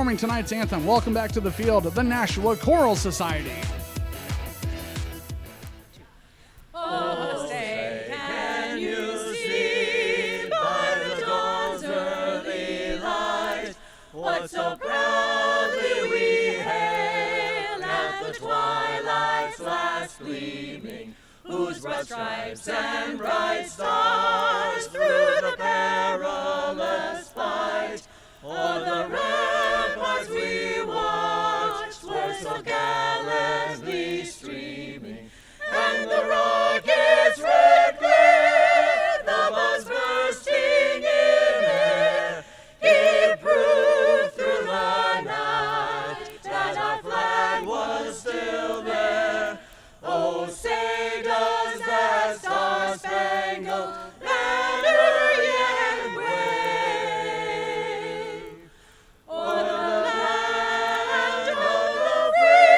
performing tonight's anthem. Welcome back to the field, the Nashua Choral Society. Oh, say, can you see by the dawn's early light what so proudly we hail at the twilight's last gleaming, whose broad stripes and bright stars through the perilous fight o'er the ramparts we watched were so gallantly streaming, and the rocket's red glare, the bombs bursting in air, gave proof through the night that our flag was still there. Oh, say does that star-spangled banner yet wave o'er the land of the free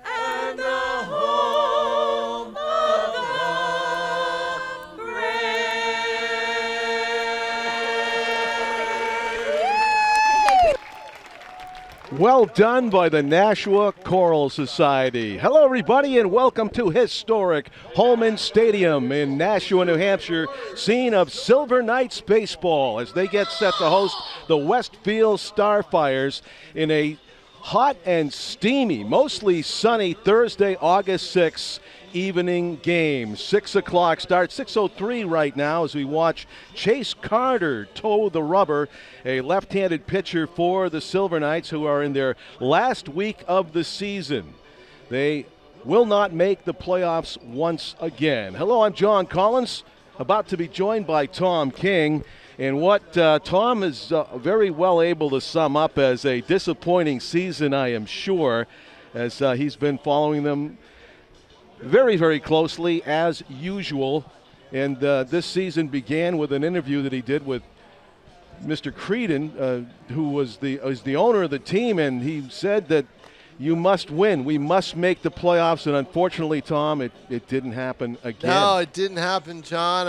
and the home of the brave. Well done by the Nashua Choral Society. Hello, everybody, and welcome to historic Holman Stadium in Nashua, New Hampshire, scene of Silver Knights baseball as they get set to host the Westfield StarFires in a hot and steamy, mostly sunny Thursday, August 6th evening game. 6 o'clock start, 6:03 right now as we watch Chase Carter toe the rubber, a left-handed pitcher for the Silver Knights who are in their last week of the season. They will not make the playoffs once again. Hello, I'm John Collins, about to be joined by Tom King. And what Tom is very well able to sum up as a disappointing season, I am sure, as he's been following them very, very closely as usual. And this season began with an interview that he did with Mr. Creedon, who was the owner of the team, and he said that you must win. We must make the playoffs, and unfortunately, Tom, it didn't happen again. No, it didn't happen, John,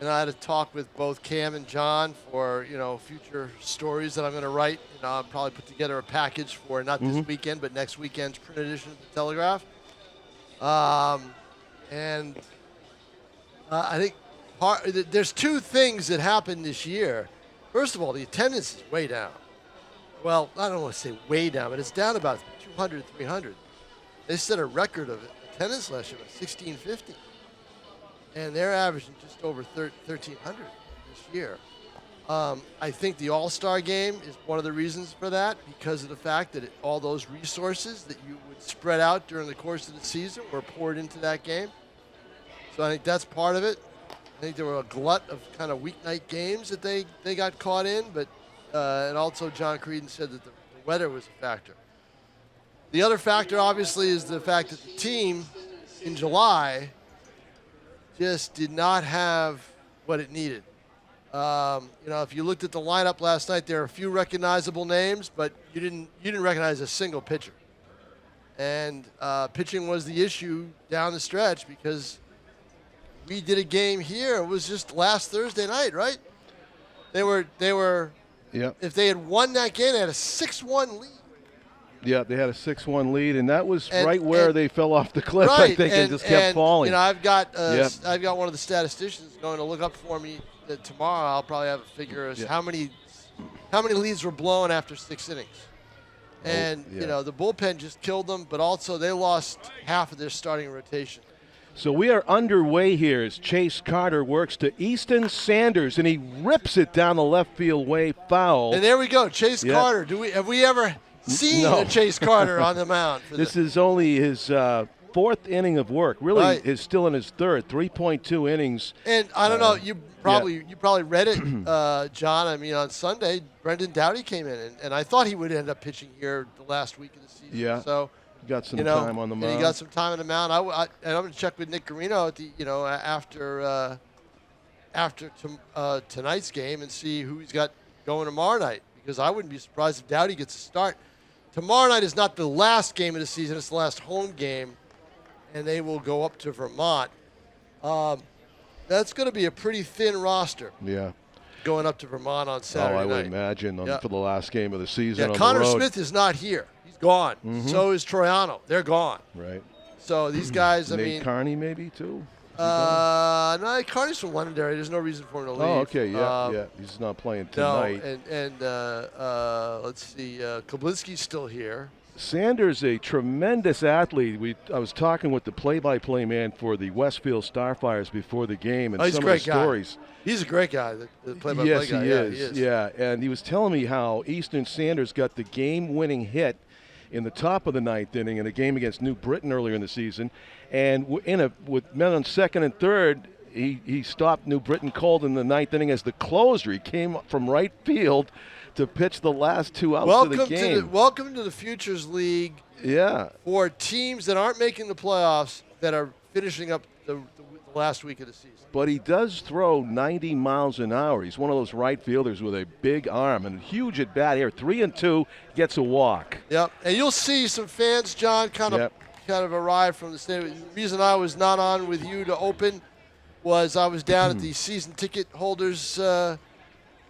and I had a talk with both Cam and John for, future stories that I'm going to write. I'll probably put together a package for not this weekend, but next weekend's print edition of the Telegraph. I think there's two things that happened this year. First of all, the attendance is way down. Well, I don't want to say way down, but it's down about 200, 300. They set a record of attendance last year, 1,650. And they're averaging just over 1,300 this year. I think the All-Star game is one of the reasons for that, because of the fact that all those resources that you would spread out during the course of the season were poured into that game. So I think that's part of it. I think there were a glut of kind of weeknight games that they got caught in, but and also John Creedon said that the weather was a factor. The other factor, obviously, is the fact that the team in July just did not have what it needed. If you looked at the lineup last night, there are a few recognizable names, but you didn't recognize a single pitcher. And pitching was the issue down the stretch, because we did a game here. It was just last Thursday night, right? They were. Yep. If they had won that game, they had a 6-1 lead. Yeah, they had a 6-1 lead, and that was right where they fell off the cliff, right, I think, and just kept falling. I've got one of the statisticians going to look up for me tomorrow. I'll probably have a figure as how many leads were blown after 6 innings. And, the bullpen just killed them, but also they lost half of their starting rotation. So we are underway here as Chase Carter works to Easton Sanders, and he rips it down the left field way foul. And there we go, Chase Carter. Have we ever seen a Chase Carter on the mound? This is only his fourth inning of work. Really, is still in his third, 3.2 innings. And I don't know, you probably read it, John. I mean, on Sunday, Brendan Doughty came in, and I thought he would end up pitching here the last week of the season. Yeah. So got some time on the mound. And he got some time on the mound. And I'm going to check with Nick Garino at the after tonight's game and see who he's got going tomorrow night, because I wouldn't be surprised if Doughty gets a start. Tomorrow night is not the last game of the season; it's the last home game, and they will go up to Vermont. That's going to be a pretty thin roster Yeah. going up to Vermont on Saturday night. I would imagine for the last game of the season Yeah, on Connor the road. Smith is not here. He's gone. So is Troiano. They're gone. Right. So these guys, Nate Carney maybe too? no, Carney's from Londonderry. There's no reason for him to leave. Oh, okay, yeah. He's not playing tonight. No, and let's see, Kablinski's still here. Sanders, a tremendous athlete. I was talking with the play-by-play man for the Westfield StarFires before the game, and He's some a great of the stories. guy. He's a great guy, the play-by-play Yes, guy. he Yeah, is. he is. Yeah, and he was telling me how Easton Sanders got the game-winning hit in the top of the ninth inning in a game against New Britain earlier in the season, and with men on second and third, he stopped New Britain cold in the ninth inning as the closer. He came from right field to pitch the last 2 outs of the game. Welcome to the Futures League. Yeah. For teams that aren't making the playoffs that are finishing up the last week of the season. But he does throw 90 miles an hour. He's one of those right fielders with a big arm and huge at bat here. 3-2, gets a walk. Yep, and you'll see some fans, John, kind of arrive from the stadium. The reason I was not on with you to open was I was down at the season ticket holders dinner.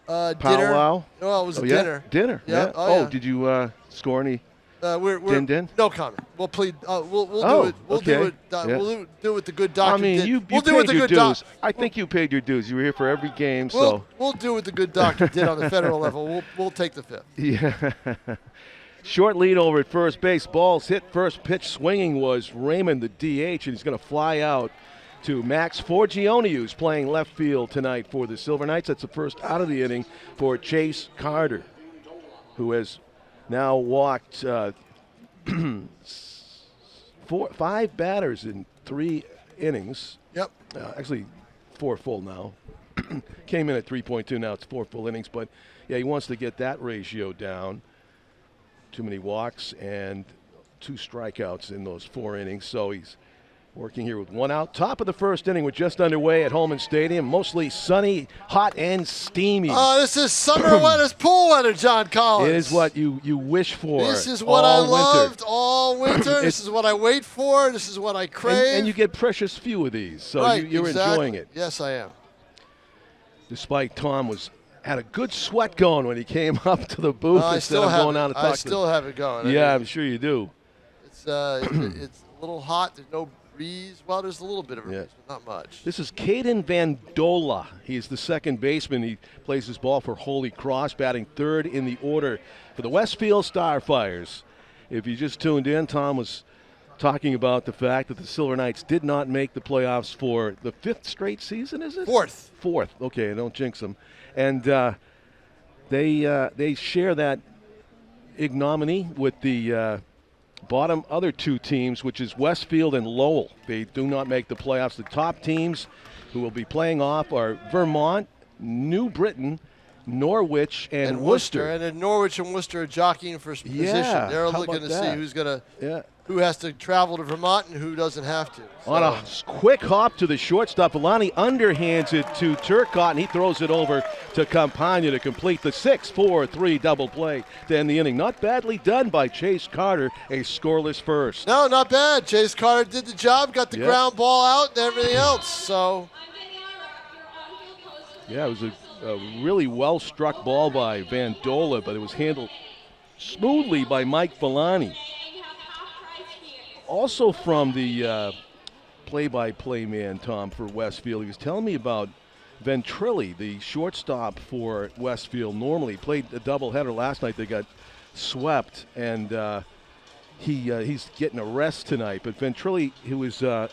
Powwow? No, it was a dinner. Dinner. Yeah. Yeah. Oh, yeah. Did you score any? Din? No comment. We'll plead. We'll do it. We'll do it. We'll do what the good doctor I mean, did. you We'll do paid what the your good dues. I think you paid your dues. You were here for every game, so. We'll do what the good doctor did on the federal level. We'll take the fifth. Yeah. Short lead over at first base. Ball's hit. First pitch swinging was Raymond, the DH, and he's going to fly out to Max Forgione, who's playing left field tonight for the Silver Knights. That's the first out of the inning for Chase Carter, who has now walked 5 batters in 3 innings. Yep. Actually, 4 full now. Came in at 3.2. Now it's 4 full innings. But, yeah, he wants to get that ratio down. Too many walks and 2 strikeouts in those 4 innings. So he's working here with 1 out. Top of the first inning. We're just underway at Holman Stadium. Mostly sunny, hot, and steamy. Oh, this is summer weather, pool weather, John Collins. It is what you wish for. This is what I loved all winter. This It's- is what I wait for. This is what I crave. And you get precious few of these, so right, you're exactly. enjoying it. Yes, I am. Despite Tom had a good sweat going when he came up to the booth instead of going out to talk I still have it going. Yeah, I I'm mean, sure you do. it's it's a little hot. There's no breeze. Well, there's a little bit of a breeze, but not much. This is Caden Vandola. He's the second baseman. He plays his ball for Holy Cross, batting third in the order for the Westfield StarFires. If you just tuned in, Tom was talking about the fact that the Silver Knights did not make the playoffs for the 5th straight season, is it? Fourth. Okay, don't jinx them. And they share that ignominy with the bottom other 2 teams, which is Westfield and Lowell. They do not make the playoffs. The top teams who will be playing off are Vermont, New Britain, Norwich, and Worcester. And then Norwich and Worcester are jockeying for position. Yeah, They're how looking about to see that? who's going to who has to travel to Vermont and who doesn't have to. So. On a quick hop to the shortstop, Alani underhands it to Turcotte, and he throws it over to Campagna to complete the 6-4-3 double play to end the inning. Not badly done by Chase Carter, a scoreless first. No, not bad. Chase Carter did the job, got the ground ball out and everything else. So, yeah, it was a really well-struck ball by Vandola, but it was handled smoothly by Mike Villani. Also from the play-by-play man, Tom, for Westfield, he was telling me about Ventrilli, the shortstop for Westfield. Normally played a doubleheader last night. They got swept, and he's getting a rest tonight. But Ventrilli, who was a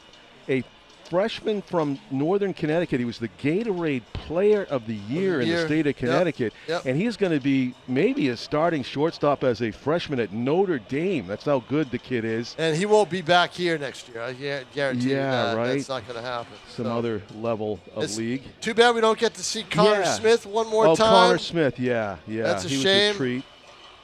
freshman from Northern Connecticut. He was the Gatorade Player of the Year in the state of Connecticut. Yep. And he's going to be maybe a starting shortstop as a freshman at Notre Dame. That's how good the kid is. And he won't be back here next year. I guarantee you that. Right. That's not going to happen. Some other level of league. Too bad we don't get to see Connor Smith one more time. Connor Smith, yeah. That's a he shame. Was a treat.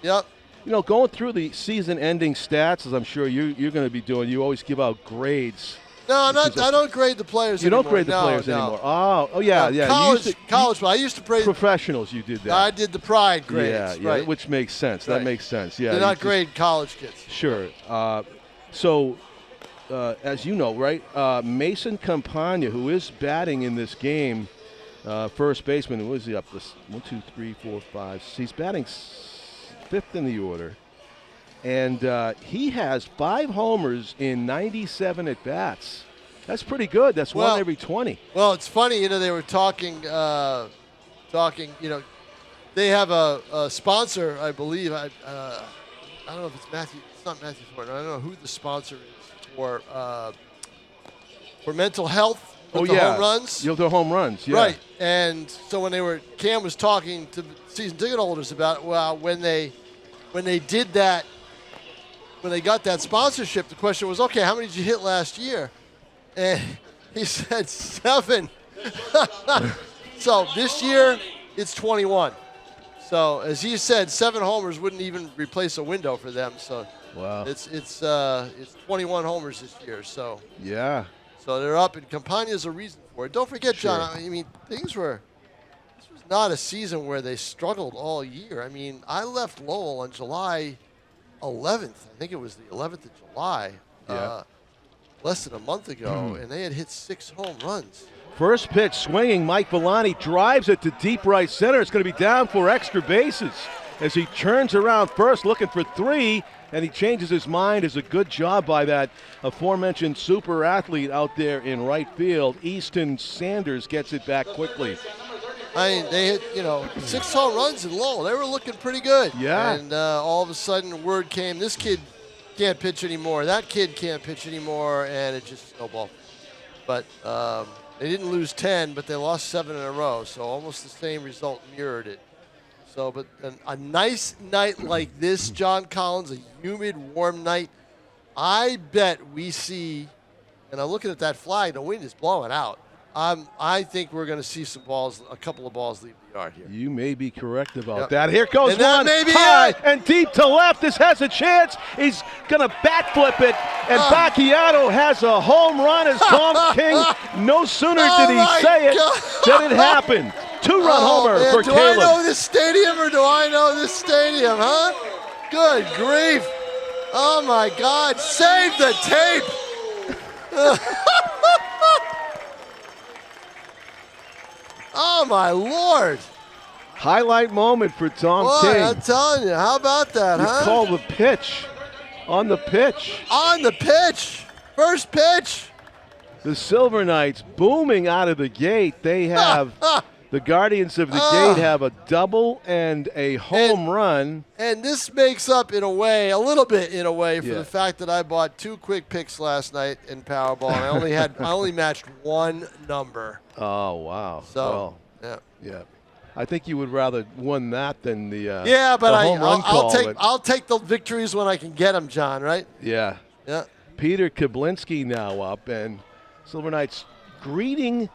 Yep. You know, going through the season-ending stats, as I'm sure you're going to be doing, you always give out grades. No, I don't grade the players anymore. You don't grade the players anymore. Oh, yeah. College, I used to grade professionals. You did that. I did the pride grades. Yeah, right. Which makes sense. That makes sense. Yeah, They're not grade college kids. Sure. So as you know, right, Mason Campagna, who is batting in this game, first baseman. What is he up? This 1, 2, 3, 4, 5. He's batting fifth in the order, and he has 5 homers in 97 at bats. That's pretty good. That's one every 20. Well, it's funny, they were talking. They have a sponsor, I believe. I don't know if it's Matthew. It's not Matthew Thornton. I don't know who the sponsor is for mental health. With the home runs. The home runs, yeah. Right. And so Cam was talking to season ticket holders about it. Well, when they did that, when they got that sponsorship, the question was, okay, how many did you hit last year? And he said 7. So this year it's 21. So as he said, 7 homers wouldn't even replace a window for them. So wow, it's 21 homers this year. So yeah. So they're up, and Campagna's a reason for it. Don't forget, John, I mean, this was not a season where they struggled all year. I mean, I left Lowell on July 11th. I think it was the 11th of July, less than a month ago, and they had hit 6 home runs. First pitch swinging, Mike Villani drives it to deep right center. It's going to be down for extra bases as he turns around first looking for 3, and he changes his mind. Is a good job by that aforementioned super athlete out there in right field. Easton Sanders gets it back quickly. I mean, they hit, 6 home runs in Lowell. They were looking pretty good. Yeah. And all of a sudden, word came, this kid can't pitch anymore. That kid can't pitch anymore, and it just snowballed. But they didn't lose 10, but they lost 7 in a row, so almost the same result mirrored it. So, but a nice night like this, John Collins, a humid, warm night, I bet we see, and I'm looking at that flag, the wind is blowing out. I think we're going to see a couple of balls leave the yard here. You may be correct about that. Here goes and one high and deep to left. This has a chance. He's going to bat flip it, and Bacchiato has a home run as Tom King. No sooner did he say it than it happened. 2-run homer for do Caleb. Do I know this stadium or do I know this stadium, huh? Good grief. Oh, my God. Save the tape. Oh, my Lord. Highlight moment for Tom King. I'm telling you. How about that, huh? Call the pitch. On the pitch. On the pitch. First pitch. The Silver Knights booming out of the gate. They have... The Guardians of the Gate have a double and a home run. And this makes up, a little bit in a way, for the fact that I bought 2 quick picks last night in Powerball. And I only matched 1 number. Oh, wow. So, yeah. I think you would rather won that than the but home run call. I'll take the victories when I can get them, John, right? Yeah. Yeah. Peter Kablinski now up, and Silver Knights greeting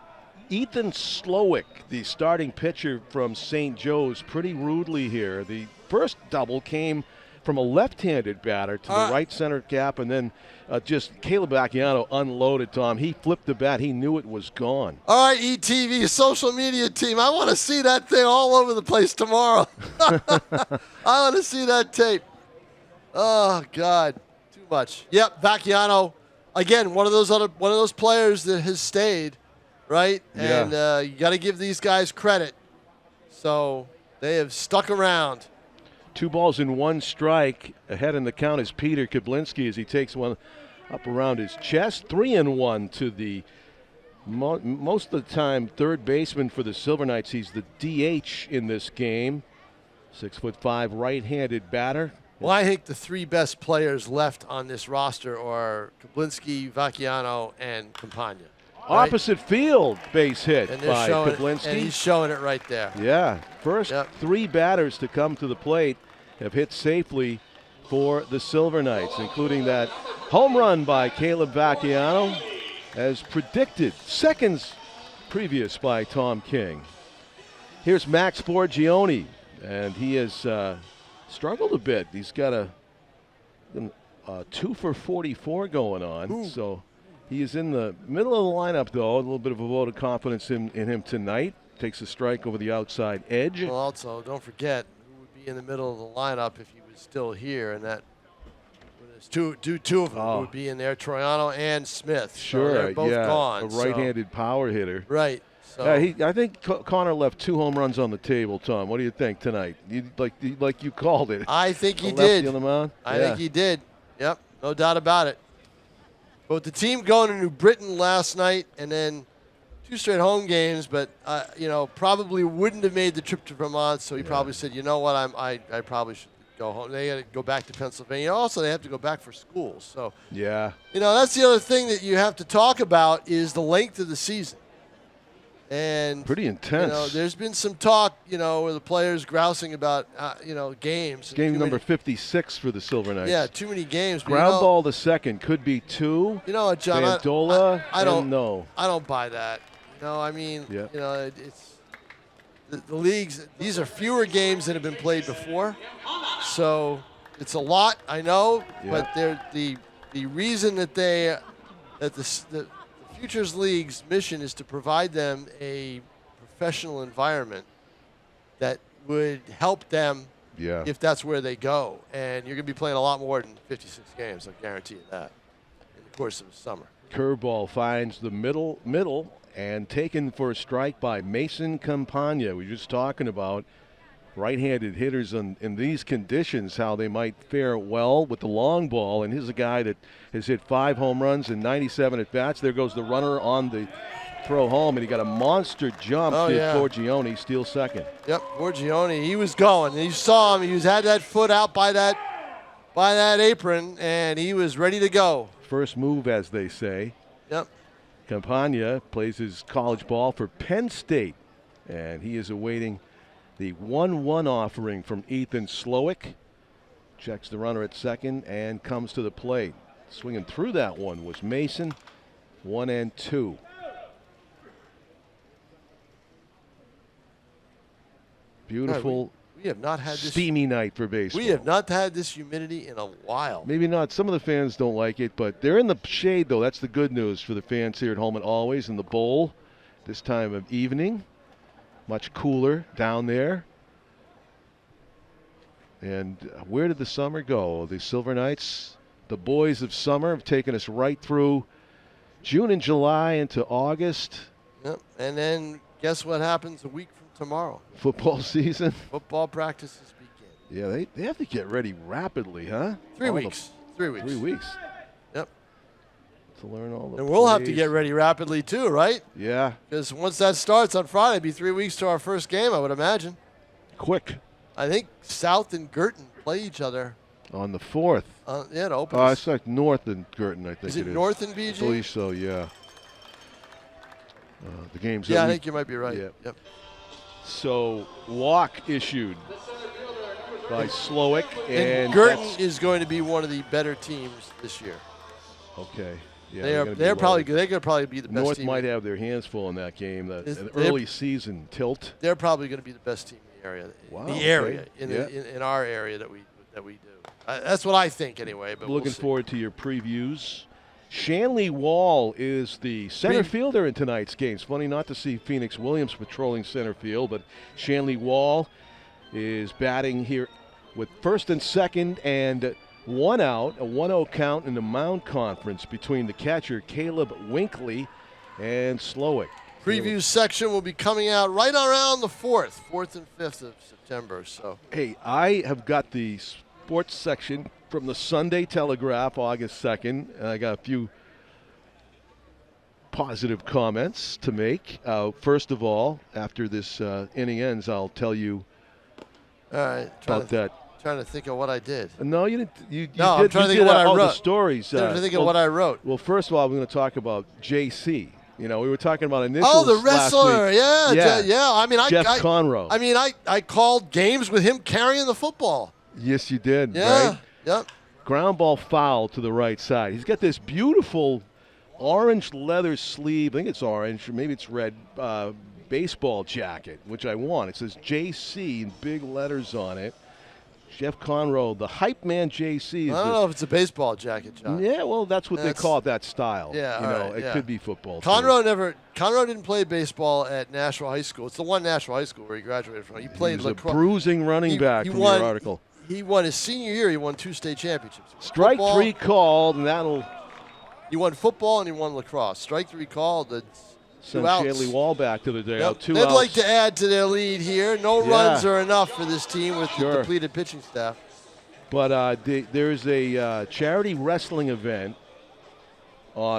Ethan Slowick, the starting pitcher from St. Joe's, pretty rudely here. The first double came from a left-handed batter to the right center gap, and then just Caleb Bacchiato unloaded, Tom. He flipped the bat. He knew it was gone. All right, ETV, social media team, I want to see that thing all over the place tomorrow. I want to see that tape. Oh, God, too much. Yep, Bacchiato, again, one of those players that has stayed. Right? Yeah. And you got to give these guys credit. So they have stuck around. 2 balls and 1 strike. Ahead in the count is Peter Kablinski as he takes one up around his chest. 3-1 to the most of the time third baseman for the Silver Knights. He's the DH in this game. 6'5" right-handed batter. Well, I think the 3 best players left on this roster are Kablinski, Vacchiano, and Campagna. Right? Opposite field base hit by Kablinski. And he's showing it right there. Yeah. First 3 batters to come to the plate have hit safely for the Silver Knights, including that home run by Caleb Vacchiano, as predicted seconds previous by Tom King. Here's Max Forgione, and he has struggled a bit. He's got a 2 for 44 going on. Ooh. So he is in the middle of the lineup, though. A little bit of a vote of confidence in him tonight. Takes a strike over the outside edge. Well, also, don't forget who would be in the middle of the lineup if he was still here, and that would There's two of them who would be in there, Troiano and Smith. Sure, so they're both gone. A right-handed power hitter. Right. So. I think Connor left 2 home runs on the table, Tom. What do you think tonight? Like you called it. I think he lefty did. On the mound? I think he did. Yep, no doubt about it. But with the team going to New Britain last night and then 2 straight home games, but probably wouldn't have made the trip to Vermont. So he probably said, you know what, I probably should go home. They got to go back to Pennsylvania. Also, they have to go back for school. So that's the other thing that you have to talk about is the length of the season. And pretty intense. There's been some talk, where the players grousing about, games. Game number 56 for the Silver Knights. Yeah, too many games. Ground ball the second could be 2. You know what, John? Bandola, I don't know. I don't buy that. It's the leagues. These are fewer games that have been played before, so it's a lot. I know, but the reason that the Futures League's mission is to provide them a professional environment that would help them if that's where they go. And you're going to be playing a lot more than 56 games, I guarantee you that, in the course of the summer. Curveball finds the middle, and taken for a strike by Mason Campagna. We were just talking about right-handed hitters in these conditions, how they might fare well with the long ball. And here's a guy that has hit 5 home runs and 97 at-bats. There goes the runner on the throw home, and he got a monster jump. Forgione steals second. Yep, Forgione, he was going. You saw him. He had that foot out by that apron, and he was ready to go. First move, as they say. Yep. Campagna plays his college ball for Penn State, and he is awaiting the 1-1 offering from Ethan Slowick. Checks the runner at second and comes to the plate. Swinging through that one was Mason. 1-2. Beautiful. We have not had this steamy night for baseball. We have not had this humidity in a while. Maybe not. Some of the fans don't like it, but they're in the shade, though. That's the good news for the fans here at Holman. Always in the bowl this time of evening. Much cooler down there. And where did the summer go? The Silver Knights, the boys of summer, have taken us right through June and July into August. Yep. And then guess what happens a week from tomorrow? Football season. Football practices begin. Yeah, they have to get ready rapidly, huh? 3 weeks. 3 weeks. 3 weeks. Yep. To learn all the And we'll have to get ready rapidly too, right? Yeah. Because once that starts on Friday, it'll be 3 weeks to our first game, I would imagine. Quick. I think South and Girton play each other. On the 4th. It opens. It's like North and Girton, I think is it North and BG? I believe so, yeah. The game's I think you might be right. Yeah. Yep. So, walk issued by Slowick. And Girton is going to be one of the better teams this year. Okay. Yeah, they're probably good. They're going to probably be the best North team. might have their hands full in that game. An early season tilt. They're probably going to be the best team in the area. Wow. In our area that we do. That's what I think anyway. But looking forward to your previews. Shanley Wall is the center fielder in tonight's game. It's funny not to see Phoenix Williams patrolling center field, but Shanley Wall is batting here with first and second and 1 out, a 1-0 count in the mound conference between the catcher Caleb Winkley and Slowick. Preview section will be coming out right around the 4th and 5th of September. So hey, I have got the sports section from the Sunday Telegraph, August 2nd, and I got a few positive comments to make. First of all, after this inning ends, I'll tell you about that. Trying to think of what I did. No, you didn't. I'm trying to think of what I wrote. The stories. I'm trying to think of what I wrote. Well, first of all, we're going to talk about JC. We were talking about initials. Oh, the wrestler. Yeah. I mean, Jeff Conroe. I mean, I called games with him carrying the football. Yes, you did. Yeah. Right? Yep. Ground ball foul to the right side. He's got this beautiful orange leather sleeve. I think it's orange, or maybe it's red. Baseball jacket, which I want. It says JC in big letters on it. Jeff Conroe, the hype man JC. I don't know if it's a baseball jacket, John. Yeah, well, that's what they call it, that style. Yeah, it could be football. Conroe didn't play baseball at Nashua High School. It's the one Nashua High School where he graduated from. He played lacrosse. A bruising running back from your article. he won his senior year. He won 2 state championships. Strike Football, 3 called, and that'll He won football and he won lacrosse. Strike 3 called. send 2 outs. Shanley Wall back to the day. Yep. 2 They'd outs. like to add to their lead here. No runs are enough for this team with the depleted pitching staff. But there's a charity wrestling event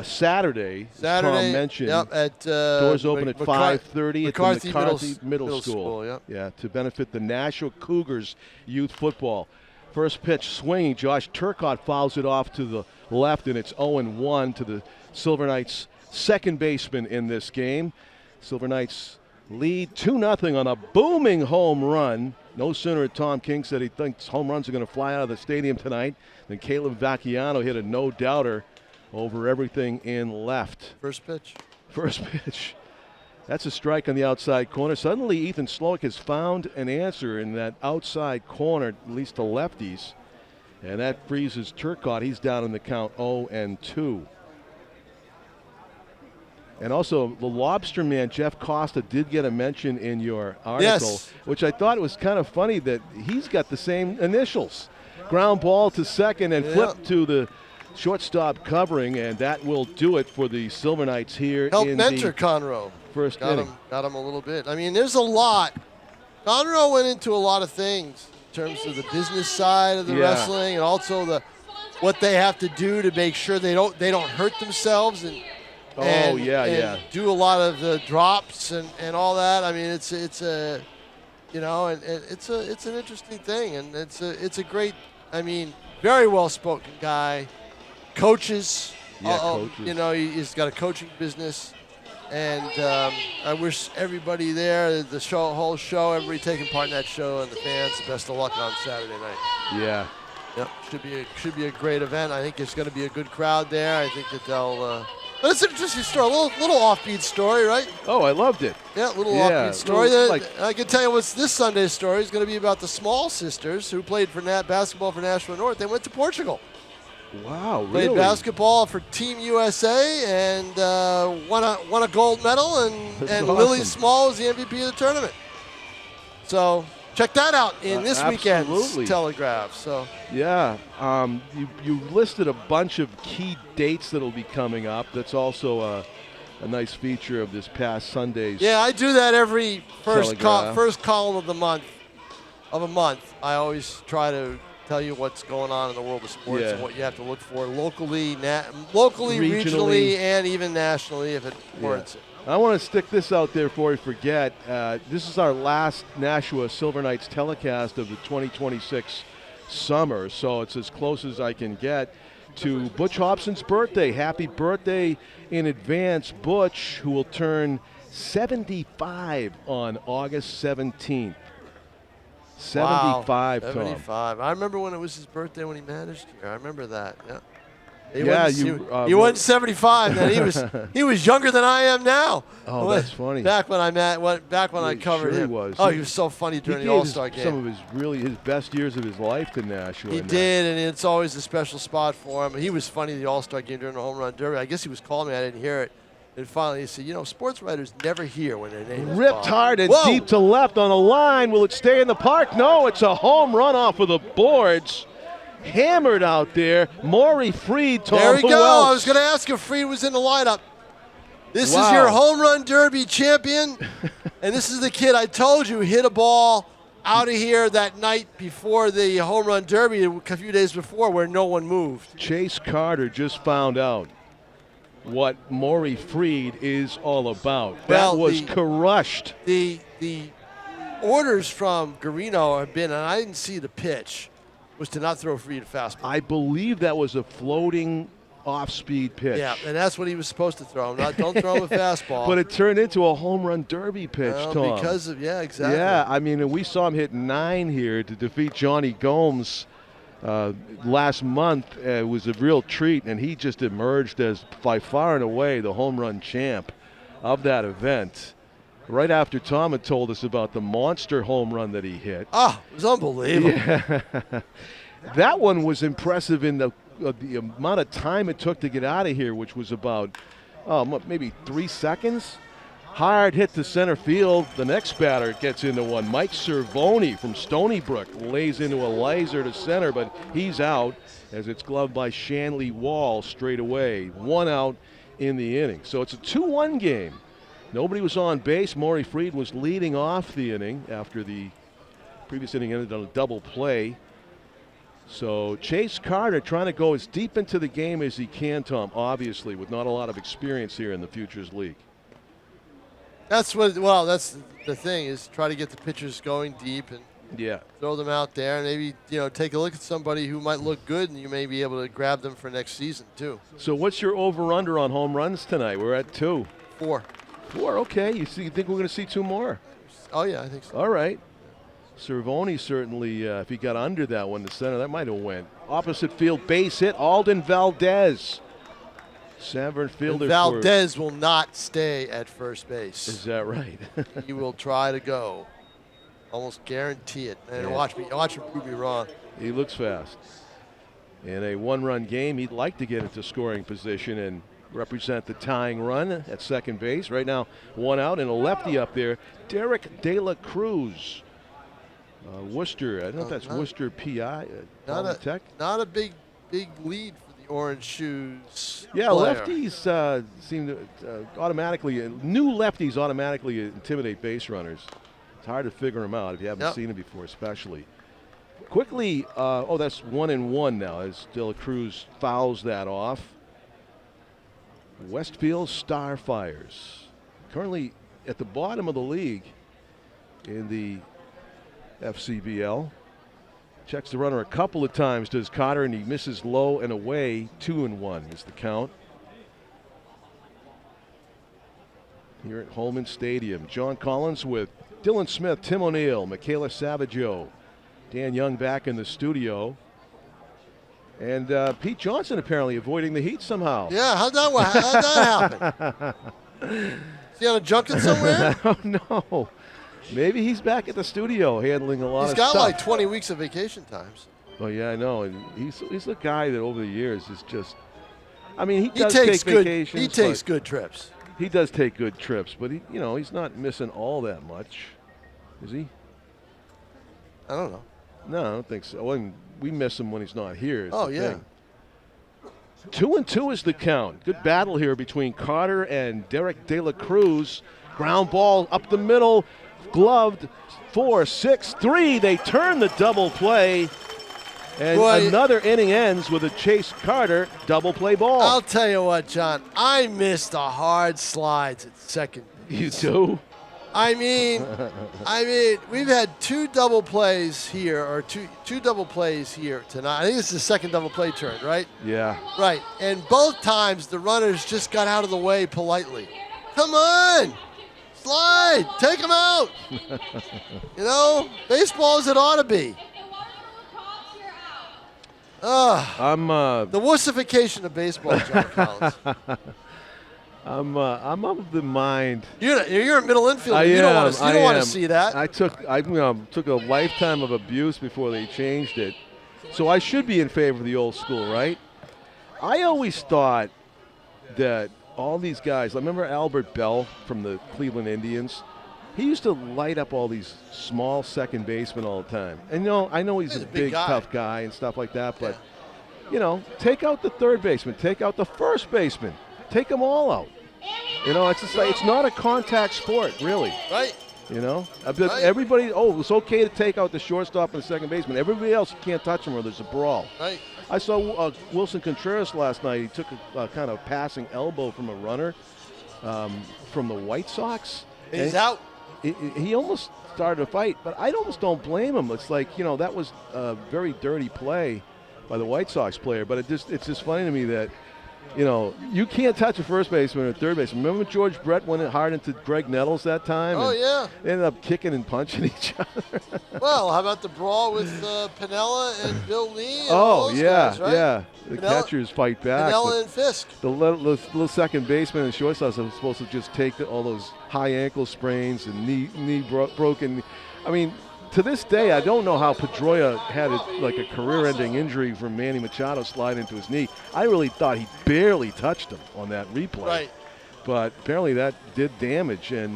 Saturday, as Tom mentioned. Yep, at doors open at 5:30 at the McCarthy Middle School. Yep. Yeah, to benefit the Nashua Cougars youth football. First pitch swinging. Josh Turcotte fouls it off to the left, and it's 0-1 to the Silver Knights' second baseman in this game. Silver Knights lead 2-0 on a booming home run. No sooner had Tom King said he thinks home runs are going to fly out of the stadium tonight than Caleb Vacchiano hit a no-doubter over everything in left. First pitch. First pitch. That's a strike on the outside corner. Suddenly Ethan Slowick has found an answer in that outside corner, at least to lefties. And that freezes Turcotte. He's down in the count 0-2. And also, the lobster man, Jeff Costa, did get a mention in your article, which I thought was kind of funny that he's got the same initials. Ground ball to second and flip to the shortstop covering, and that will do it for the Silver Knights here. Help in mentor the Conroe. First inning. Got him a little bit. I mean, there's a lot. Conroe went into a lot of things in terms of the business side of the wrestling, and also what they have to do to make sure they don't hurt themselves and do a lot of the drops and all that. I mean, it's an interesting thing, and it's a great. I mean, very well spoken guy. Coaches, he's got a coaching business, and I wish everybody there, the whole show, everybody taking part in that show, and the fans, the best of luck on Saturday night. Yeah. Yep, should be a great event. I think it's going to be a good crowd there. I think that they'll. But it's an interesting story, a little offbeat story, right? Oh, I loved it. Yeah, little offbeat story. I can tell you what's this Sunday's story is going to be about the Small sisters who played for basketball for Nashua North. They went to Portugal. Wow, really? Played basketball for Team USA and won a gold medal, and awesome. Lily Small was the MVP of the tournament. So check that out in this weekend's Telegraph. So yeah, you listed a bunch of key dates that'll be coming up. That's also a nice feature of this past Sunday's. Yeah, I do that every first column of a month. I always try to tell you what's going on in the world of sports and what you have to look for locally, regionally, and even nationally if it warrants it. I want to stick this out there before we forget. This is our last Nashua Silver Knights telecast of the 2026 summer, so it's as close as I can get to Butch Hobson's birthday. Happy birthday in advance, Butch, who will turn 75 on August 17th. 75, wow, Tom. 75. I remember when it was his birthday when he managed here. I remember that. Yeah. He wasn't 75 then. He was younger than I am now. Oh, that's funny. Back when I covered him. He was. Oh, he was so funny during the All-Star game. Some of his best years of his life to Nashua. He did, and it's always a special spot for him. He was funny the All-Star game during the home run derby. I guess he was calling me. I didn't hear it. And finally, he said, sports writers never hear when their name is ripped hard and deep to left on a line. Will it stay in the park? No, it's a home run off of the boards. Hammered out there. Maury Freed, Tom. There we go. Else? I was going to ask if Freed was in the lineup. This is your home run derby champion. And this is the kid I told you hit a ball out of here that night before the home run derby a few days before where no one moved. Chase Carter just found out what Maury Freed is all about. That was crushed. The orders from Garino have been, and I didn't see the pitch, was to not throw Freed a fastball. I believe that was a floating off-speed pitch. Yeah, and that's what he was supposed to throw him. Don't throw him a fastball. But it turned into a home run derby pitch, Tom. Because of, exactly. Yeah, I mean, and we saw him hit 9 here to defeat Johnny Gomes last month. It was a real treat, and he just emerged as by far and away the home run champ of that event. Right after Tom had told us about the monster home run that he hit. Oh, it was unbelievable. Yeah. That one was impressive in the amount of time it took to get out of here, which was about maybe 3 seconds. Hard hit to center field. The next batter gets into one. Mike Cervoni from Stony Brook lays into a laser to center, but he's out as it's gloved by Shanley Wall straight away. 1 out in the inning. So it's a 2-1 game. Nobody was on base. Maury Freed was leading off the inning after the previous inning ended on a double play. So Chase Carter trying to go as deep into the game as he can, Tom, obviously, with not a lot of experience here in the Futures League. That's the thing, is try to get the pitchers going deep and throw them out there, and maybe take a look at somebody who might look good, and you may be able to grab them for next season too. So what's your over/under on home runs tonight? We're at 2. 4. 4. Okay. You think we're going to see 2 more? Oh yeah, I think so. All right. Cervoni certainly, if he got under that one to center, that might have went. Opposite field base hit. Alden Valdez. Severn fielder. And Valdez will not stay at first base. Is that right? He will try to go. Almost guarantee it. And watch him prove me wrong. He looks fast. In a 1-run game, he'd like to get into scoring position and represent the tying run at second base. Right now, 1 out and a lefty up there. Derek De La Cruz. Worcester. I don't know if that's Worcester PI. Not a big lead for the Orange Shoes. Yeah, player. lefties seem to new lefties automatically intimidate base runners. It's hard to figure them out if you haven't seen them before, especially. Quickly, that's 1-1 now as De La Cruz fouls that off. Westfield StarFires, currently at the bottom of the league in the FCBL. Checks the runner a couple of times, does Cotter, and he misses low and away. 2-1 is the count. Here at Holman Stadium, John Collins with Dylan Smith, Tim O'Neill, Michaela Savaggio, Dan Young back in the studio. And Pete Johnson apparently avoiding the heat somehow. Yeah, how'd that happen? Is he on a junket somewhere? I don't know. Maybe he's back at the studio handling a lot of stuff. He's got like 20 weeks of vacation times. Oh, yeah, I know. And he's the guy that over the years is just, I mean, he does take vacations. He takes good trips. He does take good trips, but he's not missing all that much, is he? I don't know. No, I don't think so. Well, we miss him when he's not here. Oh, yeah. Thing. 2-2 is the count. Good battle here between Carter and Derek De La Cruz. Ground ball up the middle, gloved. 4-6-3. They turn the double play. And another inning ends with a Chase Carter double play ball. I'll tell you what, John. I missed the hard slides at second. You do? I mean, we've had 2 double plays here, or two double plays here tonight. I think this is the second double play turn, right? Yeah. Right. And both times the runners just got out of the way politely. Come on. Slide. Take them out. Baseball as it ought to be. The wussification of baseball, John Collins. I'm of the mind. You're a middle infielder. You don't want to see that. I took a lifetime of abuse before they changed it, so I should be in favor of the old school, right? I always thought that all these guys. I remember Albert Bell from the Cleveland Indians. He used to light up all these small second basemen all the time. And I know he's a big tough guy and stuff like that, but take out the third baseman, take out the first baseman, take them all out. It's just like, it's not a contact sport, really. Right. Right. Everybody, it's okay to take out the shortstop and the second baseman. Everybody else, you can't touch them or there's a brawl. Right. I saw Wilson Contreras last night. He took a kind of passing elbow from a runner from the White Sox. And he's out. He almost started a fight, but I almost don't blame him. It's like, that was a very dirty play by the White Sox player, but it's just funny to me that, you can't touch a first baseman or a third baseman. Remember George Brett went hard into Greg Nettles that time? Oh, yeah. They ended up kicking and punching each other. Well, how about the brawl with Piniella and Bill Lee? And guys, right? Yeah. The catchers fight back. Piniella and Fisk. The little second baseman and shortstop are supposed to just take all those high ankle sprains and knee broken. I mean, to this day, I don't know how Pedroia had a career-ending injury from Manny Machado sliding into his knee. I really thought he barely touched him on that replay. Right. but apparently that did damage. And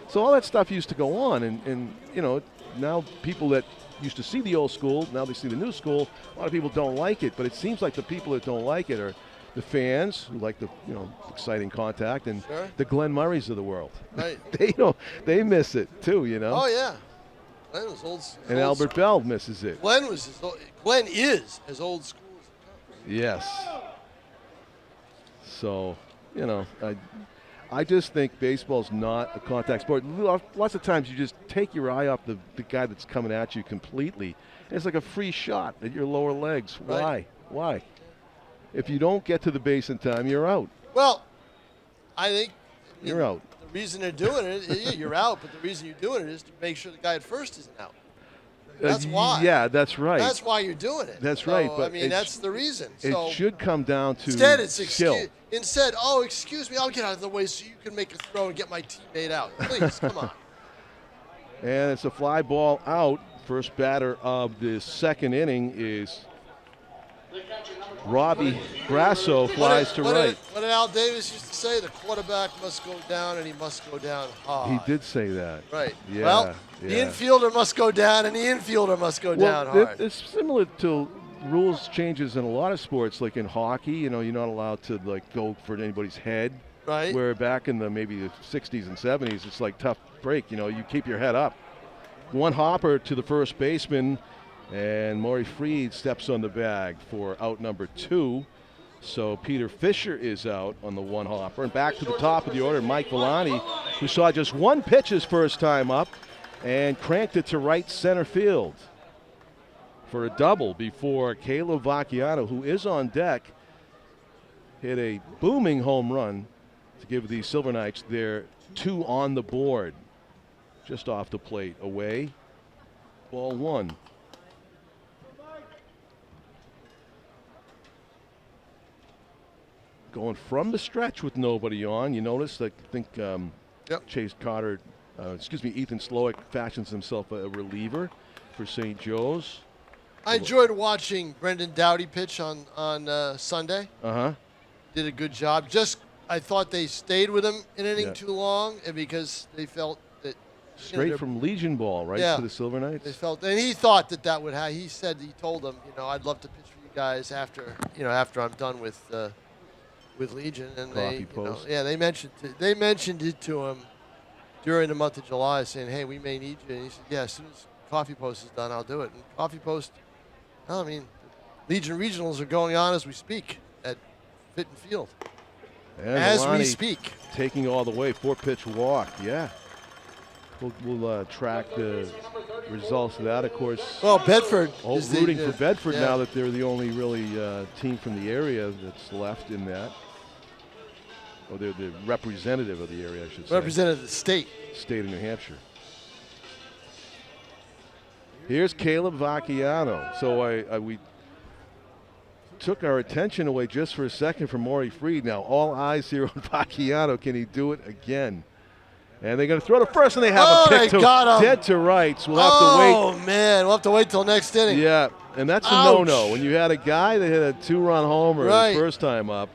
so all that stuff used to go on. And you know, now people that used to see the old school, now they see the new school. A lot of people don't like it, but it seems like the people that don't like it are the fans who like the exciting contact, and the Glenn Murrays of the world. Right. They miss it too, you know. Oh yeah. Glenn was old. And Albert Bell misses it. Glenn is as old school as it comes. Yes. So, you know, I just think baseball's not a contact sport. Lots of times you just take your eye off the guy that's coming at you completely. It's like a free shot at your lower legs. Right. Why? If you don't get to the base in time, you're out. Well, I think you're out. The reason they're doing it, yeah, you're out, but the reason you're doing it is to make sure the guy at first isn't out. That's why. Yeah, that's right. That's why you're doing it. That's right. But I mean, that's the reason. It should come down to instead, it's skill. Instead, excuse me, I'll get out of the way so you can make a throw and get my teammate out. Please, come on. And it's a fly ball out. First batter of the second inning is Robbie Grasso, flies to right. What did Al Davis used to say? The quarterback must go down, and he must go down hard. He did say that. Right. Yeah, well, the infielder must go down, and the infielder must go down hard. It's similar to rules changes in a lot of sports, like in hockey. You know, you're not allowed to go for anybody's head. Right. Where back in maybe the 60s and 70s, it's like tough break. You know, you keep your head up. One hopper to the first baseman. And Maury Freed steps on the bag for out number 2. So Peter Fisher is out on the one hopper. And back to the top of the order, Mike Villani, who saw just one pitch his first time up and cranked it to right center field for a double before Caleb Vacchiano, who is on deck, hit a booming home run to give the Silver Knights their 2 on the board. Just off the plate, away, ball 1. Going from the stretch with nobody on. You notice, I think Chase Carter, Ethan Slowick fashions himself a reliever for St. Joe's. I enjoyed watching Brendan Doughty pitch on Sunday. Did a good job. I thought they stayed with him an inning too long, and because they felt that straight from Legion ball to the Silver Knights. They felt, and he thought that would have. He told them, I'd love to pitch for you guys after I'm done with Legion, and they mentioned it to him during the month of July, saying, "Hey, we may need you." And he said, "Yeah, as soon as Coffee Post is done, I'll do it." And Coffee Post, Legion regionals are going on as we speak at Fitton Field. And as we speak, taking all the way, 4-pitch walk. Yeah, we'll track the results of that, of course. Well, Bedford is rooting for Bedford now that they're the only really team from the area that's left in that. Or they're the representative of the area, I should say. Representative of the state. State of New Hampshire. Here's Caleb Vacchiano. So we took our attention away just for a second from Maury Freed. Now all eyes here on Vacchiano. Can he do it again? And they're going to throw to first, and they have him picked dead to right. So we'll have to wait. Oh, man. We'll have to wait till next inning. Yeah, and that's a no-no. When you had a guy that hit a 2-run homer his first time up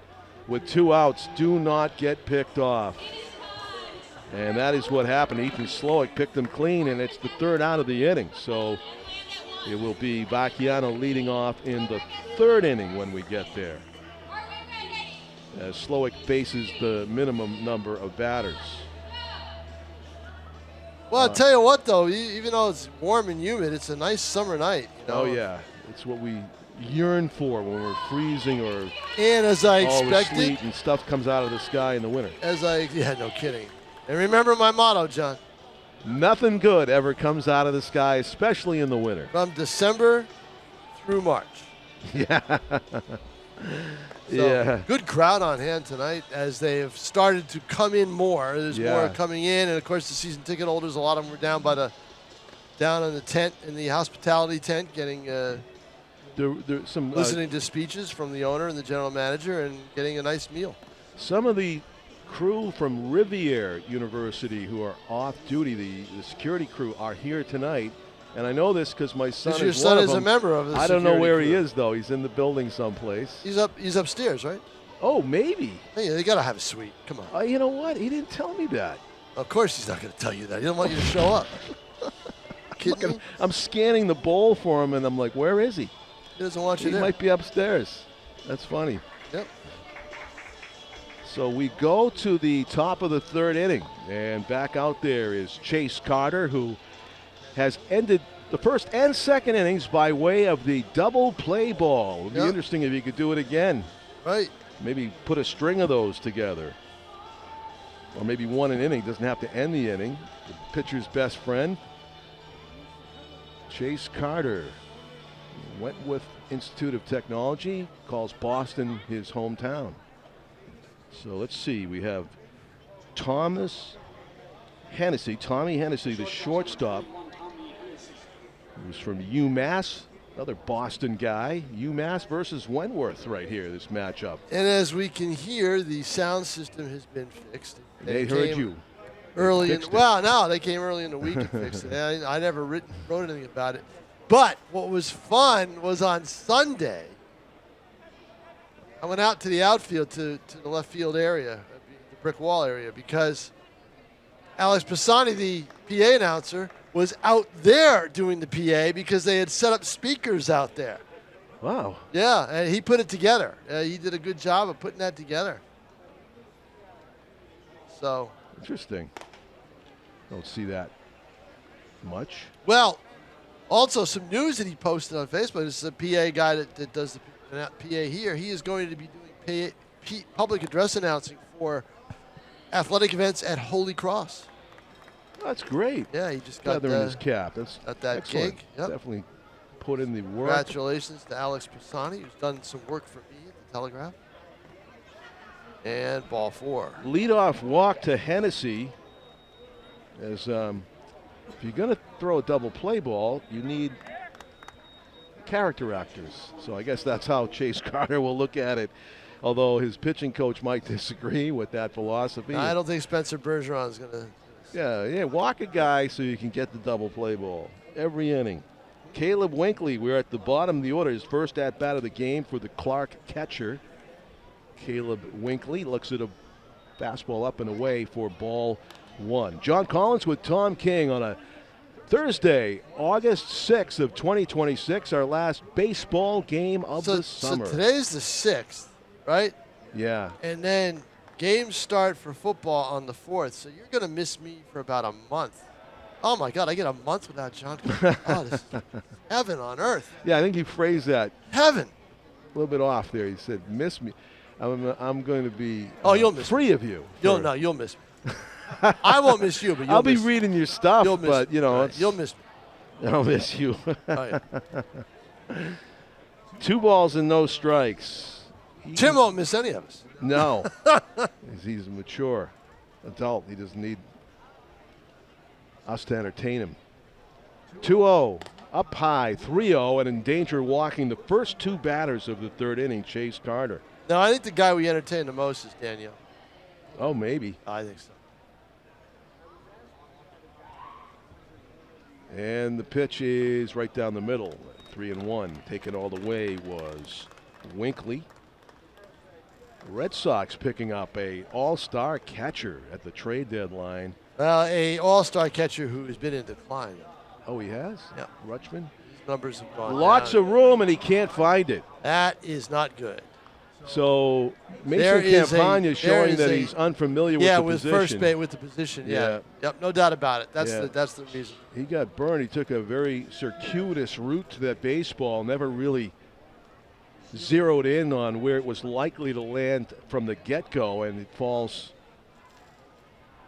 with 2 outs, do not get picked off. And that is what happened. Ethan Slowick picked him clean, and it's the 3rd out of the inning. So it will be Vacchiano leading off in the 3rd inning when we get there, as Slowick faces the minimum number of batters. Well, I'll tell you what, though, even though it's warm and humid, it's a nice summer night. Oh, yeah. It's what we yearn for when we're freezing or and as I all expected, the sleet and stuff comes out of the sky in the winter. No kidding. And remember my motto, John. Nothing good ever comes out of the sky, especially in the winter. From December through March. Yeah. So, good crowd on hand tonight as they have started to come in more. There's more coming in, and of course the season ticket holders, a lot of them were down in the tent, in the hospitality tent, getting listening to speeches from the owner and the general manager and getting a nice meal. Some of the crew from Riviere University who are off duty, the security crew, are here tonight. And I know this because my son is a member of the I don't know where he is, though. He's in the building someplace. He's upstairs, right? Oh, maybe. Hey, they got to have a suite. Come on. You know what? He didn't tell me that. Of course he's not going to tell you that. He doesn't want you to show up. Kidding me? I'm scanning the bowl for him, and I'm like, where is he? He doesn't want you He there. might be upstairs. That's funny. Yep. So we go to the top of the third inning, and back out there is Chase Carter, who has ended the first and second innings by way of the double play ball. It would be interesting if he could do it again. Right. Maybe put a string of those together. Or maybe one an inning. Doesn't have to end the inning. The pitcher's best friend. Chase Carter. Wentworth Institute of Technology calls Boston his hometown. So let's see. We have Tommy Hennessy, the shortstop, who's from UMass, another Boston guy. UMass versus Wentworth right here, this matchup. And as we can hear, the sound system has been fixed. They heard you. Early in, well, no, they came early in the week to fix it. I never wrote anything about it. But what was fun was on Sunday, I went out to the outfield, to the left field area, the brick wall area, because Alex Pisani, the PA announcer, was out there doing the PA because they had set up speakers out there. Wow. Yeah, and he put it together. He did a good job of putting that together. So. Interesting. Don't see that much. Well, also some news that he posted on Facebook. This is a PA guy that does the PA here. He is going to be doing public address announcing for athletic events at Holy Cross. That's great. Yeah, he just got feather in his cap. That's that excellent. gig. Yep. Definitely put in the work. Congratulations to Alex Pisani, who's done some work for me at the Telegraph. And ball 4. Leadoff walk to Hennessy. As if you're going to throw a double play ball, you need character actors. So I guess that's how Chase Carter will look at it. Although his pitching coach might disagree with that philosophy. I don't think Spencer Bergeron is going to. Yeah, walk a guy so you can get the double play ball every inning. Caleb Winkley, we're at the bottom of the order. His first at-bat of the game for the Clark catcher. Caleb Winkley looks at a fastball up and away for ball 1. John Collins with Tom King on a Thursday, August 6th of 2026, our last baseball game of the summer. So today's the 6th, right? Yeah. And then games start for football on the 4th, so you're going to miss me for about a month. Oh, my God, I get a month without John Collins. Oh, this is heaven on earth. Yeah, I think he phrased that heaven. A little bit off there. He said, miss me. I'm going to be you'll miss free me. of you. You'll miss me. I won't miss you, but I'll be reading your stuff, but, you know. Right. You'll miss me. I'll miss you. Oh, yeah. 2 balls and no strikes. Tim won't miss any of us. No. He's a mature adult. He doesn't need us to entertain him. 2-0. Up high, 3-0, and in danger walking the first 2 batters of the third inning, Chase Carter. No, I think the guy we entertain the most is Danielle. Oh, maybe. I think so. And the pitch is right down the middle, 3-1. Taken all the way was Winkley. Red Sox picking up a all-star catcher at the trade deadline. Well, a all-star catcher who has been in decline. Oh, he has? Yeah. Rutschman? His numbers have gone Lots down. of room, and he can't find it. That is not good. So Mason Campagna showing that he's unfamiliar with the position. Yeah, with first base, with the position. Yeah. Yep, no doubt about it. That's the reason. He got burned. He took a very circuitous route to that baseball. Never really zeroed in on where it was likely to land from the get-go, and it falls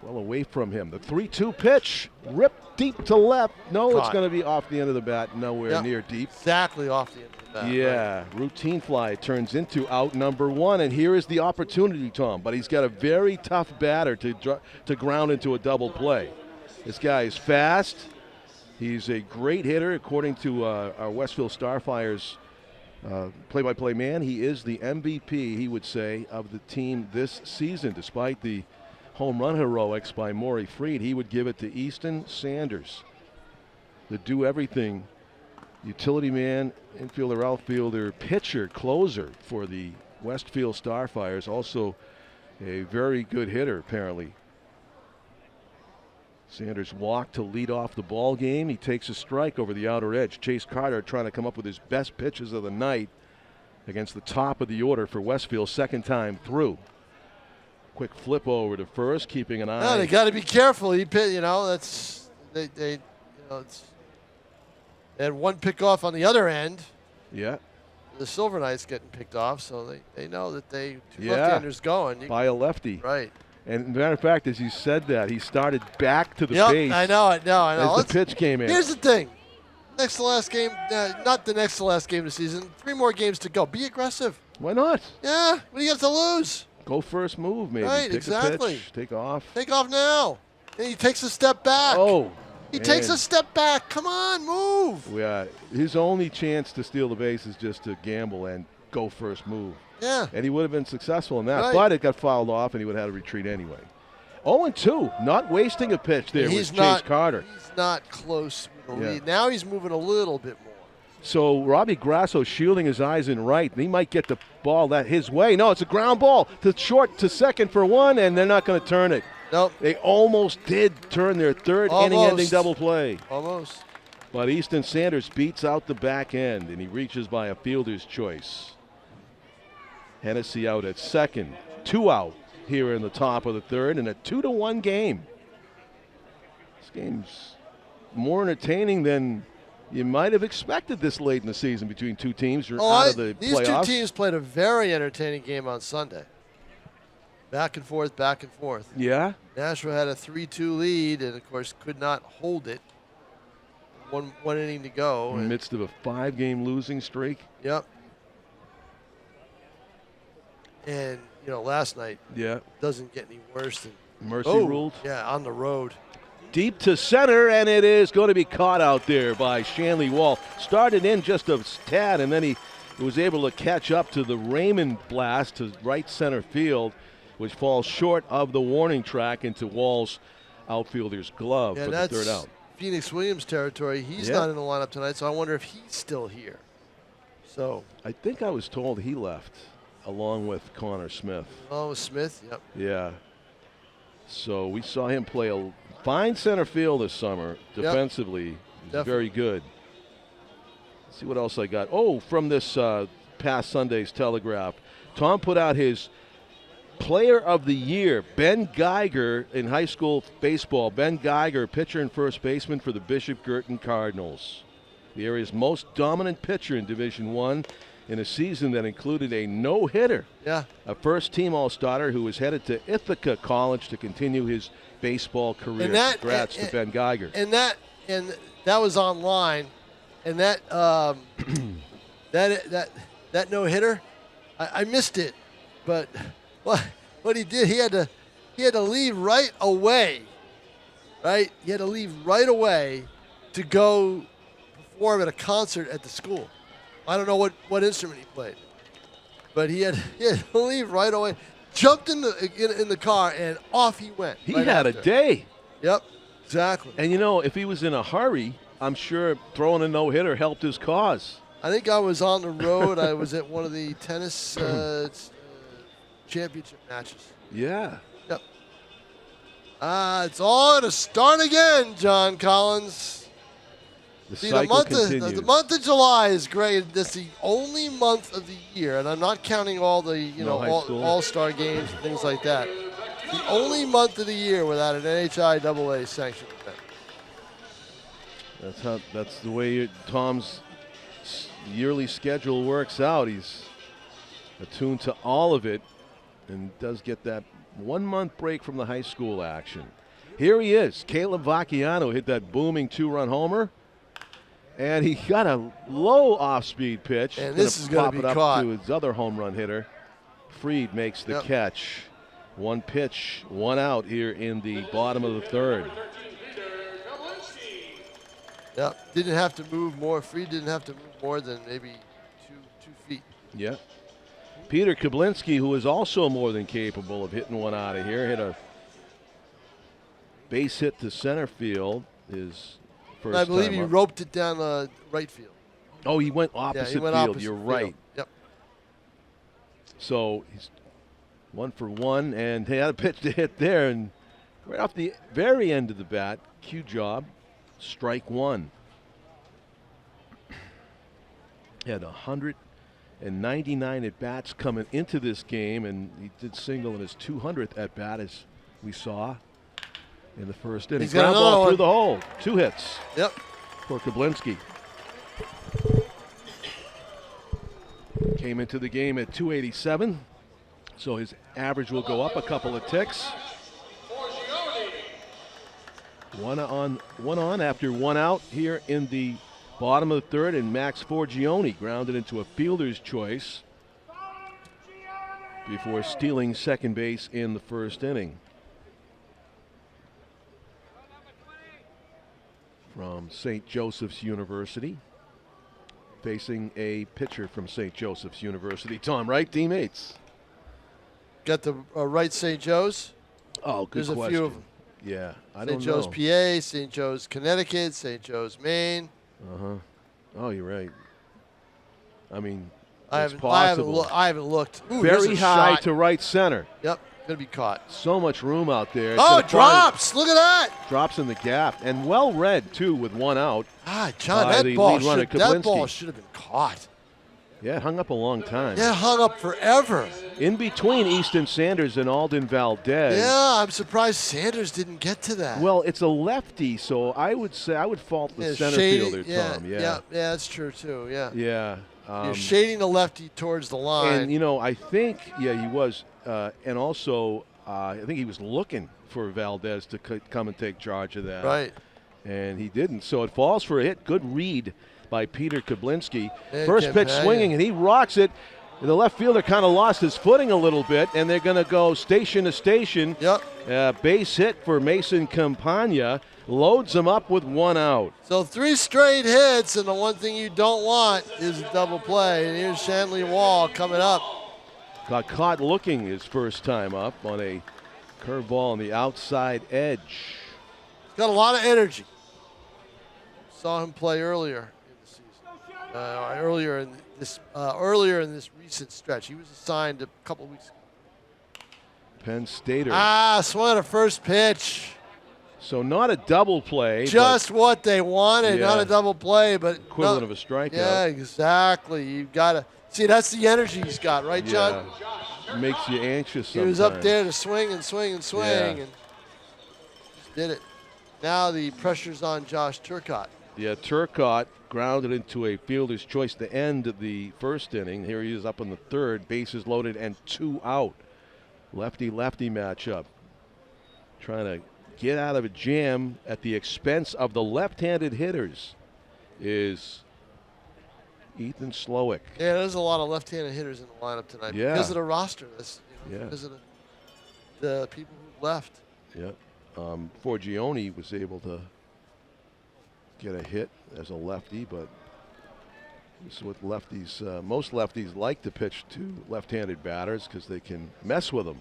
well away from him. The 3-2 pitch, ripped deep to left. No, it's going to be off the end of the bat, nowhere near deep. Exactly off the end of the bat. Yeah, right. Routine fly turns into out number 1, and here is the opportunity, Tom. But he's got a very tough batter to ground into a double play. This guy is fast. He's a great hitter, according to our Westfield StarFires play-by-play man. He is the MVP, he would say, of the team this season. Despite the home run heroics by Maury Freed, he would give it to Easton Sanders, the do-everything utility man, infielder, outfielder, pitcher, closer for the Westfield StarFires, also a very good hitter, apparently. Sanders walked to lead off the ball game. He takes a strike over the outer edge. Chase Carter trying to come up with his best pitches of the night against the top of the order for Westfield, second time through. Quick flip over to first, keeping an eye. No, they got to be careful. That's they had one pick off on the other end. Yeah. The Silver Knights getting picked off, so they know that two left-handers going. By a lefty. Right. And matter of fact, as you said that, he started back to the base. I know. As the pitch came in. Here's the thing. Next to last game, not the next to last game of the season. 3 more games to go. Be aggressive. Why not? Yeah. What do you have to lose? Go first move, maybe. Right, Take exactly. a pitch, take off. Take off now. And he takes a step back. Oh. He takes a step back. Come on, move. Yeah. His only chance to steal the base is just to gamble and go first move. Yeah. And he would have been successful in that, Right. but it got fouled off and he would have had to retreat anyway. 0-2, not wasting a pitch there with Chase Carter. He's not close with the lead. Now he's moving a little bit more. So Robbie Grasso shielding his eyes in right. He might get the ball that his way. No, it's a ground ball to short to second for 1, and they're not going to turn it. Nope. They almost did turn their third inning-ending double play. Almost. But Easton Sanders beats out the back end, and he reaches by a fielder's choice. Hennessy out at second. 2 out here in the top of the third, and a 2-1 game. This game's more entertaining than you might have expected this late in the season between two teams out of the these playoffs. two teams played a very entertaining game on Sunday. Back and forth, back and forth. Yeah? Nashua had a 3-2 lead and, of course, could not hold it. One inning to go. In the midst of a 5-game losing streak. Yep. And, last night doesn't get any worse than Mercy ruled. Yeah, on the road. Deep to center, and it is going to be caught out there by Shanley Wall. Started in just a tad, and then he was able to catch up to the Raymond blast to right center field, which falls short of the warning track into Wall's outfielder's glove for the third out. Phoenix Williams territory. He's not in the lineup tonight, so I wonder if he's still here. So I think I was told he left along with Connor Smith. Oh, Smith, yep. Yeah. So we saw him play a fine center field this summer. Defensively, he's very good. Let's see what else I got. Oh, from this past Sunday's Telegraph, Tom put out his Player of the Year, Ben Geiger in high school baseball. Ben Geiger, pitcher and first baseman for the Bishop Girton Cardinals, the area's most dominant pitcher in Division I in a season that included a no-hitter. Yeah. A first-team All-Starter who is headed to Ithaca College to continue his baseball career. Congrats to Ben Geiger. And that was online, and that no-hitter, I missed it, but what he did, he had to leave right away. Right? He had to leave right away to go perform at a concert at the school. I don't know what instrument he played, but he had to leave right away. Jumped in the car and off he went. He had a day. Yep, exactly. And if he was in a hurry, I'm sure throwing a no-hitter helped his cause. I think I was on the road. I was at one of the tennis championship matches. Yeah. Yep. It's all to start again, John Collins. The continues. The month of July is great. That's the only month of the year, and I'm not counting all the all-star games and things like that. The only month of the year without an NHIAA sanctioned event. That's the way Tom's yearly schedule works out. He's attuned to all of it and does get that 1-month break from the high school action. Here he is. Caleb Vacchiano hit that booming 2-run homer. And he got a low off-speed pitch. And this is going to be pop it caught. up to his other home run hitter. Freed makes the catch. 1 pitch, 1 out here in the bottom of the third. Yeah, didn't have to move more. Freed didn't have to move more than maybe two feet. Yeah. Peter Kablinski, who is also more than capable of hitting one out of here, hit a base hit to center field. I believe he roped it down right field. Oh, he went opposite field. You're right. Yep. So he's 1 for 1, and he had a pitch to hit there, and right off the very end of the bat, cue job, strike one. He had 199 at bats coming into this game, and he did single in his 200th at bat, as we saw in the first inning. He's got Ground another ball one. through the hole. 2 hits. Yep. For Kablinski. Came into the game at 287, so his average will go up a couple of ticks. One on after 1 out here in the bottom of the third, and Max Forgione grounded into a fielder's choice before stealing second base in the first inning. From St. Joseph's University, facing a pitcher from St. Joseph's University. Tom, right, teammates? Got the right St. Joe's. Oh, good There's question. a few of them. Yeah, I St. don't Joe's, know. PA, St. Joe's, Connecticut, St. Joe's, Maine. Uh-huh. Oh, you're right. I mean, I it's haven't possible. I haven't looked. Ooh, there's Very a high shot. to right center. Yep, gonna be caught. So much room out there. It's Oh, gonna it drops! Look at that! Drops in the gap, and well read too with 1 out. Ah, John, By the that ball lead runner, Kablinski. should have been caught. Yeah, it hung up a long time. Yeah, it hung up forever. In between Easton Sanders and Alden Valdez. Yeah, I'm surprised Sanders didn't get to that. Well, it's a lefty, so I would say I would fault the Yeah, center shading- fielder, yeah, Tom. yeah, that's true too. Yeah, Yeah. you're shading the lefty towards the line. And, I think, he was. And also, I think he was looking for Valdez to come and take charge of that. right. And he didn't. So it falls for a hit. Good read by Peter Kablinski. Yeah, First can't pitch bag swinging, it. and he rocks it. The left fielder kind of lost his footing a little bit, and they're going to go station to station. Yep. Base hit for Mason Campagna. Loads him up with 1 out. So 3 straight hits, and the one thing you don't want is a double play. And here's Shanley Wall coming up. Got caught looking his first time up on a curveball on the outside edge. Got a lot of energy. Saw him play earlier in the season. Earlier in this recent stretch. He was assigned a couple of weeks ago. Penn Stater. Swung at a first pitch. So not a double play. Just what they wanted. Yeah. Not a double play, but equivalent of a strikeout. Yeah, exactly. You've got to see. That's the energy he's got, right, John? Yeah. Makes you anxious He sometimes. was up there to swing and swing and swing, Yeah. and just did it. Now the pressure's on Josh Turcotte. Yeah, Turcotte grounded into a fielder's choice to end the first inning. Here he is up in the third, bases loaded and 2 out. Lefty-lefty matchup. Trying to get out of a jam at the expense of the left-handed hitters is Ethan Slowick. Yeah, there's a lot of left-handed hitters in the lineup tonight Yeah. because of the roster. Yeah. Because of the people who left. Yeah. Forgione was able to get a hit as a lefty, but this is what lefties, most lefties like to pitch to left-handed batters because they can mess with them.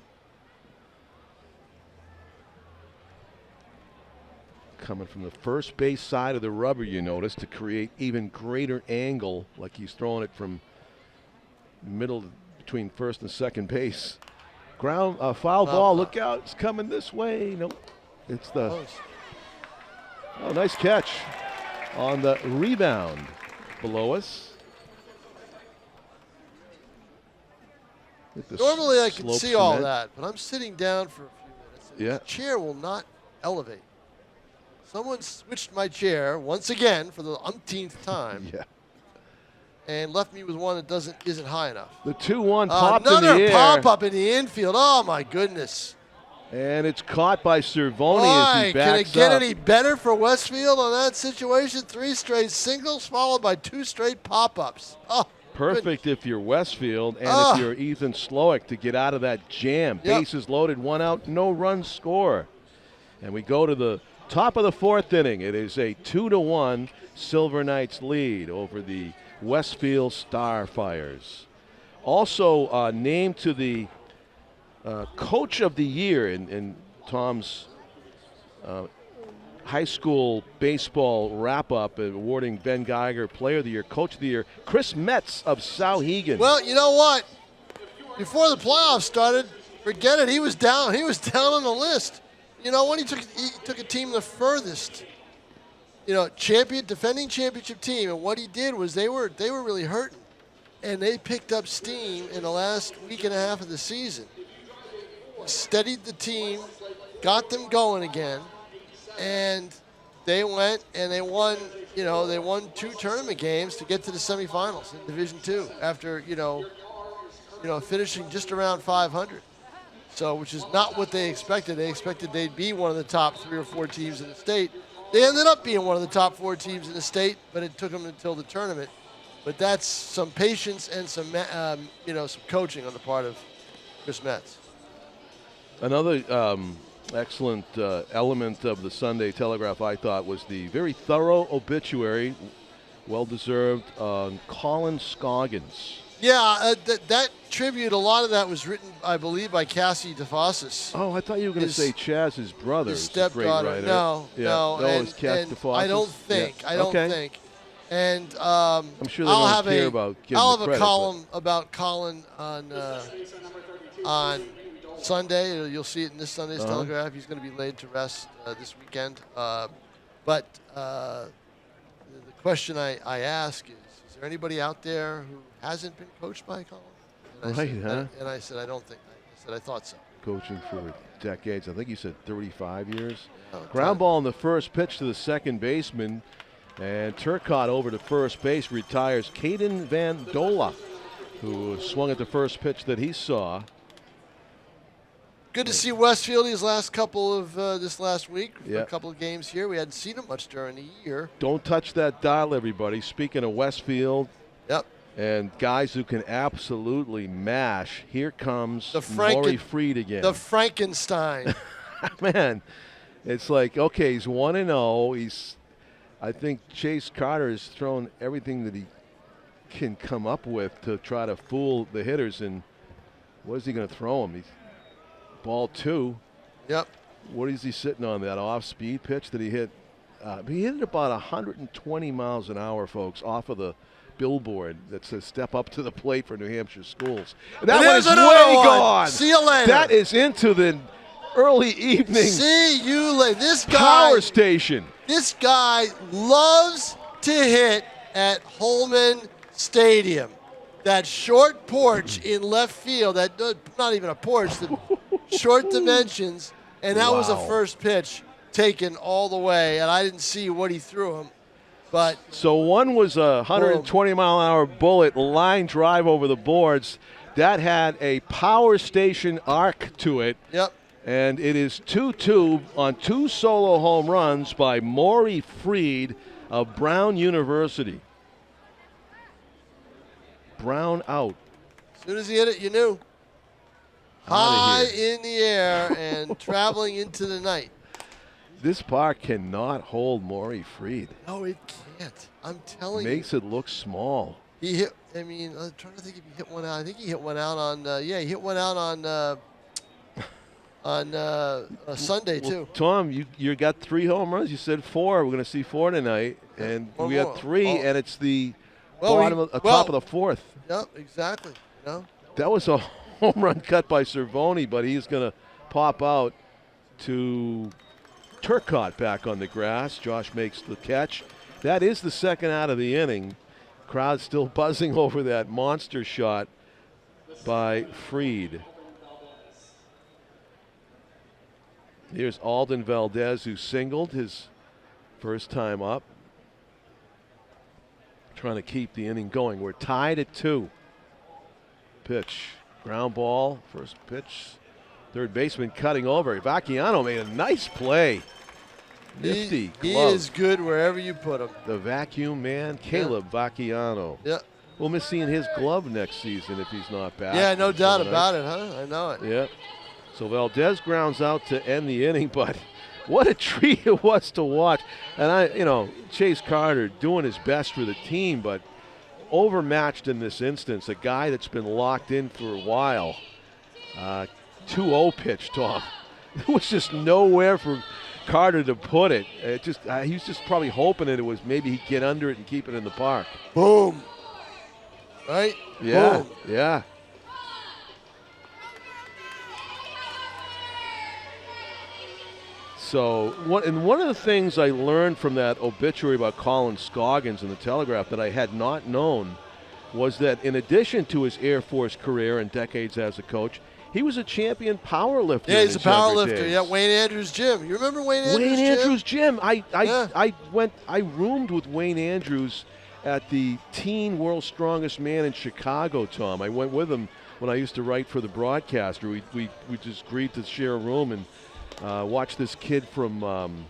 Coming from the first base side of the rubber, you notice, to create even greater angle, like he's throwing it from middle between first and second base. Ground, foul ball, look out, it's coming this way. Nope, it's the, oh, nice catch on the rebound below us. Normally I can slope see all cement. that, but I'm sitting down for a few minutes. And Yeah. this chair will not elevate. Someone switched my chair once again for the umpteenth time Yeah. and left me with one that isn't high enough. The 2-1 popped in the Another air. pop up in the infield. Oh my goodness. And it's caught by Cervoni as Why? he Can backs it get up. any better for Westfield on that situation? 3 straight singles followed by 2 straight pop-ups. Oh, Perfect if you're Westfield and Ah. if you're Ethan Slowick to get out of that jam. Yep. Bases loaded, 1 out, no run score. And we go to the top of the 4th inning. It is a 2-1 Silver Knights lead over the Westfield StarFires. Also named to the Coach of the Year in Tom's high school baseball wrap-up, awarding Ben Geiger Player of the Year, Coach of the Year, Chris Metz of Sauhegan. well, you know what? before the playoffs started, forget it. He was down. He was down on the list. You know, when he took a team the furthest, you know, defending championship team, and what he did was they were really hurting, and they picked up steam in the last week and a half of the season. Steadied the team, got them going again, and they went and they won. You know, they won 2 tournament games to get to the semifinals in Division II after finishing just around 500. So, which is not what they expected. They expected they'd be one of the top 3 or 4 teams in the state. They ended up being one of the top 4 teams in the state, but it took them until the tournament. But that's some patience and some coaching on the part of Chris Metz. Another excellent element of the Sunday Telegraph, I thought, was the very thorough obituary, well-deserved, on Colin Scoggins. Yeah, that tribute, a lot of that was written, I believe, by Cassie DeFossis. Oh, I thought you were going to say Chaz's brother. His stepdaughter. No. It's Cass DeFossis. I don't think. Yeah. I don't think. And I'm sure they don't care about giving I'll the have credit, a column about Colin on Sunday. You'll see it in this Sunday's Telegraph. He's going to be laid to rest this weekend. But the question I ask is there anybody out there who hasn't been coached by Colin? And I said, I don't think. I said, I thought so. Coaching for decades. I think you said 35 years. Oh, Ground ball on the first pitch to the second baseman. And Turcotte over to first base retires Caden Van Dola, who swung at the first pitch that he saw. Good to see Westfield his last couple of this last week. Yep. A couple of games here. We hadn't seen him much during the year. Don't touch that dial, everybody. Speaking of Westfield. Yep. And guys who can absolutely mash. Here comes Maury Freed again. The Frankenstein. Man, it's like, okay, he's 1-0. I think Chase Carter has thrown everything that he can come up with to try to fool the hitters. And what is he going to throw him? He's ball 2. Yep. What is he sitting on, that off-speed pitch that he hit? He hit it about 120 miles an hour, folks, off of the billboard that says "Step up to the plate for New Hampshire schools." And that one is way gone. See you later. That is into the early evening. See you later. This guy. Power station. This guy loves to hit at Holman Stadium. That short porch in left field. That not even a porch. The short dimensions, and that was a first pitch taken all the way. And I didn't see what he threw him. But so one was a 120-mile-an-hour bullet line drive over the boards. That had a power station arc to it. Yep. And it is 2-2 on 2 solo home runs by Maury Freed of Brown University. Brown out. As soon as he hit it, you knew. High in the air and traveling into the night. This park cannot hold Maury Freed. No, it can't. I'm telling you. Makes it look small. He hit, I'm trying to think if he hit one out. I think he hit one out on, he hit one out on a Sunday, too. Tom, you got 3 home runs. You said 4. We're going to see 4 tonight. And we got 3, and it's the top of the 4th. Yep, exactly. No. That was a home run cut by Cervoni, but he's going to pop out to Turcotte back on the grass. Josh makes the catch. That is the second out of the inning. Crowd still buzzing over that monster shot by Freed. Here's Alden Valdez, who singled his first time up. Trying to keep the inning going. We're tied at 2. Pitch. Ground ball. First pitch. Third baseman cutting over. Vacchiano made a nice play. Nifty glove. He is good wherever you put him. The vacuum man, Caleb Vacchiano. Yeah. We'll miss seeing his glove next season if he's not back. Yeah, no doubt about it, huh? I know it. Yeah. So Valdez grounds out to end the inning, but what a treat it was to watch. And Chase Carter doing his best for the team, but overmatched in this instance. A guy that's been locked in for a while. 2-0 pitch, Tom. There was just nowhere for Carter to put it. He was just probably hoping that it was maybe he'd get under it and keep it in the park. Boom. Right? Yeah. Boom. Yeah. So one of the things I learned from that obituary about Colin Scoggins in the Telegraph that I had not known was that in addition to his Air Force career and decades as a coach, he was a champion power lifter. Yeah, he's in a his power younger lifter. days. Yeah, Wayne Andrews' gym. You remember Wayne Andrews' Wayne gym? Andrews' gym. Yeah. I roomed with Wayne Andrews at the Teen World's Strongest Man in Chicago, Tom. I went with him when I used to write for the Broadcaster. We just agreed to share a room and watch this kid from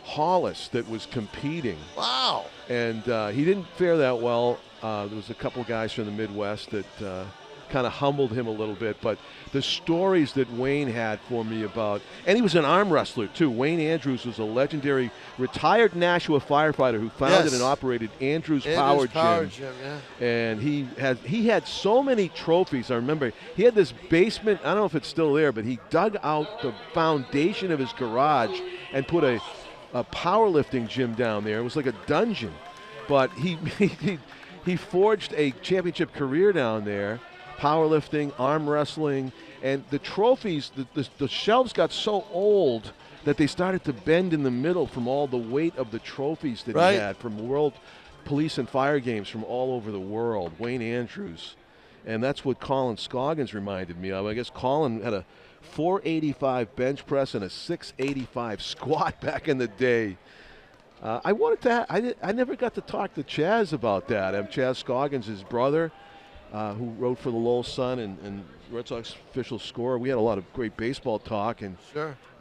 Hollis that was competing. Wow. And he didn't fare that well. There was a couple guys from the Midwest that kind of humbled him a little bit. But the stories that Wayne had for me about, and he was an arm wrestler too. Wayne Andrews was a legendary retired Nashua firefighter who founded and operated Andrews Power Gym. Yeah. And he had so many trophies. I remember he had this basement. I don't know if it's still there, but he dug out the foundation of his garage and put a powerlifting gym down there. It was like a dungeon, but he forged a championship career down there, powerlifting, arm wrestling, and the trophies. The shelves got so old that they started to bend in the middle from all the weight of the trophies that he had from World Police and Fire Games from all over the world. Wayne Andrews, and that's what Colin Scoggins reminded me of. I guess Colin had a 485 bench press and a 685 squat back in the day. I wanted to. I never got to talk to Chaz about that. Chaz Scoggins, his brother, who wrote for the Lowell Sun and Red Sox official scorer. We had a lot of great baseball talk.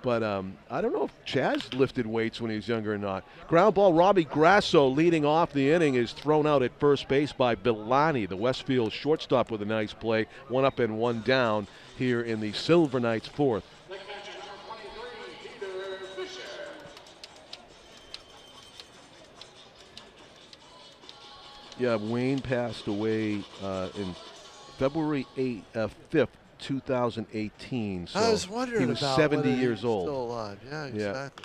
But I don't know if Chaz lifted weights when he was younger or not. Ground ball, Robbie Grasso leading off the inning is thrown out at first base by Villani, the Westfield shortstop, with a nice play. 1 up and 1 down here in the Silver Knights' fourth. Yeah, Wayne passed away in February 5th, 2018. So I was wondering he was about 70 whether years he was old. Still alive. Yeah, exactly.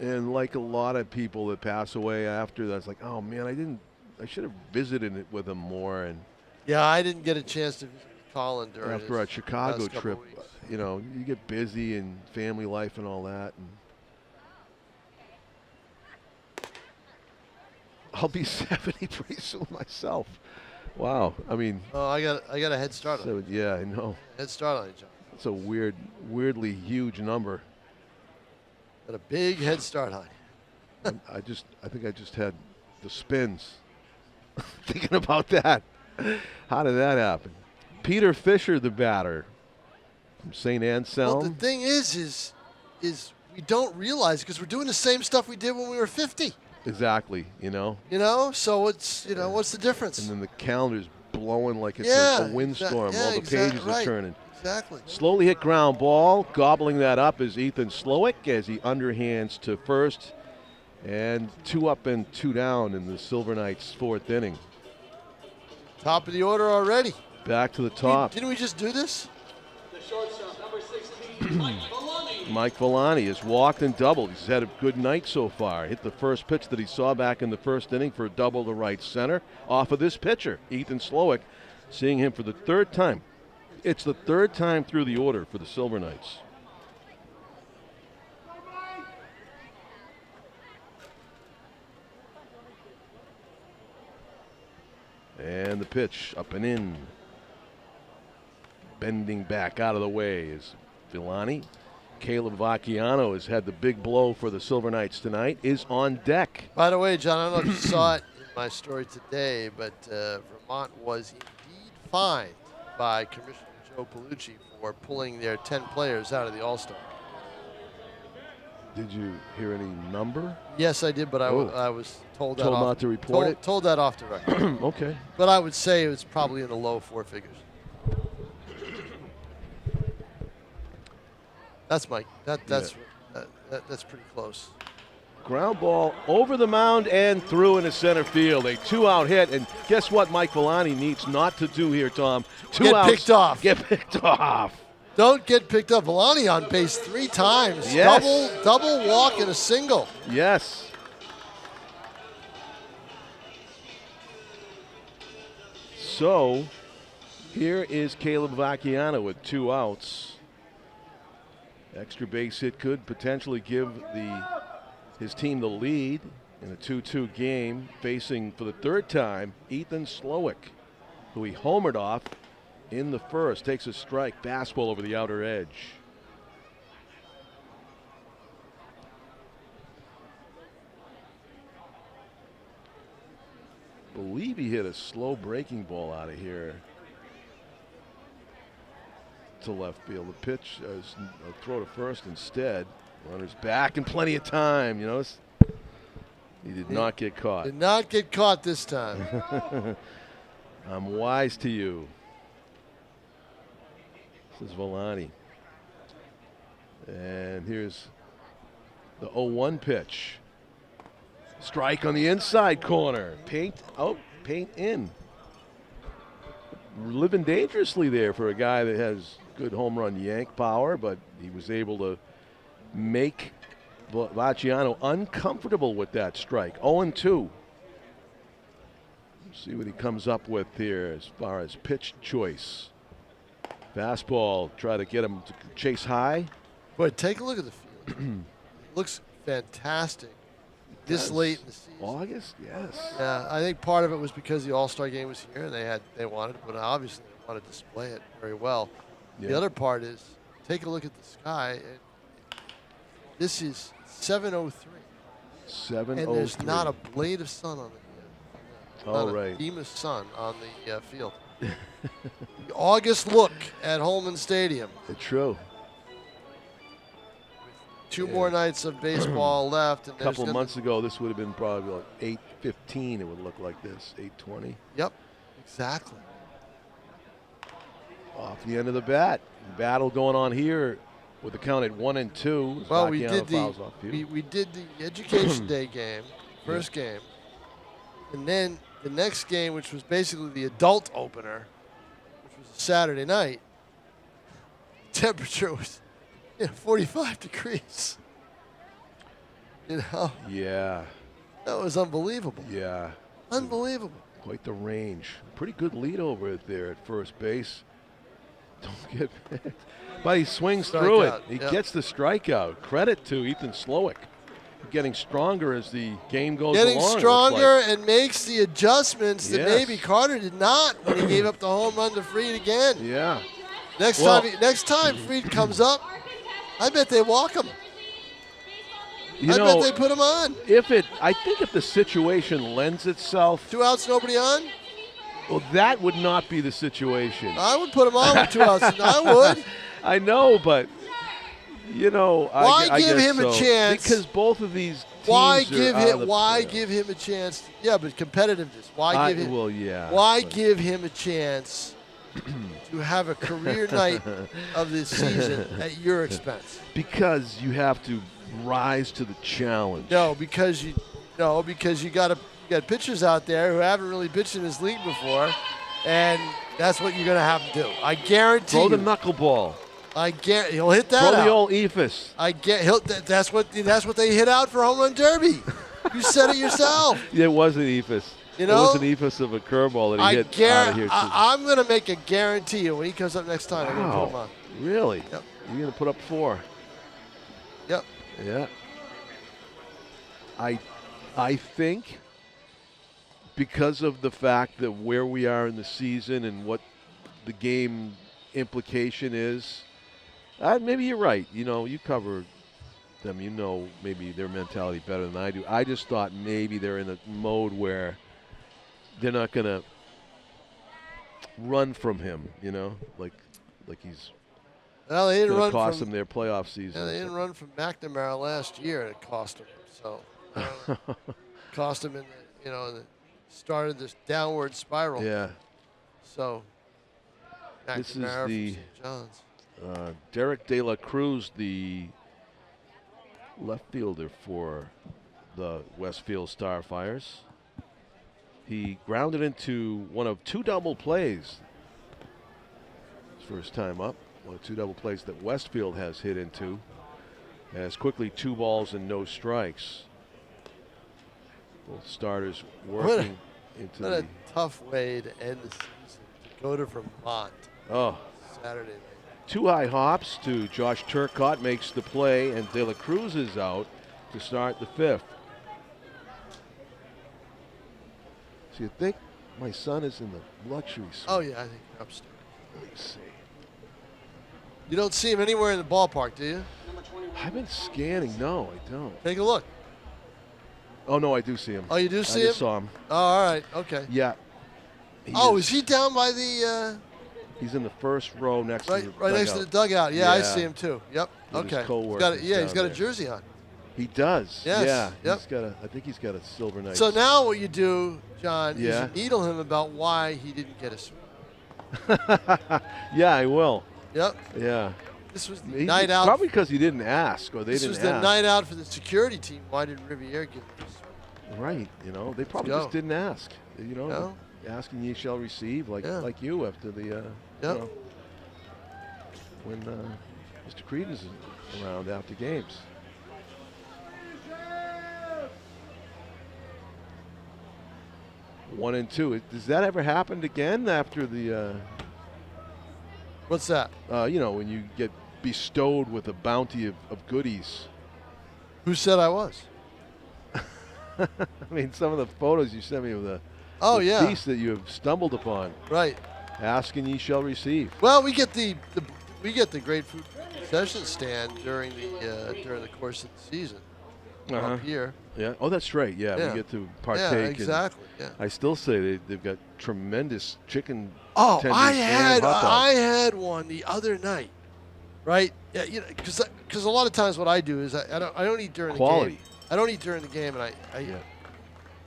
And like a lot of people that pass away after that, it's like, oh man, I should have visited it with him more. And yeah, I didn't get a chance to visit Colin during after our his Chicago last couple trip, weeks. you know, you get busy and family life and all that. And I'll be 70 pretty soon myself. Wow, I mean. Oh, I got a head start on you. Yeah, I know. Head start on you, John. It's a weirdly huge number. Got a big head start on you. I think I just had the spins. Thinking about that. How did that happen? Peter Fisher, the batter from St. Anselm. Well, the thing is we don't realize because we're doing the same stuff we did when we were 50. Exactly, you know. So it's what's the difference? And then the calendar's blowing like it's a windstorm. All the pages are turning. Exactly. Slowly hit ground ball. Gobbling that up is Ethan Slowick as he underhands to first. And 2 up and 2 down in the Silver Knights' 4th inning. Top of the order already. Back to the top. Didn't we just do this? The shortstop, number 16, Mike Villani. Mike Villani has walked and doubled. He's had a good night so far. Hit the first pitch that he saw back in the first inning for a double to right center off of this pitcher, Ethan Slowick, seeing him for the 3rd time. It's the 3rd time through the order for the Silver Knights. And the pitch up and in. Bending back out of the way is Villani. Caleb Vacchiano has had the big blow for the Silver Knights tonight, is on deck. By the way, John, I don't know if you saw it in my story today, but Vermont was indeed fined by Commissioner Joe Palucci for pulling their 10 players out of the All-Star. Did you hear any number? Yes, I did, but I was told that Told off, not to report it? Told that off the record. Okay. But I would say it was probably in the low 4 figures. That's Mike. That's pretty close. Ground ball over the mound and through into center field. A 2-out hit, and guess what Mike Villani needs not to do here, Tom? Get outs. picked off. Get picked off. Don't get picked up. Villani on base 3 times. Yes. Double walk and a single. Yes. So here is Caleb Vacchiano with 2 outs. Extra base hit could potentially give his team the lead in a 2-2 game, facing for the third time Ethan Slowick, who he homered off in the first. Takes a strike, fastball over the outer edge. Believe he hit a slow breaking ball out of here to left field. The pitch is a throw to first instead. Runner's back and plenty of time. You know, he did not get caught. Did not get caught this time. I'm wise to you. This is Villani. And here's the 0-1 pitch. Strike on the inside corner. Paint out, paint in. Living dangerously there for a guy that has good home run yank power, but he was able to make Vacciano uncomfortable with that strike. 0-2. See what he comes up with here as far as pitch choice. Fastball, try to get him to chase high. Boy, take a look at the field. It looks fantastic this late in the season. August, yes. Yeah, I think part of it was because the All-Star game was here and they wanted to, but obviously they wanted to display it very well. Yeah. The other part is take a look at the sky. This is 7:03. 7:03. And there's not a blade of sun on the All not right. a beam of sun on the field. The August look at Holman Stadium. It's true. Two more nights of baseball left. And A couple of months ago, this would have been probably like 8:15. It would look like this, 8:20. Yep, exactly. Off the end of the bat. Battle going on here with the count at 1-2. Well, we did the Education Day game, first game, and then the next game, which was basically the adult opener, which was a Saturday night. Temperature was 45 degrees. You know? Yeah. That was unbelievable. Yeah. Unbelievable. Quite the range. Pretty good lead over it there at first base. Don't get it. But he swings through it. He gets the strikeout. Credit to Ethan Slowick. Getting stronger as the game goes along. Getting stronger and makes the adjustments that maybe Carter did not when he gave up the home run to Fried again. Yeah. Next time Fried comes up, I bet they walk him. I bet they put him on. I think if the situation lends itself. 2 outs, nobody on? Well, that would not be the situation. I would put him on with 2 outs. I would. I know, but why give him a chance? Because both of these teams Why give him a chance? Yeah, but competitiveness. Why give him a chance to have a career night of this season at your expense? Because you have to rise to the challenge. No, because you got pitchers out there who haven't really pitched in this league before, and that's what you're going to have to do. I guarantee. Throw the knuckleball. He'll hit that. Throw the old eephus. That's what they hit out for home run derby. You said it yourself. It was an eephus. It was an eephus of a curveball that he hit out of here. I'm going to make a guarantee when he comes up next time. I'm going to put him on. Really? Yep. You're going to put up 4. Yep. Yeah. I think because of the fact that where we are in the season and what the game implication is, maybe you're right. You cover them. Maybe their mentality better than I do. I just thought maybe they're in a mode where they're not going to run from him, like he's they didn't run cost from them their playoff season. Yeah, they didn't run from McNamara last year, and it cost them. So cost them started this downward spiral. Yeah. So this is McNamara the from St. John's. Derek De La Cruz, the left fielder for the Westfield StarFires. He grounded into one of 2 double plays. His first time up. One of 2 double plays that Westfield has hit into. As quickly 2 balls and no strikes. Both starters working into What a tough way to end the season. To go to Vermont. Oh. Saturday night. two high hops to Josh Turcotte, makes the play, and De La Cruz is out to start the fifth. So you think my son is in the luxury suite? Oh, yeah, I think upstairs. Let me see. You don't see him anywhere in the ballpark, do you? I've been scanning. No, I don't. Take a look. Oh, no, I do see him. Oh, you do see I him? just saw him. Oh, all right. Okay. Yeah. Is he down by the He's in the first row next to the right next to the dugout. dugout? Yeah, I Yeah. see him too. Yep. With his Okay. coworkers He's got a down jersey on. He does. Yes. Yeah. Yep. He's got I think he's got a silver knight. So now what you do, John, Yeah. is you needle him about why he didn't get a suite. Yeah, I will. Yep. Yeah. This was the night out. Probably because he didn't ask, or they This didn't was ask. the night out for the security team. Why didn't Riviere give him a suite? Right. You know, they probably go. just didn't ask. You know, No. asking ye shall receive, like you after the. You know, when Mr. Credence is around after games. One and two. Does that ever happen again after the? What's that? You know, when you get bestowed with a bounty of goodies. Who said I was? I mean, some of the photos you sent me of the feast that you have stumbled upon. Right. Ask and ye shall receive. Well, we get the great food concession stand during the course of the season. Up here. Yeah. Oh, that's right. Yeah, we get to partake. Yeah, exactly. And I still say they've got tremendous chicken. Oh, tenders and hot dogs. I had one the other night. Right? Yeah, you know, because a lot of times what I do is I don't eat during the game. I don't eat during the game, and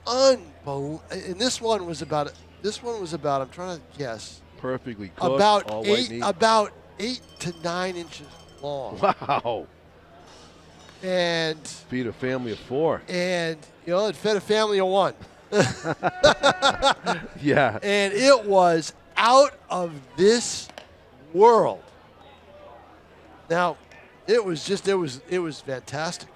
unbelievable. And this one was about. I'm trying to guess. Perfectly cooked. All white meat. About 8 to 9 inches long. Wow. And feed a family of 4. And it fed a family of 1. Yeah. And it was out of this world. Now, it was fantastic.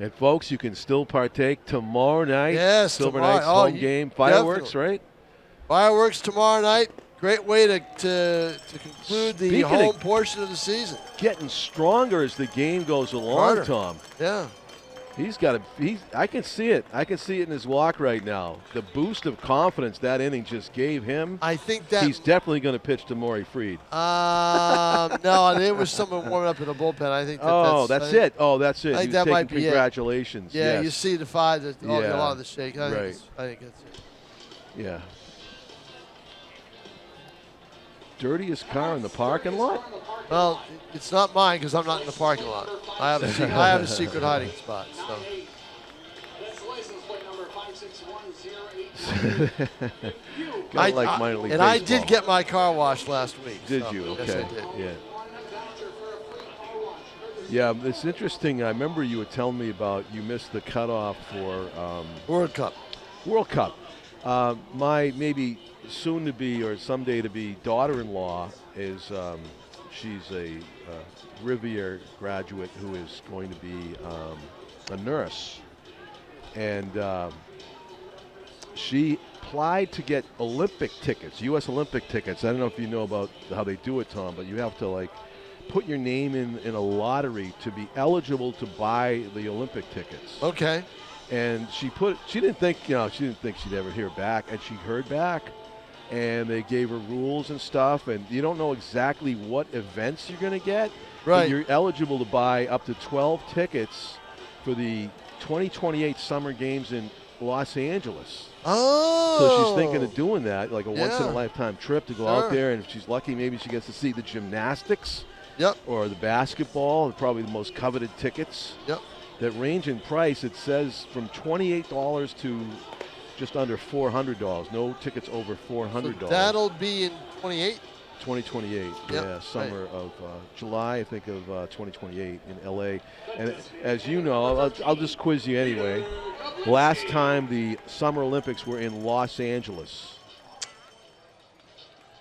And folks, you can still partake tomorrow night. Yes, Silver tomorrow. Knights home game. Fireworks, definitely. right? Fireworks tomorrow night. Great way to conclude the home portion of the season. Getting stronger as the game goes along, Tom. Yeah. I can see it. I can see it in his walk right now. The boost of confidence that inning just gave him. I think that he's definitely going to pitch to Maury Freed. No, there was someone warming up in the bullpen. I think that's it. Oh, that's it. I think that might be congratulations. Yeah, yes. you see a lot of the shake. I think that's it. Yeah. Dirtiest car in the parking lot? Well, it's not mine because I'm not in the parking lot. I have a secret hiding spot. So. I did get my car washed last week. Did you? Okay. Yes, I did. Yeah. Yeah, it's interesting. I remember you were telling me about you missed the cutoff for World Cup. World Cup. My maybe soon to be or someday to be daughter-in-law is she's a Riviere graduate who is going to be a nurse, and she applied to get Olympic tickets, U.S. Olympic tickets. I don't know if you know about how they do it, Tom, but you have to put your name in a lottery to be eligible to buy the Olympic tickets. Okay. And she didn't think she'd ever hear back, and she heard back, and they gave her rules and stuff, and you don't know exactly what events you're going to get. Right. But you're eligible to buy up to 12 tickets for the 2028 Summer Games in Los Angeles. Oh. So she's thinking of doing that, like a once-in-a-lifetime trip to go out there, and if she's lucky, maybe she gets to see the gymnastics. Yep. Or the basketball, probably the most coveted tickets. Yep. That range in price, it says from $28 to just under $400. No tickets over $400. So that'll be in 2028, yeah, summer of July, I think, of 2028 in LA. And as you know, I'll just quiz you anyway. Last time the Summer Olympics were in Los Angeles.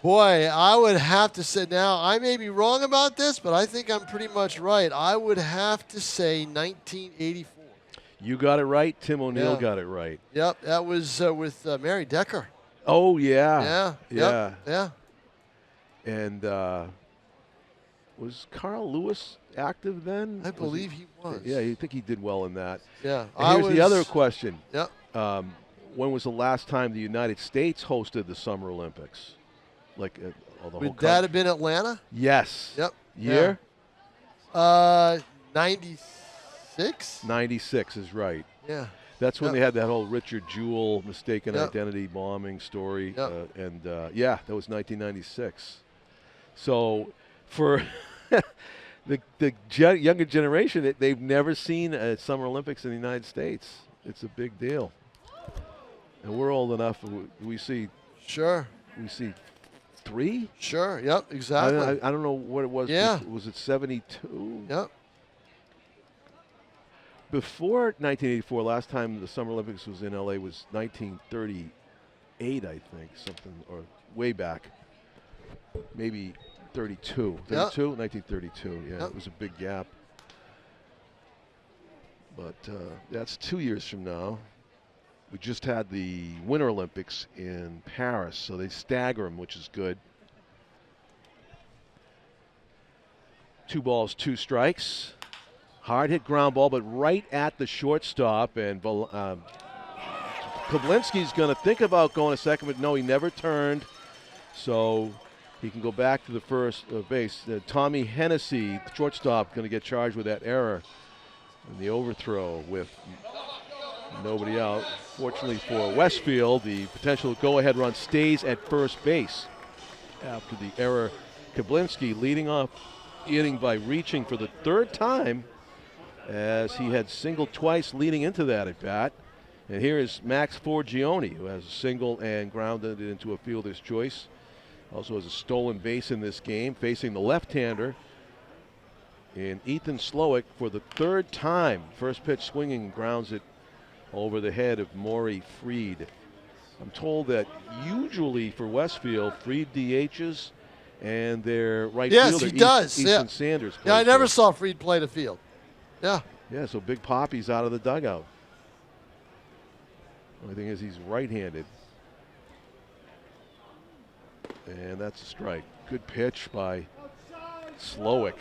Boy, I would have to say, now I may be wrong about this, but I think I'm pretty much right. I would have to say 1984. You got it right. Tim O'Neill got it right. Yep, that was with Mary Decker. Oh, yeah. Yeah. And Was Carl Lewis active then? I believe he was. Yeah, you think he did well in that. Yeah. And here's the other question. Yep. When was the last time the United States hosted the Summer Olympics? Like, Would that have been Atlanta? Yes. Yep. Year? 96? 96 is right. Yeah. That's when they had that whole Richard Jewell mistaken Yep. identity bombing story. Yep. Yeah, that was 1996. So for the younger generation, they've never seen a Summer Olympics in the United States. It's a big deal. And we're old enough, we see. Sure. We see 3? Sure, yep, exactly. I don't know what it was. Yeah. Was it 72? Yep. Before 1984, last time the Summer Olympics was in LA was 1938, I think, something, or way back. Maybe 32. 32? Yep. 1932, yeah. Yep. It was a big gap. But that's 2 years from now. We just had the Winter Olympics in Paris, so they stagger them, which is good. 2 balls, 2 strikes. Hard hit ground ball, but right at the shortstop. And Koblinski's going to think about going to second, but no, he never turned. So he can go back to the first base. Tommy Hennessy, the shortstop, going to get charged with that error in the overthrow with nobody out. Fortunately for Westfield, the potential go-ahead run stays at first base after the error. Koblinski leading off inning by reaching for the 3rd time, as he had singled twice leading into that at bat. And here is Max Forgione, who has a single and grounded it into a fielder's choice. Also has a stolen base in this game, facing the left-hander in Ethan Slowick for the 3rd time. First pitch swinging, grounds it over the head of Maury Freed. I'm told that usually for Westfield, Freed DHs and their right fielder, Yes, he does. Easton Sanders. Yeah, I plays never there. saw Freed play the field. Yeah. Yeah, so Big Poppy's out of the dugout. Only thing is he's right-handed. And that's a strike. Good pitch by Slowick.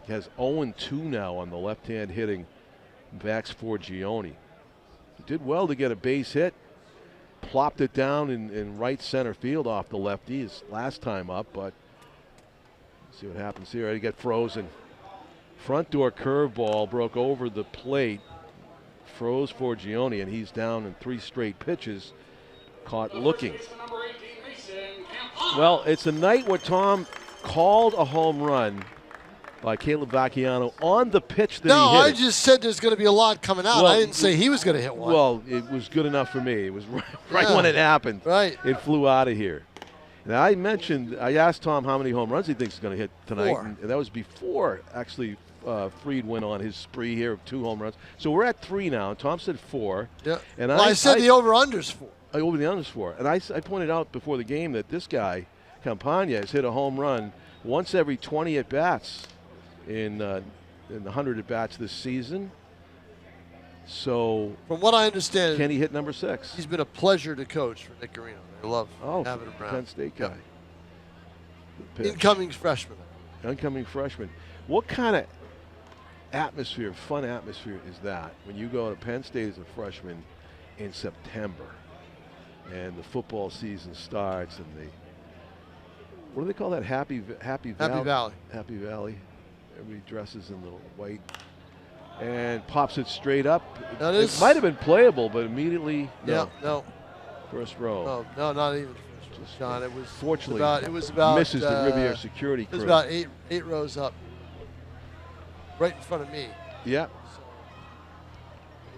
He has 0-2 now on the left-hand hitting Max Forgione. He did well to get a base hit. Plopped it down in right center field off the lefty his last time up, but see what happens here. He got frozen. Front door curveball broke over the plate, froze Forgione, and he's down in 3 straight pitches, caught looking. Well, it's a night where Tom called a home run by Caleb Vacchiano on the pitch that he hit. No, I just said there's going to be a lot coming out. Well, I didn't say he was going to hit one. Well, it was good enough for me. It was right when it happened. Right. It flew out of here. And I asked Tom how many home runs he thinks he's going to hit tonight. 4. And that was before, actually, Freed went on his spree here of 2 home runs. So we're at 3 now. Tom said 4. Yeah. And well, I said the over-under's 4. Over the unders 4. And I pointed out before the game that this guy, Campagna, has hit a home run once every 20 at-bats in the 100 at-bats this season. So from what I understand, can he hit number 6? He's been a pleasure to coach for Nick Carino. I love having him around. Penn State guy. Yep. Incoming freshman. Incoming freshman. What kind of atmosphere, fun atmosphere is that when you go to Penn State as a freshman in September and the football season starts and what do they call that? Happy Valley. Happy Valley. Everybody dresses in the white and pops it straight up. It might have been playable, but immediately no. First row. No, not even first row. John, it was fortunately it was about misses the Riviera security crew. It was about eight rows up, right in front of me. Yeah. So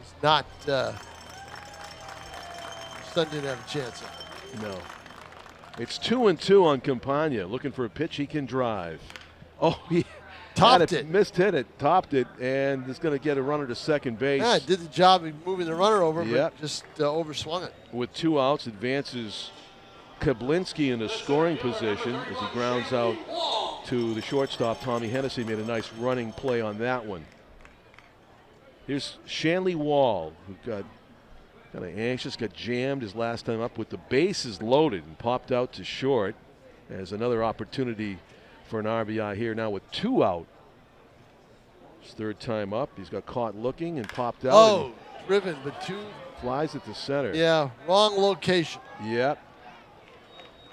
it's not. Son didn't have a chance of it. No. It's 2-2 on Campagna. Looking for a pitch he can drive. Oh, he topped it. Missed hit it, topped it, and is going to get a runner to second base. Yeah, did the job of moving the runner over, yep. but just overswung it. With 2 outs, advances Koblinski into scoring position as he grounds out to the shortstop. Tommy Hennessy made a nice running play on that one. Here's Shanley Wall, who got kind of anxious, got jammed his last time up with the bases loaded and popped out to short as another opportunity for an RBI here now with 2 out. His 3rd time up. He's got caught looking and popped out. Oh, driven, but 2. Flies at the center. Yeah, wrong location. Yep.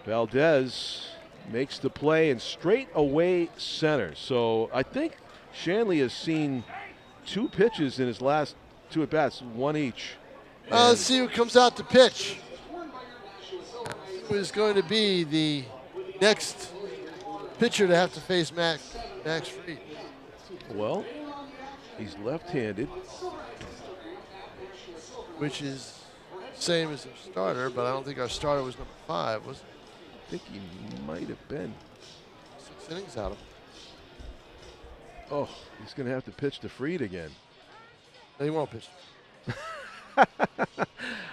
Valdez makes the play and straight away center. So I think Shanley has seen 2 pitches in his last 2 at-bats, 1 each. Let's see who comes out to pitch. Who is going to be the next pitcher to have to face Max Fried? Well, he's left-handed. Which is same as our starter, but I don't think our starter was number 5, was it? I think he might have been. 6 innings out of him. Oh, he's going to have to pitch to Fried again. No, he won't pitch.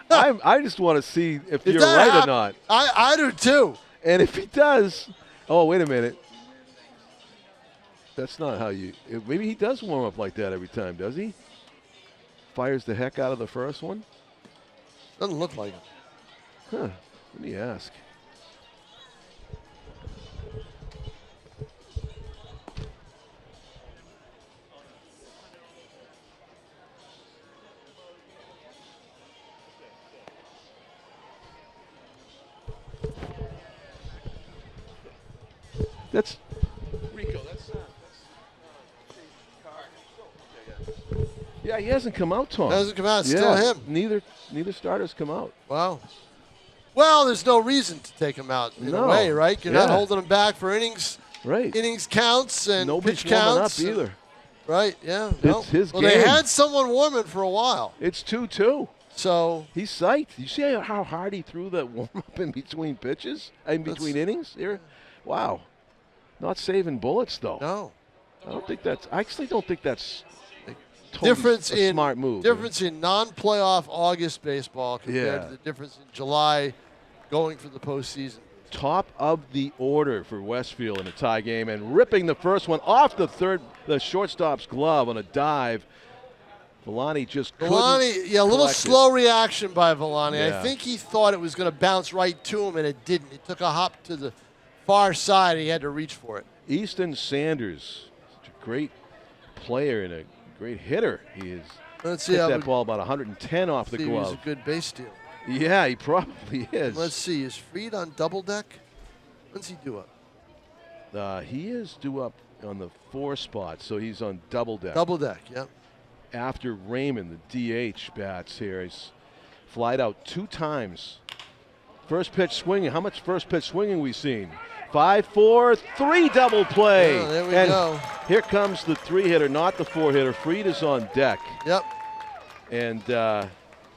I just want to see if you're right or not. I do too. And if he does, oh, wait a minute. That's not how you, maybe he does warm up like that every time, does he? Fires the heck out of the first one? Doesn't look like it. Huh, let me ask. That's Rico. That's yeah, he hasn't come out, Tom. Hasn't come out. It's still him. Neither starters come out. Wow. Well, there's no reason to take him out in a way, right? You're not holding him back for innings. Right. Innings counts and Nobody's pitch counts. Up either. Right. Yeah. It's his game. Well, they had someone warming for a while. It's 2-2. So he's psyched. You see how hard he threw that warm up in between pitches, in between innings here. Wow. Not saving bullets though. No. I actually don't think that's totally a smart move. Difference in non-playoff August baseball compared to the difference in July going for the postseason. Top of the order for Westfield in a tie game and ripping the first one off the shortstop's glove on a dive. Villani just couldn't. A little slow reaction by Villani. Yeah. I think he thought it was going to bounce right to him, and it didn't. It took a hop to the far side, and he had to reach for it. Easton Sanders, such a great player and a great hitter. He is. Let's see hit that ball about 110 off the glove. He was a good base steal. Yeah, he probably is. Let's see. Is Fried on double deck? When's he due up? He is due up on the 4 spot, so he's on double deck. Double deck, yep. After Raymond, the DH, bats here. He's flied out 2 times. First pitch swinging. How much first pitch swinging we seen? 5-4-3 double play. Yeah, there we go. Here comes the 3-hitter, not the 4-hitter. Fried is on deck. Yep. And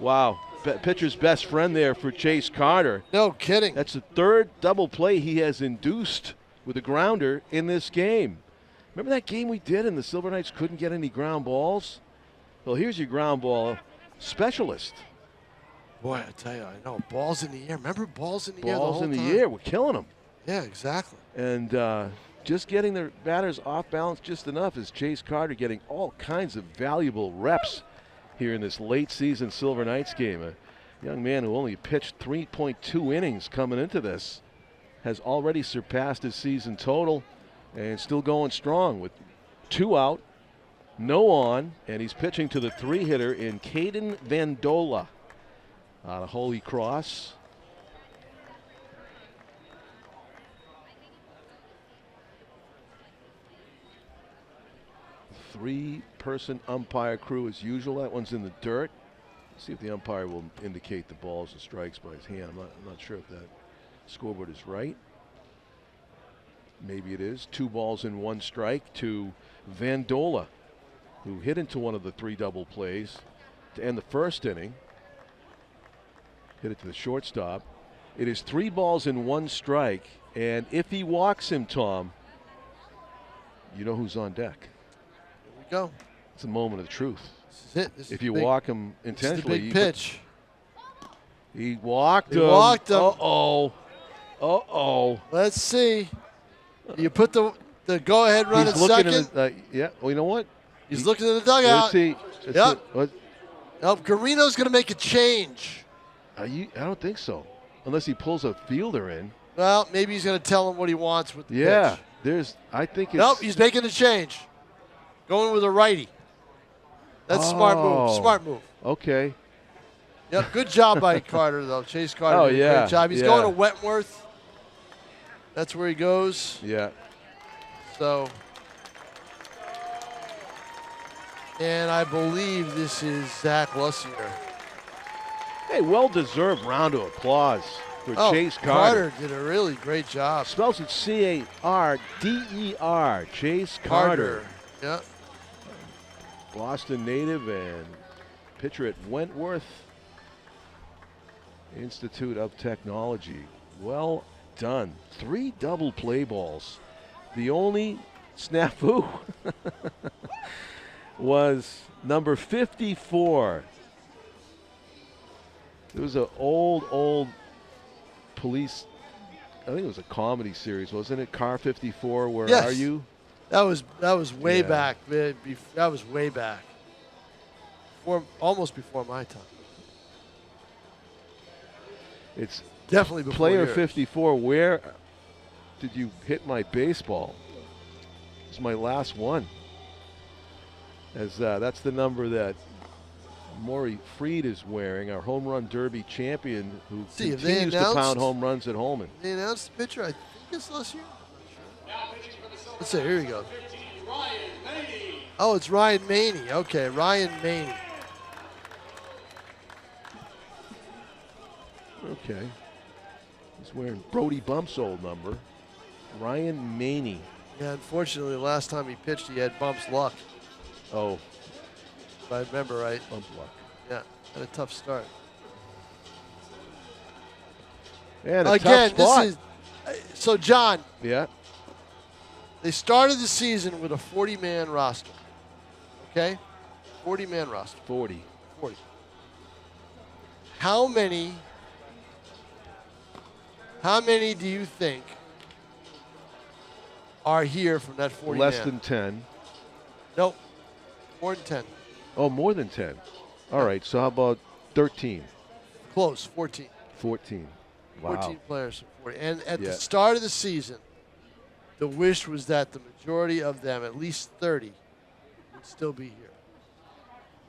wow, pitcher's best friend there for Chase Carter. No kidding. That's the 3rd double play he has induced with a grounder in this game. Remember that game we did and the Silver Knights couldn't get any ground balls? Well, here's your ground ball specialist. Boy, I tell you, I know. Balls in the air. Remember balls in the air the Balls whole in the time? air. We're killing them. Yeah, exactly. And just getting the batters off balance just enough is Chase Carter getting all kinds of valuable reps here in this late season Silver Knights game. A young man who only pitched 3.2 innings coming into this has already surpassed his season total and still going strong with 2 out, no on, and he's pitching to the 3-hitter in Caden Vandola out of Holy Cross. Three-person umpire crew as usual. That one's in the dirt. See if the umpire will indicate the balls and strikes by his hand. I'm not sure if that scoreboard is right. Maybe it is. 2 balls and 1 strike to Vandola, who hit into one of the 3 double plays to end the first inning. Hit it to the shortstop. It is 3 balls and 1 strike. And if he walks him, Tom, you know who's on deck. Here we go. It's a moment of truth. This is it. If you walk him intentionally. This is the big pitch. He walked him. Uh-oh. Uh-oh. Let's see. You put the go-ahead run at second. Yeah, well, you know what? He's looking at the dugout. Let's see. Yep. Nope, Garino's going to make a change. I don't think so. Unless he pulls a fielder in. Well, maybe he's going to tell him what he wants with the pitch. I think it's. Nope, he's making the change. Going with a righty. That's a smart move. Smart move. Okay. Yep, good job by Carter, though. Chase Carter Oh, did a yeah, great job. He's yeah. going to Wentworth. That's where he goes. Yeah. So, and I believe this is Zach Lussier. Hey, well-deserved round of applause for Chase Carter did a really great job. Spells it C-A-R-D-E-R. Chase Carter. Yeah. Boston native and pitcher at Wentworth Institute of Technology. Well done. 3 double play balls. The only snafu was number 54. It was an old police, I think it was a comedy series, wasn't it? Car 54, Where Yes. Are You? That was way Yeah. back. That was way back. Almost before my time. It's Definitely before player yours. 54. Where did you hit my baseball? It's my last one. As that's the number that Maury Freed is wearing, our home run derby champion, who See, if they continues to announced- pound home runs at Holman. They announced the pitcher. I think it's last year. Let's see. Here we go. Ryan Maney. Oh, it's Ryan Maney. Okay, Ryan Maney. Okay. He's wearing Brody Bump's old number. Ryan Maney. Yeah, unfortunately, the last time he pitched, he had Bump's luck. Oh, If I remember right. Bump's luck. Yeah, had a tough start. And a Again, tough spot. this is so John. Yeah. They started the season with a 40-man roster. Okay, 40-man roster. 40. 40. How many do you think are here from that 40 Less man? than 10. Nope. More than 10. Oh, more than 10. All right, so how about 13? Close. 14. 14. Wow. 14 players from 40. And at Yeah. the start of the season, the wish was that the majority of them, at least 30, would still be here.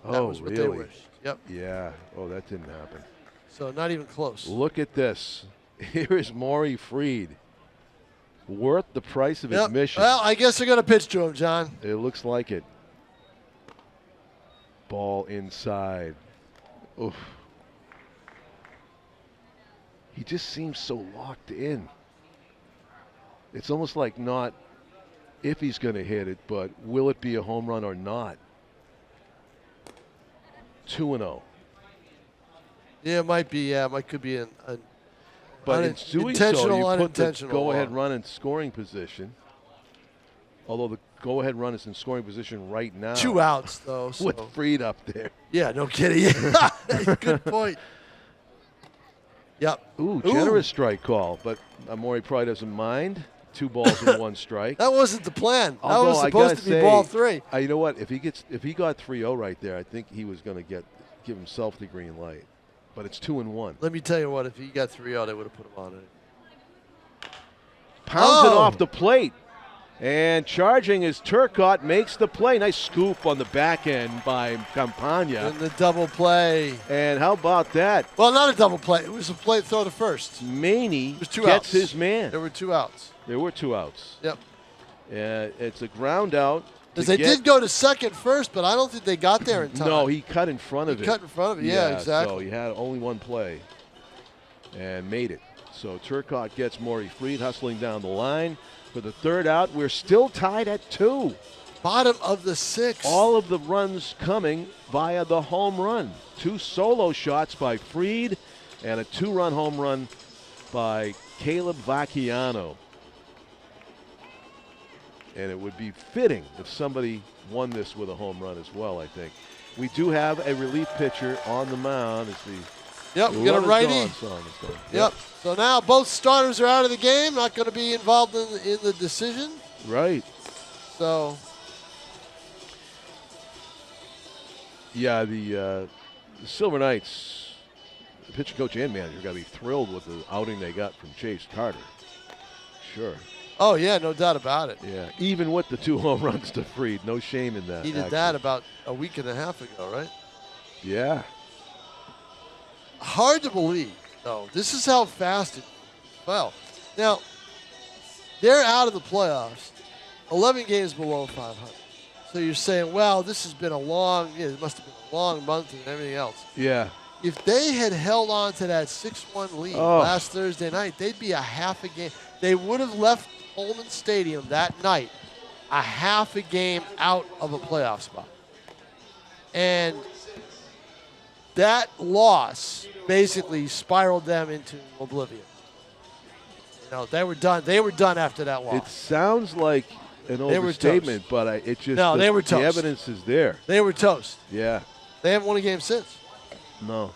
That Oh, was what really? they wished. Yep. Yeah. Oh, that didn't happen. So not even close. Look at this. Here is Maury Freed. Worth the price of Yep. admission. Well, I guess they're going to pitch to him, John. It looks like it. Ball inside. Oof. He just seems so locked in. It's almost like not if he's going to hit it, but will it be a home run or not? 2-0. Yeah, it might be. Yeah, it could be an But in doing so, intentional, you put the unintentional. go-ahead run in scoring position. Although the go-ahead run is in scoring position right now. 2 outs, though. So. With Freed up there. Yeah, no kidding. Good point. Yep. Ooh, generous strike call, but Amori probably doesn't mind. 2 balls and 1 strike. That wasn't the plan. That Although was I supposed gotta to be say, ball 3. You know what? If he got 3-0 right there, I think he was going to give himself the green light. But it's 2-1. Let me tell you what, if he got 3-0, they would have put him on it. Pounds it off the plate. And charging as Turcotte makes the play. Nice scoop on the back end by Campagna. And the double play. And how about that? Well, not a double play. It was a play throw to first. Maney was 2 gets outs. his man. There were 2 outs. There were 2 outs. Yep. It's a ground out. Because they did go to second first, but I don't think they got there in time. No, he cut in front of it. Cut in front of it. Yeah, exactly. So he had only 1 play and made it. So Turcotte gets Maury Freed hustling down the line. For the 3rd out, we're still tied at 2. Bottom of the 6th. All of the runs coming via the home run. 2 solo shots by Freed and a 2-run home run by Caleb Vacchiano. And it would be fitting if somebody won this with a home run as well, I think. We do have a relief pitcher on the mound. As the Yep, we got a Love Is righty. Gone song is going. Yep. So now both starters are out of the game, not going to be involved in the decision. Right. So, Yeah, the Silver Knights, the pitching coach and manager, got to be thrilled with the outing they got from Chase Carter. Sure. Oh, yeah, no doubt about it. Yeah, even with the 2 home runs to Fried, no shame in that. He did that about a week and a half ago, right? Yeah. Hard to believe, though. This is how fast it fell. Now, they're out of the playoffs, 11 games below 500. So you're saying, well, this has been it must have been a long month and everything else. Yeah. If they had held on to that 6-1 lead last Thursday night, they'd be a half a game. They would have left Holman Stadium that night a half a game out of a playoff spot. And that loss basically spiraled them into oblivion. You know, they were done. They were done after that loss. It sounds like an overstatement, but they were toast. The evidence is there. They were toast. Yeah. They haven't won a game since. No.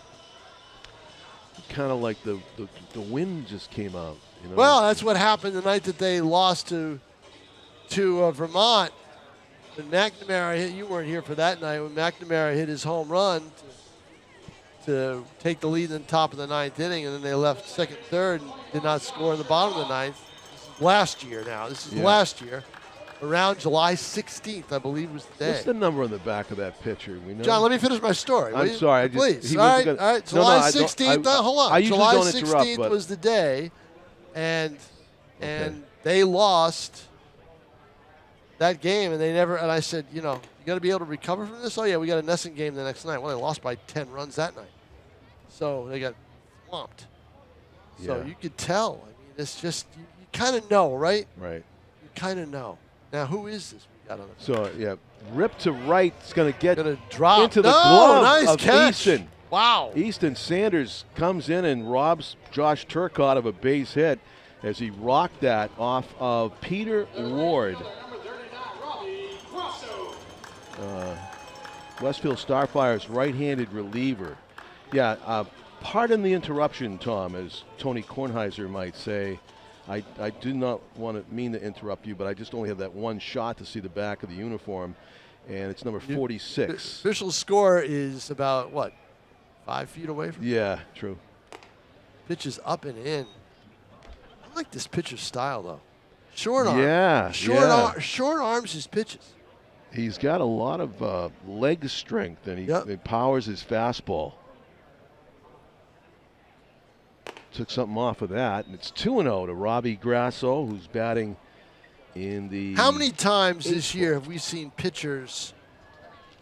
Kind of like the wind just came out. You know? Well, that's what happened the night that they lost to Vermont. When McNamara hit, you weren't here for that night, when McNamara hit his home run to take the lead in the top of the 9th inning, and then they left second, third, and did not score in the bottom of the 9th. This is last year now. This is last year. Around July 16th, I believe, was the day. What's the number on the back of that pitcher? We know. John, let me finish my story. I'm sorry. Please. All right. July 16th. Hold on. I usually July don't interrupt, 16th was the day, and they lost that game, and they never. And I said, you got to be able to recover from this. Oh yeah, we got a Nesson game the next night. Well, they lost by 10 runs that night, so they got swamped. So you could tell. I mean, it's just you kind of know, right? Right. You kind of know. Now, who is this we got on the So, rip to right. It's going to get drop into the glove nice of catch. Easton. Wow. Easton Sanders comes in and robs Josh Turcotte of a base hit as he rocked that off of Peter Ward. Westfield StarFires right-handed reliever. Pardon the interruption, Tom, as Tony Kornheiser might say. I do not mean to interrupt you, but I just only have that one shot to see the back of the uniform, and it's number 46. Official score is about, 5 feet away from you? Yeah, true. Pitch is up and in. I like this pitcher's style, though. Short arm. Yeah, short arms his pitches. He's got a lot of leg strength, and he powers his fastball. Took something off of that, and it's 2-0 to Robbie Grasso, who's batting in the. How many times this year have we seen pitchers,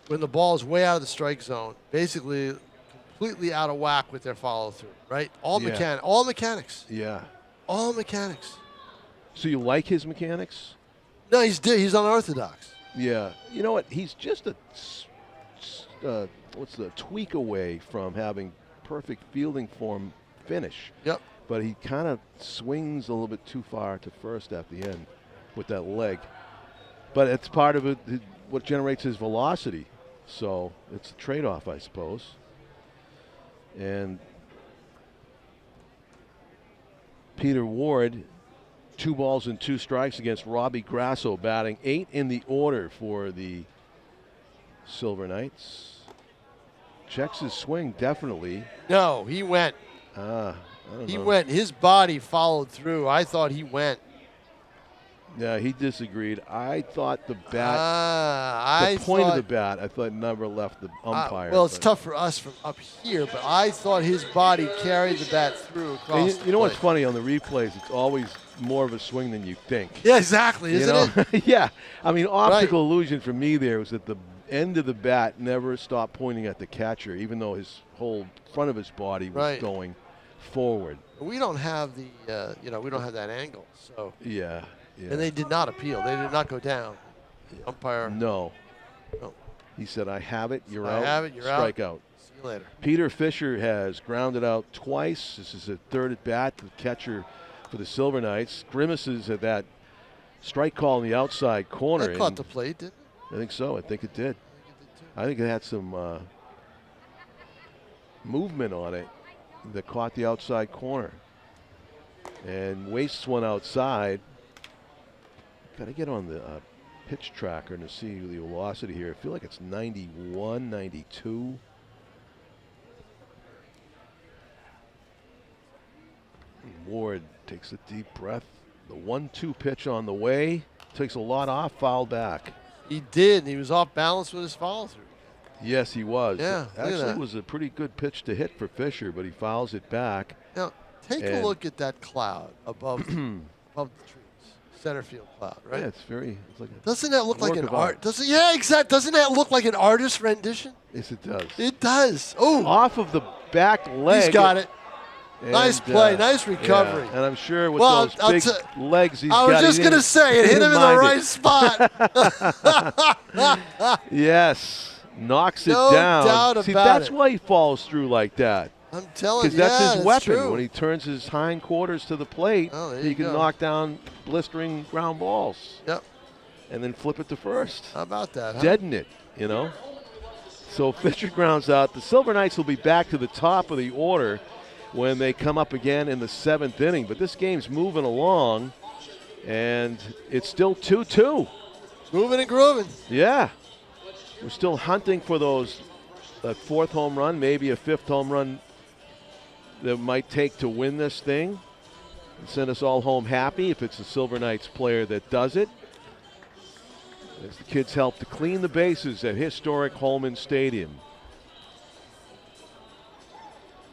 when the ball is way out of the strike zone, basically completely out of whack with their follow through, right? All mechanics. Yeah. All mechanics. So you like his mechanics? No, he's unorthodox. Yeah. You know what? He's just a tweak away from having perfect fielding form finish. Yep. But he kind of swings a little bit too far to first at the end with that leg. But it's part of it, what generates his velocity. So it's a trade-off, I suppose. And Peter Ward, 2 balls and 2 strikes against Robbie Grasso, batting 8 in the order for the Silver Knights. Checks his swing, definitely. No, he went. He went. His body followed through. I thought he went. Yeah, he disagreed. I thought the bat, the point of the bat, I thought never left the umpire. Well, it's tough for us from up here, but I thought his body carried the bat through across the You know what's funny? On the replays, it's always more of a swing than you think. Yeah, exactly, isn't it? Yeah. I mean, optical illusion for me there was that the end of the bat never stopped pointing at the catcher, even though his whole front of his body was going forward. We don't have the, we don't have that angle. So yeah. And they did not appeal. They did not go down. The umpire. No. He said, "I have it. You're out. I have it. You're Strike out. See you later." Peter Fisher has grounded out twice. This is a third at bat. The catcher for the Silver Knights grimaces at that strike call in the outside corner. That caught the plate, didn't it? I think so. I think it did. I think it had some movement on it that caught the outside corner and wastes one outside. Got to get on the pitch tracker to see the velocity here. I feel like it's 91, 92. Ward takes a deep breath. The 1-2 pitch on the way. Takes a lot off, fouled back. He did, and he was off balance with his follow through. Yes, he was. Yeah, actually, it was a pretty good pitch to hit for Fisher, but he fouls it back. Now, take a look at that cloud above, above the trees. Center field cloud, right? Yeah, it's like a doesn't that look like work an of art? Yeah, exactly. Doesn't that look like an artist rendition? Yes, it does. It does. Oh, Off of the back leg. he's got it. And, Nice play, nice recovery. Yeah, and I'm sure with Well, those big legs he's I got. was just going to say, it hit him in the right spot. Yes, knocks it No down. doubt See, about that's it. why he falls through like that. I'm telling you, Because that's his weapon. True. When he turns his hindquarters to the plate, Oh, there he you can go. knock down blistering ground balls. Yep. And then flip it to first. How about that? Huh? Deaden it, you know. So Fisher grounds out. The Silver Knights will be back to the top of the order when they come up again in the 7th inning. But this game's moving along, and it's still 2-2. Moving and grooving. Yeah. We're still hunting for those 4th home run, maybe a 5th home run that might take to win this thing and send us all home happy if it's the Silver Knights player that does it. As the kids help to clean the bases at historic Holman Stadium.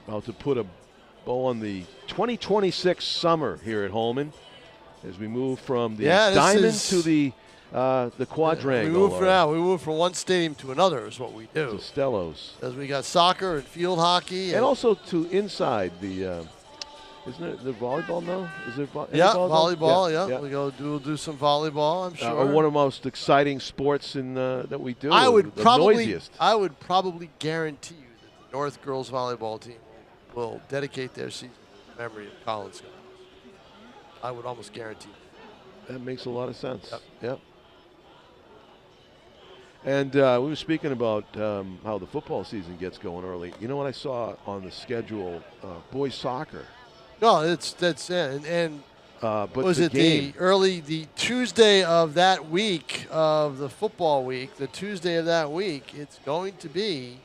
About to put a bow on the 2026 summer here at Holman as we move from the diamond to the quadrangle. We move from one stadium to another is what we do. To Stellos. As we got soccer and field hockey. And also to inside the, isn't it the volleyball now? Is there volleyball, yeah. yeah. We'll do some volleyball, I'm sure. One of the most exciting sports that we do. I would the probably noisiest. guarantee you that the North girls volleyball team will dedicate their season to the memory of Colin Scott. I would almost guarantee that. That makes a lot of sense. Yep. And we were speaking about how the football season gets going early. You know what I saw on the schedule? Boys soccer. No, that's it. And but was it the Tuesday of that week of the football week? The Tuesday of that week, it's going to be.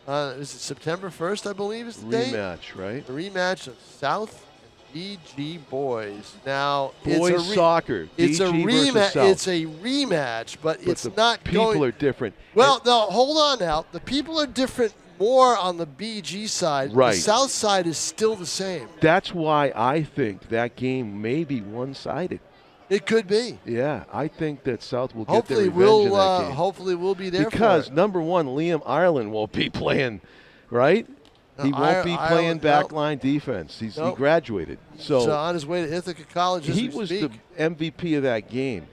Is it September 1st? I believe is the date. Rematch, right? The rematch of South and BG boys. Now boys soccer. It's BG a rematch. versus South. It's a rematch, but it's the not people going. are different. Well, no, hold on now. The people are different more on the BG side. Right. The South side is still the same. That's why I think that game may be one-sided. It could be. Yeah, I think that South will get their revenge in that game. Hopefully we'll be there because for it. number one, Liam Ireland won't be playing, right? He won't be playing backline defense. He graduated. So on his way to Ithaca College as he we was speak. the MVP of that game.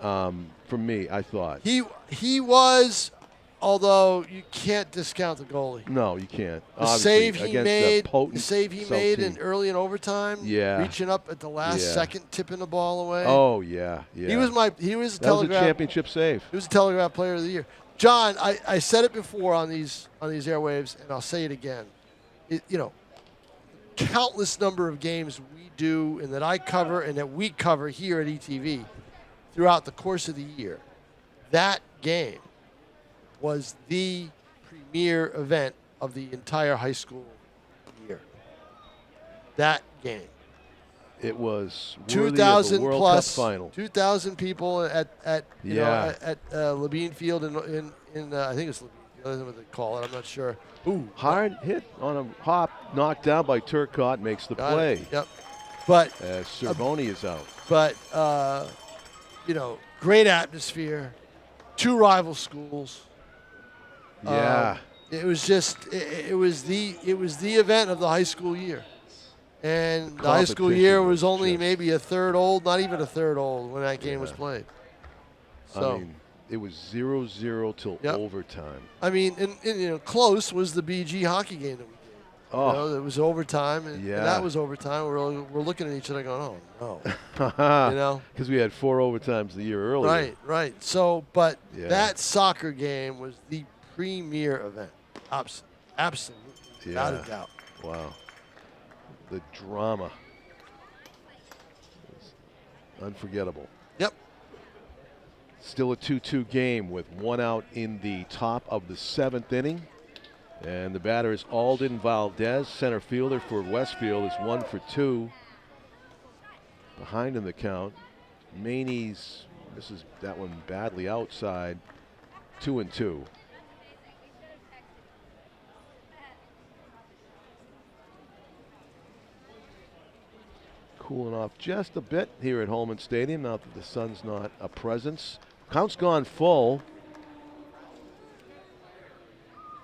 For me, I thought. He was, although you can't discount the goalie. No, you can't. The save he made, team. early in overtime. Yeah. Reaching up at the last second, tipping the ball away. Oh yeah. He was that a was a championship save. He was a Telegraph Player of the Year. John, I said it before on these airwaves, and I'll say it again. Countless number of games we do and that I cover and that we cover here at ETV throughout the course of the year. That game was the premier event of the entire high school year. That game. It was worthy of the World Cup final. 2,000 people at Labine Field in I think it's Labine Field. I don't know what they call it. I'm not sure. Ooh, hard hit on a hop, knocked down by Turcotte, makes the play. Yep. But Cervoni is out. But great atmosphere. Two rival schools. Yeah. It was the event of the high school year. And the high school year was only maybe a third old, not even a third old when that game was played. So I mean, it was 0-0 till overtime. I mean, and close was the BG hockey game that we did. Oh, it was overtime, and that was overtime. We're looking at each other going, "Oh no," because we had 4 overtimes the year earlier. Right. So, but that soccer game was the premier event. Absolutely, without a doubt. Wow, the drama is unforgettable. Yep. Still a 2-2 game with 1 out in the top of the 7th inning. And the batter is Alden Valdez, center fielder for Westfield, is 1 for 2. behind in the count. Maney's misses that one badly outside. 2-2. Cooling off just a bit here at Holman Stadium now that the sun's not a presence. Count's gone full.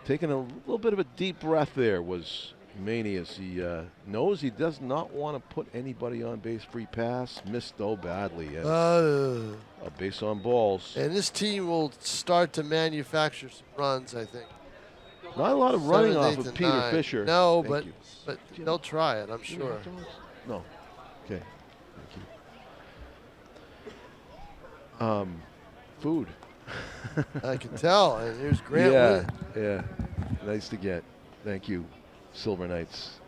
Taking a little bit of a deep breath there was Maney as he knows he does not want to put anybody on base. Free pass, missed though badly. A base on balls. And this team will start to manufacture some runs, I think. Not a lot of running 7th, off 8th, of and Peter 9th. Fisher. No, Thank but you. they'll try it, I'm sure. No. Okay. Thank you. Food. I can tell. And here's Grant. Yeah, Lee. yeah. Nice to get. Thank you, Silver Knights.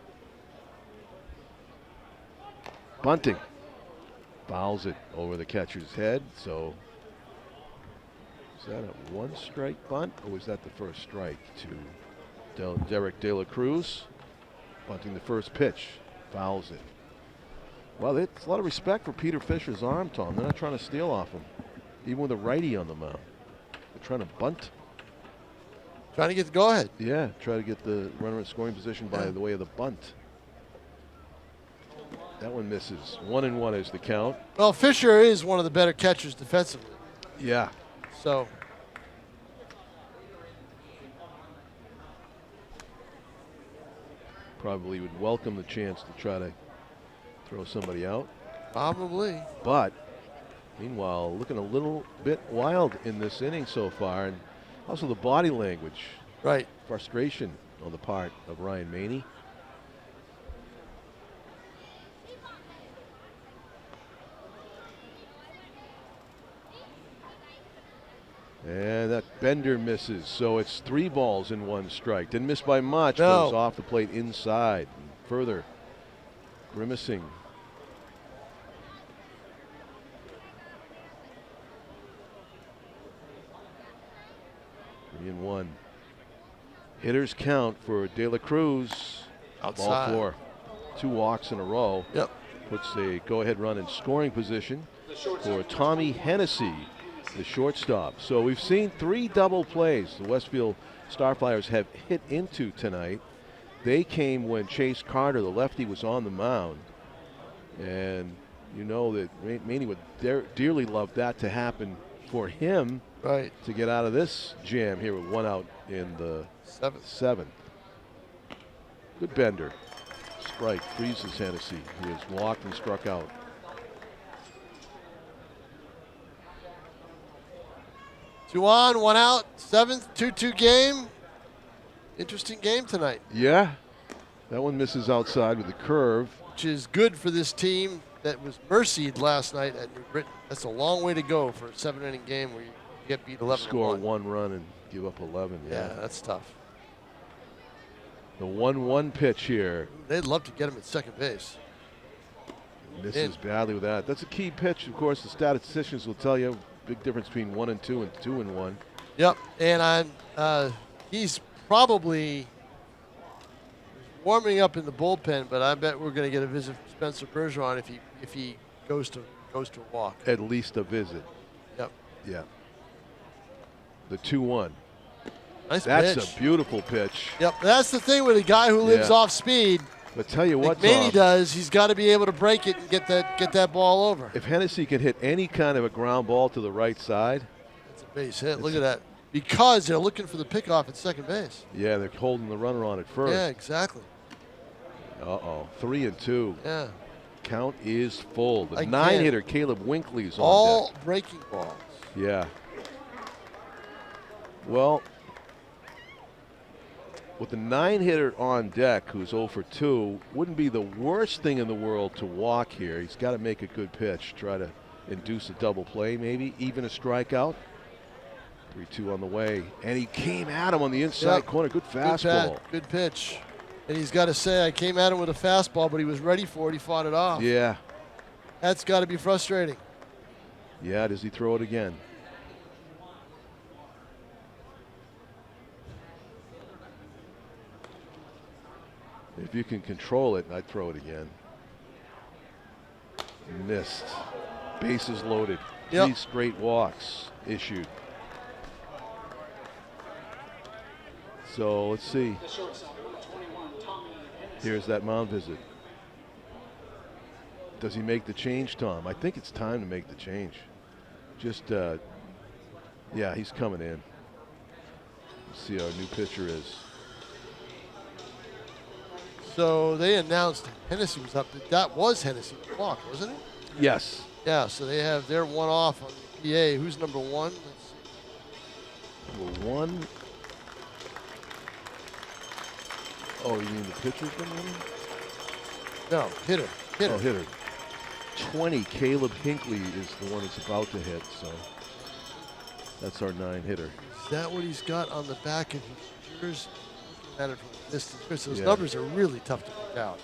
Bunting. Fouls it over the catcher's head. So is that a one-strike bunt, or was that the first strike to Derek De La Cruz? Bunting the first pitch. Fouls it. Well, it's a lot of respect for Peter Fisher's arm, Tom. They're not trying to steal off him, even with a righty on the mound. They're trying to bunt. Trying to get the go-ahead. Yeah, try to get the runner in scoring position by the way of the bunt. That one misses. 1-1 is the count. Well, Fisher is one of the better catchers defensively. Yeah. So Probably would welcome the chance to try to throw somebody out. probably. But meanwhile, looking a little bit wild in this inning so far, and also the body language. Right. Frustration on the part of Ryan Maney. And that bender misses, so it's 3 balls and 1 strike. Didn't miss by much, but it was off the plate inside. And further grimacing. 3-1. Hitters count for De La Cruz. Outside. Ball 4. 2 walks in a row. Yep. Puts a go-ahead run in scoring position for Tommy Hennessy, the shortstop. So we've seen 3 double plays the Westfield StarFires have hit into tonight. They came when Chase Carter, the lefty, was on the mound. And you know that Maney would dearly love that to happen for him. Right. To get out of this jam here with 1 out in the 7th. Good bender. Strike freezes Hennessy. He has walked and struck out. Two on, 1 out, 7th, 2-2 game. Interesting game tonight. Yeah, that one misses outside with the curve. Which is good for this team that was mercied last night at New Britain. That's a long way to go for a 7-inning game where you get beat 11-1. Score 1 run and give up 11. Yeah, that's tough. The 1-1 pitch here. They'd love to get him at second base. Misses badly with that. That's a key pitch. Of course, the statisticians will tell you big difference between 1 and 2 and 2 and 1. Yep, and he's probably warming up in the bullpen, but I bet we're going to get a visit from Spencer Bergeron if he goes to walk. At least a visit. Yep. Yeah. The 2-1. Nice That's pitch. a beautiful pitch. Yep, that's the thing with a guy who lives off speed. But tell you what, Maney Tom, does. He's got to be able to break it and get that ball over. if Hennessy can hit any kind of a ground ball to the right side. That's a base hit. Look at that. Because they're looking for the pickoff at second base. Yeah, they're holding the runner on at first. Yeah, exactly. Uh-oh. 3-2. Yeah. Count is full. The Again, 9-hitter, Caleb Winkley's on all deck. breaking balls. Yeah. Well, with the 9-hitter on deck, who's 0 for 2, wouldn't be the worst thing in the world to walk here. He's got to make a good pitch, try to induce a double play maybe, even a strikeout. 3-2 on the way, and he came at him on the inside corner. Good fastball. Good pitch. And he's got to say, I came at him with a fastball, but he was ready for it. He fought it off. Yeah. That's got to be frustrating. Yeah, does he throw it again? If you can control it, I'd throw it again. Missed. Bases loaded. Yep. 3 straight walks issued. So let's see. The shortstop, number 21, Tommy Hennessy. Here's that mound visit. Does he make the change, Tom? I think it's time to make the change. Just, yeah, he's coming in. Let's see how our new pitcher is. So they announced Hennessy was up. That was Hennessy walk, wasn't it? Yes. Yeah, so they have their one off on the PA. Who's number 1? Let's see. Number 1. Oh, you mean the pitcher's been winning? No, hitter. Oh, hitter. 20, Caleb Hinckley is the one that's about to hit, so that's our 9 hitter. Is that what he's got on the back of his jersey? Looking at it from a distance. Chris, those Yeah. numbers are really tough to pick out.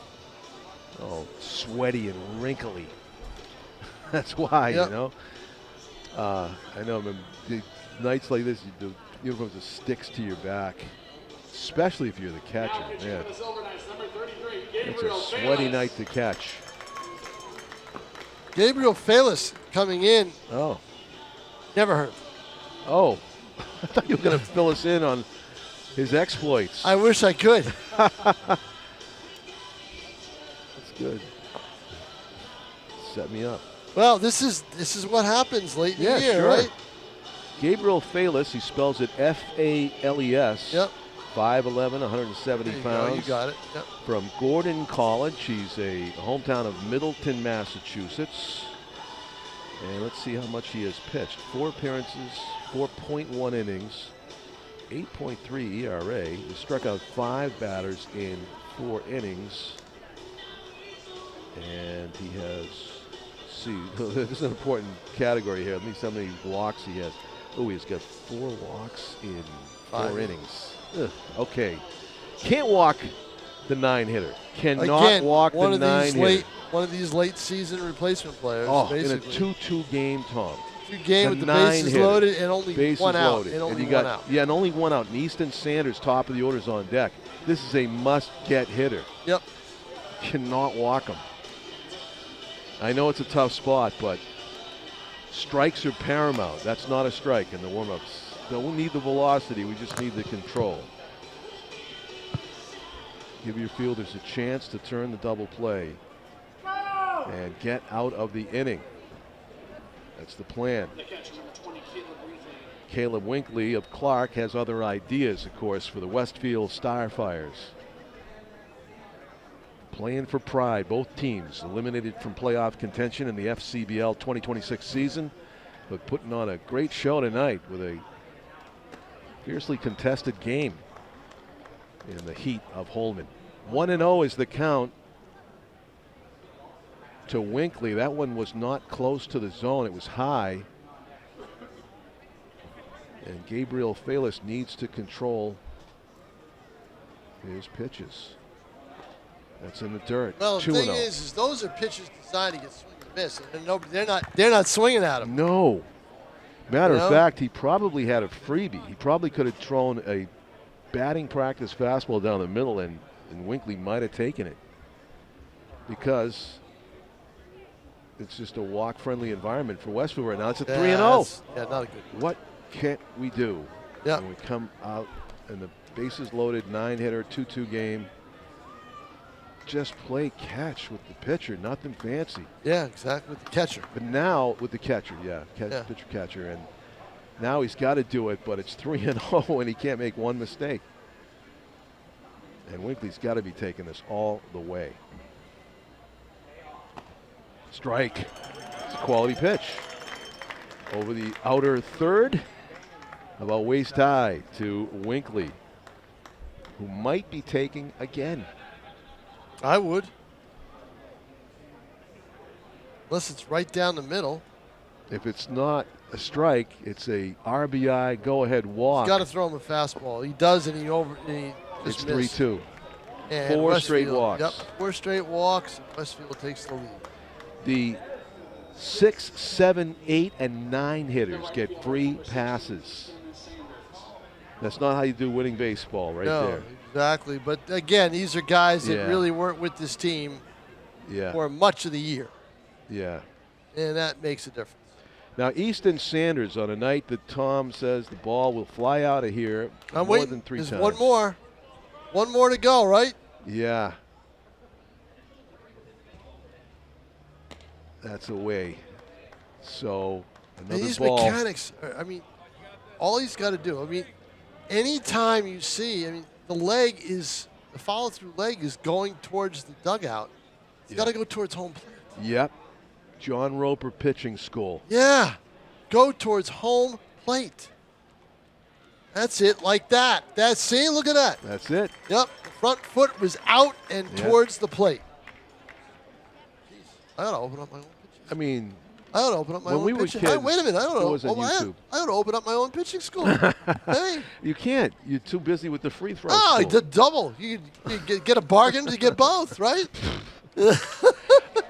Oh, sweaty and wrinkly. That's why, Yep. you know. I know, man, the nights like this, the uniform just sticks to your back, especially if you're the catcher. Now pitching Man, for the Silver Knights, number 33, it's a Gabriel sweaty Bayless. night to catch. Gabriel Bayless coming in. Oh, Never heard. oh, I thought you were going to fill us in on his exploits. I wish I could. That's good. Set me up. Well, this is what happens late in Yeah, the year, sure. right? Gabriel Bayless, he spells it F-A-L-E-S. Yep. 5'11", 170 There you go. pounds. You got it. Yep. From Gordon College. He's a hometown of Middleton, Massachusetts. And let's see how much he has pitched. 4 appearances, 4.1 innings, 8.3 ERA. He struck out 5 batters in 4 innings. And he has, see, this is an important category here. Let me see how many walks he has. Oh, he's got 4 walks in 4 5 innings. Ugh, okay. Can't walk the 9 hitter. Cannot Again, walk one the of 9 these hitter. one of these late season replacement players. Oh, in a basically. 2-2 game, Tom. 2 game with the 9 bases hitter. loaded and only Bases one out. loaded. And only you one got, out. Yeah, and only 1 out. And Easton Sanders, top of the order, is on deck. This is a must-get hitter. Yep. Cannot walk him. I know it's a tough spot, but strikes are paramount. That's not a strike in the warm-ups. Don't need the velocity. We just need the control. Give your fielders a chance to turn the double play and get out of the inning. That's the plan. The catcher, number 20, Caleb Winkley. Caleb Winkley of Clark has other ideas, of course, for the Westfield StarFires. Playing for pride, both teams eliminated from playoff contention in the FCBL 2026 season, but putting on a great show tonight with a fiercely contested game in the heat of Holman. 1-0 is the count to Winkley. That one was not close to the zone. It was high. And Gabriel Bayless needs to control his pitches. That's in the dirt. Well, the 2-0. thing is those are pitches designed to get swing and miss, and they're not swinging at him. No. Matter You of know? fact, he probably had a freebie. He probably could have thrown a batting practice fastball down the middle, and Winkley might have taken it, because it's just a walk-friendly environment for Westfield right now. It's a 3-0. Yeah, not a good. What can't we do Yeah. when we come out and the bases loaded, 9-hitter, 2-2 game? Just play catch with the pitcher, nothing fancy. Yeah, exactly, with the catcher. But now with the catcher, Yeah. pitcher catcher, and now he's got to do it. But it's 3-0, and he can't make one mistake. And Winkley's got to be taking this all the way. Strike. It's a quality pitch. Over the outer third, about waist high to Winkley, who might be taking again. I would. Unless it's right down the middle. If it's not a strike, it's a RBI go-ahead walk. Got to throw him a fastball. He does, and he It's just missed. 3-2. And 4 straight Westfield- walks. Yep, 4 straight walks. And Westfield takes the lead. The 6, 7, 8, and 9 hitters get free passes. That's not how you do winning baseball right No, there. exactly. But again, these are guys that Yeah. really weren't with this team Yeah. for much of the year. Yeah. And that makes a difference. Now, Easton Sanders, on a night that Tom says the ball will fly out of here I'm more waiting. than 3 There's times. one more. One more to go, right? Yeah. That's away. So, And another these ball. mechanics, I mean, all he's got to do, I mean, anytime you see, I mean, the follow-through leg is going towards the dugout. He's got to go towards home plate. Yep. John Roper Pitching School. Yeah. Go towards home plate. That's it, like that. See, look at that. That's it. Yep. The front foot was out and towards the plate. Jeez. I got to open up my own pitching. I mean, I ought to open up my when own we were pitching. kids, Wait a minute. I don't it know. wasn't YouTube. I ought to open up my own pitching school. Hey. you can't. You're too busy with the free throw. Oh, school. double. You get a bargain to get both, right?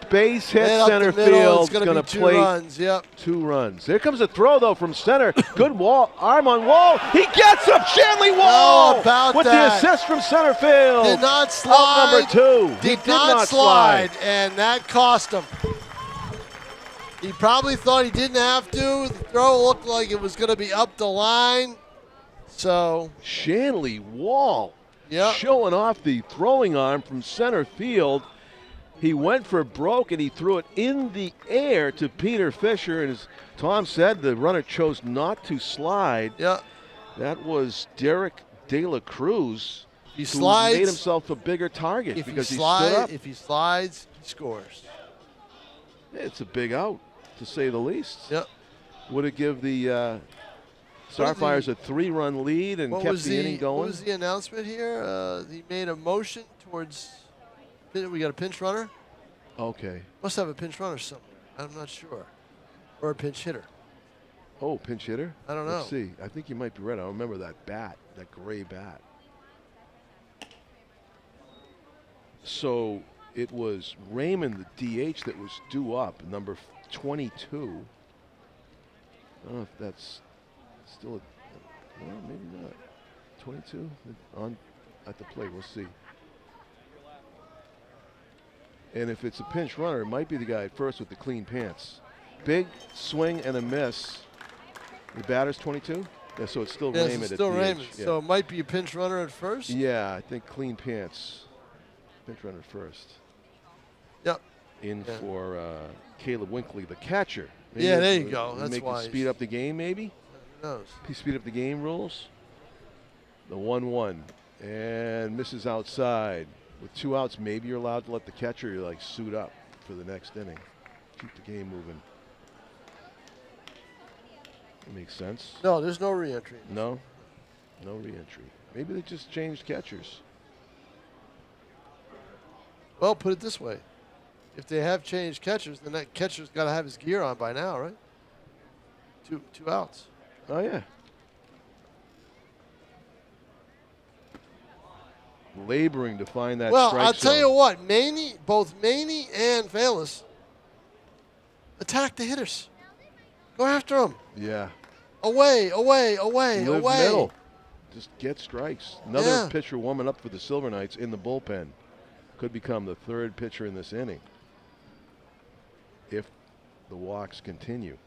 Base hit And up center the middle, field. it's going to be 2 play runs. Yep. 2 runs. Here comes a throw, though, from center. Good wall. Arm on Wall. He gets him. Shanley Wall Oh, about with that. the assist from center field. Did not Out slide. number 2. He Did not slide. and that cost him. He probably thought he didn't have to. The throw looked like it was going to be up the line. So, Shanley Wall Yep. showing off the throwing arm from center field. He went for broke, and he threw it in the air to Peter Fisher. And as Tom said, the runner chose not to slide. yeah. That was Derek De La Cruz, He who slides. made himself a bigger target If because he he stood up. if he slides, he scores. It's a big out, to say the least. Yep. Would it give the StarFires a 3-run lead and kept the inning going? What was the announcement here? He made a motion towards. We got a pinch runner. Okay. Must have a pinch runner somewhere. I'm not sure. Or a pinch hitter. Oh, pinch hitter? I don't know. Let's see. I think you might be right. I remember that bat, that gray bat. So it was Raymond, the DH, that was due up, number 22. I don't know if that's still well, maybe not. 22 on at the plate. We'll see. And if it's a pinch runner, it might be the guy at first with the clean pants. Big swing and a miss. The batter's 22? Yeah, so it's still Yes, Raymond it's at still DH. Raymond. Yeah. So it might be a pinch runner at first. Yeah, I think clean pants. Pinch runner first. Yep. In Yeah. for Caleb Winkley, the catcher. Yeah, there you go. That's make wise. Speed up the game, maybe? Who knows? Speed up the game rules. The 1-1. And misses outside. With 2 outs, maybe you're allowed to let the catcher like suit up for the next inning. Keep the game moving. That makes sense. No, there's no re-entry. No? No re-entry. Maybe they just changed catchers. Well, put it this way. If they have changed catchers, then that catcher's got to have his gear on by now, right? Two outs. Oh, yeah. Laboring to find that Well, strike I'll tell zone. you what. Both Maney and Valis attack the hitters. Go after them. Yeah. Away. Live away. middle. Just get strikes. Another Yeah. pitcher warming up for the Silver Knights in the bullpen. Could become the 3rd pitcher in this inning if the walks continue.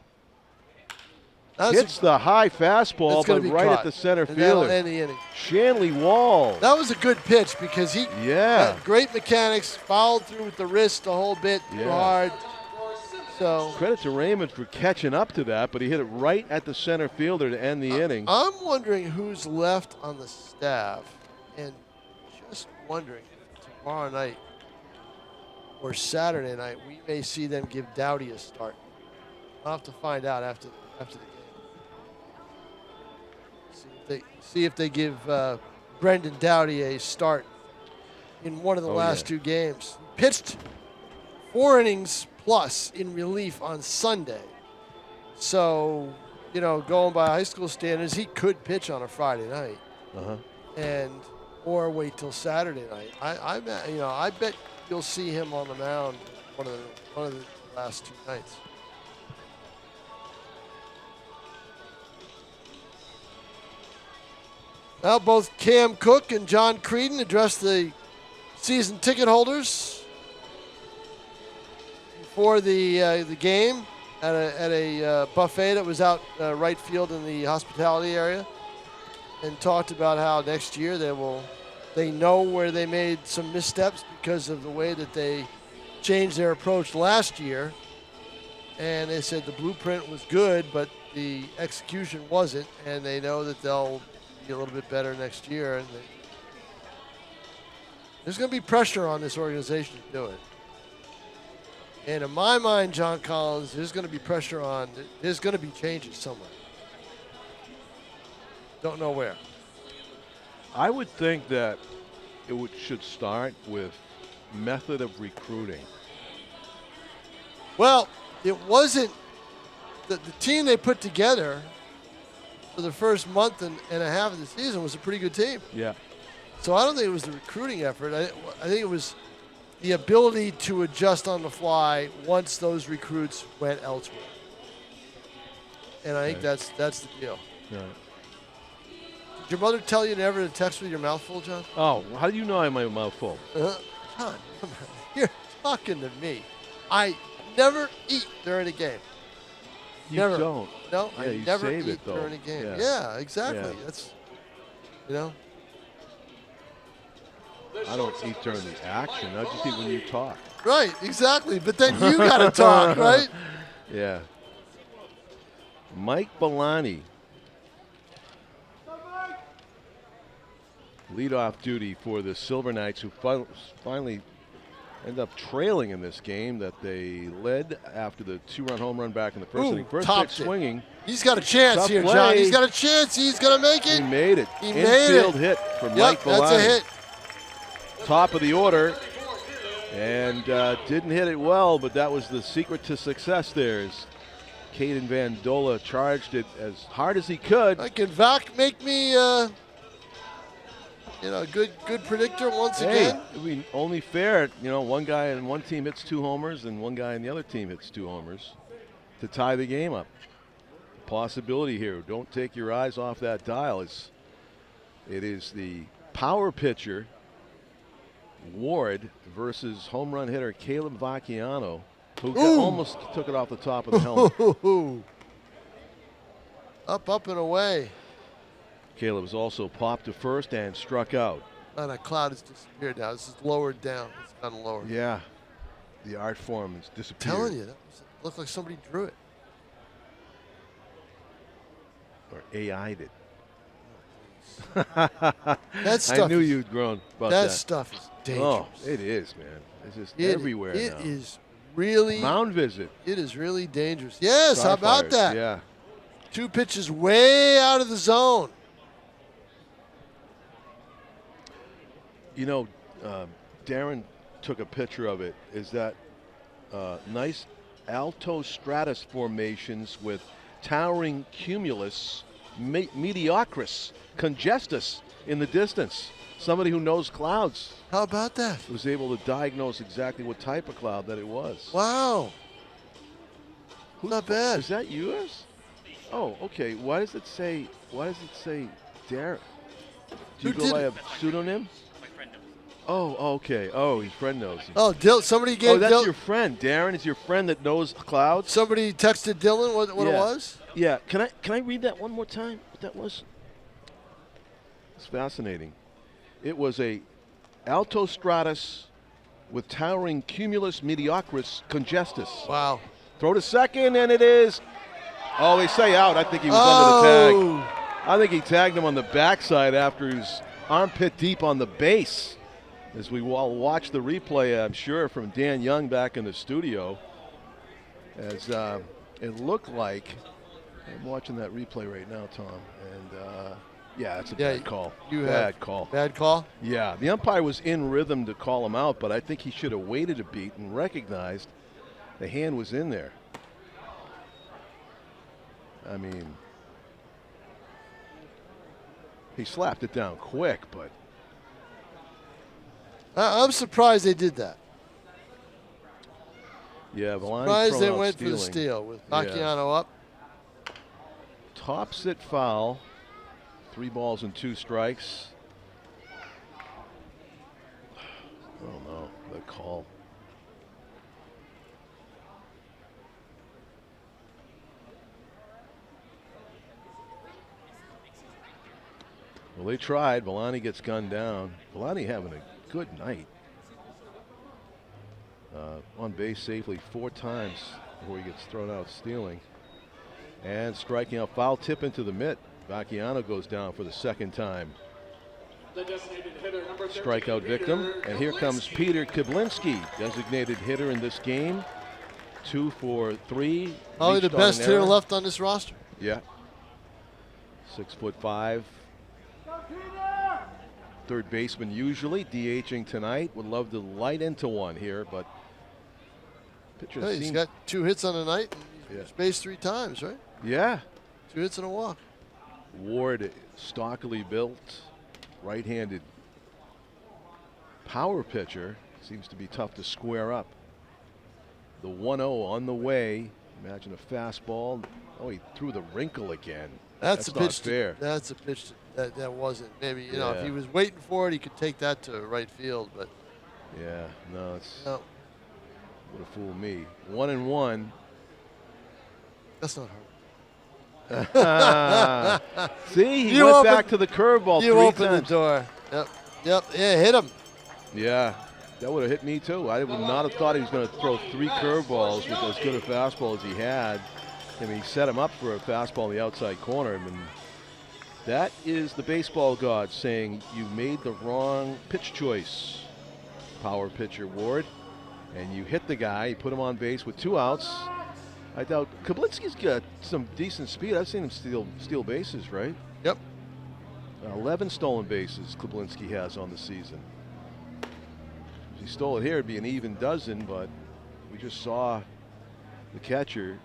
Hits the high fastball, that's gonna but be right caught. at the center And that'll fielder. end the inning. Shanley Wall. That was a good pitch because he Yeah. had great mechanics, fouled through with the wrist the whole bit too Yeah. hard. So Credit to Raymond for catching up to that, but he hit it right at the center fielder to end the inning. I'm wondering who's left on the staff, and just wondering if tomorrow night or Saturday night we may see them give Dowdy a start. I'll have to find out after the game. See if they give Brendan Dowdy a start in one of the last 2 games. Pitched 4 innings plus in relief on Sunday. So, going by high school standards, he could pitch on a Friday night, or wait till Saturday night. I bet you'll see him on the mound one of the last 2 nights. Now, both Cam Cook and John Creedon addressed the season ticket holders before the game at a buffet that was out right field in the hospitality area, and talked about how next year they know where they made some missteps because of the way that they changed their approach last year. And they said the blueprint was good, but the execution wasn't, and they know that they'll be a little bit better next year. And there's going to be pressure on this organization to do it. And in my mind, John Collins, there's going to be pressure on. There's going to be changes somewhere. Don't know where. I would think that should start with method of recruiting. Well, it wasn't the team they put together for the first month and a half of the season was a pretty good team. Yeah. So I don't think it was the recruiting effort. I think it was the ability to adjust on the fly once those recruits went elsewhere. And I think that's the deal. Right. Did your mother tell you never to text with your mouth full, John? Oh, how do you know I have my mouth full? John, come on. You're talking to me. I never eat during a game. You never. don't. No, Yeah, I you never save eat it, though. during a game. Yeah. Yeah, exactly. Yeah. That's, you know. I don't eat during the action. I just eat when you talk. Right, exactly. But then you got to talk, right? Yeah. Mike Bellani. Leadoff duty for the Silver Knights, who finally end up trailing in this game that they led after the 2-run home run back in the first inning. First pitch swinging. He's got a chance Tough here, play. John. He's got a chance. He's going to make it. He made it. He made Infield it. hit for Yep, Mike Bellani. that's a hit. Top of the order. And didn't hit it well, but that was the secret to success there. As Caden Van Dola charged it as hard as he could. Can Vac make me a good predictor once again? I mean, only fair. One guy in one team hits 2 homers and one guy in the other team hits 2 homers to tie the game up. Possibility here. Don't take your eyes off that dial. It is the power pitcher Ward versus home run hitter Caleb Vacchiano, who almost took it off the top of the helmet. Up and away. Caleb was also popped to first and struck out. Oh, that cloud has disappeared now. This is lowered down. It's gotten lower. Yeah, the art form has disappeared. I'm telling you, looked like somebody drew it. Or AI'd it. That stuff I knew you'd grown about that. That stuff is dangerous. Oh, it is, man. It's just everywhere now. It is really. Mound visit. It is really dangerous. Yes, how about StarFires, that? Yeah. 2 pitches way out of the zone. Darren took a picture of it. Is that nice alto stratus formations with towering cumulus mediocris congestus in the distance. Somebody who knows clouds How about that? was able to diagnose exactly what type of cloud that it was. Wow. Not bad. Is that yours? Oh, okay. Why does it say Darren? Do you Who go did by it? a pseudonym? Oh, okay. Oh, his friend knows. Oh, somebody Oh, gave that's your friend. Darren is your friend that knows clouds? somebody texted Dylan what it Yeah. was? Yeah. Can I read that one more time? What that was? It's fascinating. It was a alto stratus with towering cumulus mediocris congestus. Wow. Throw to second, and it is. Oh, they say out. I think he was under the tag. I think he tagged him on the backside after he was armpit deep on the base. As we all watch the replay, I'm sure, from Dan Young back in the studio, as it looked like. I'm watching that replay right now, Tom, and yeah, it's a bad call. Bad call. Bad call? Yeah, the umpire was in rhythm to call him out, but I think he should have waited a beat and recognized the hand was in there. I mean, he slapped it down quick, but I'm surprised they did that. yeah, Bellani Surprised thrown they out went for the stealing. steal with Yeah. Vacchiano up. Tops it foul. 3 balls and 2 strikes. Oh no, the call. Well, they tried. Villani gets gunned down. Villani having a good night. On base safely 4 times before he gets thrown out stealing. And striking out, foul tip into the mitt. Vacchiano goes down for the 2nd time. The designated hitter, number 13, Strikeout victim. And here comes Peter Kiblinski, designated hitter in this game. 2 for 3. Probably the best hitter left on this roster. Yeah. 6'5". Third baseman usually DHing tonight. Would love to light into one here, but pitcher Hey, he's got 2 hits on the night. And he's based 3 times, right? Yeah. 2 hits and a walk. Ward, stockily built, right-handed power pitcher. Seems to be tough to square up. The 1-0 on the way. Imagine a fastball. Oh, he threw the wrinkle again. That's a pitch. Not fair. That's a pitch that wasn't. Maybe, you know, if he was waiting for it, he could take that to right field. But yeah, no, it's no. Would have fooled me. 1-1. That's not hard. See, he went back to the curveball. You 3 opened times. the door. Yep. Yep. Yeah, hit him. Yeah, that would have hit me too. I would not have thought he was going to throw 3 curveballs with as good a fastball as he had. I mean, he set him up for a fastball in the outside corner. I mean, that is the baseball god saying you made the wrong pitch choice, power pitcher Ward. And you hit the guy, you put him on base with 2 outs. I doubt Kiblinski's got some decent speed. I've seen him steal bases, right? Yep. 11 stolen bases Kiblinski has on the season. If he stole it here, it'd be an even dozen, but we just saw the catcher,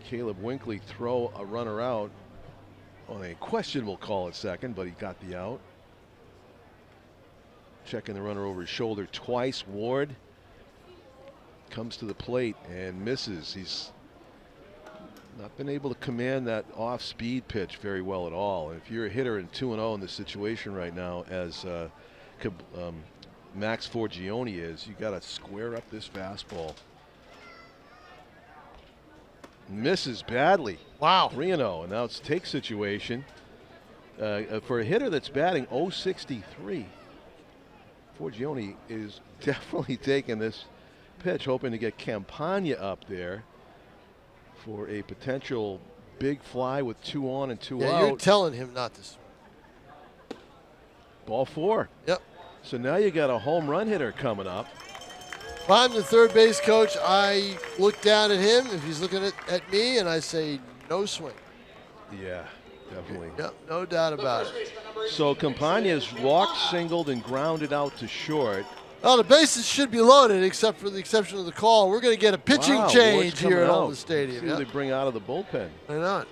Caleb Winkley, throw a runner out on a questionable call at second, but he got the out. Checking the runner over his shoulder twice. Ward comes to the plate and misses. He's not been able to command that off-speed pitch very well at all. And if you're a hitter in 2-0 in this situation right now, as Max Forgione is, you got to square up this fastball. Misses badly. Wow. 3-0, and now it's a take situation. For a hitter that's batting .063, Forgione is definitely taking this pitch, hoping to get Campagna up there for a potential big fly with 2 on and 2 out. You're telling him not to swing. Ball 4. Yep. So now you got a home run hitter coming up. If I'm the third base coach, I look down at him. If he's looking at me, and I say, no swing. Yeah, definitely. Yep, no doubt about it. So Campagna's walked, singled, and grounded out to short. Well, the bases should be loaded, except for the exception of the call. We're going to get a pitching change here at Holman Stadium. See who they bring out of the bullpen. Why not?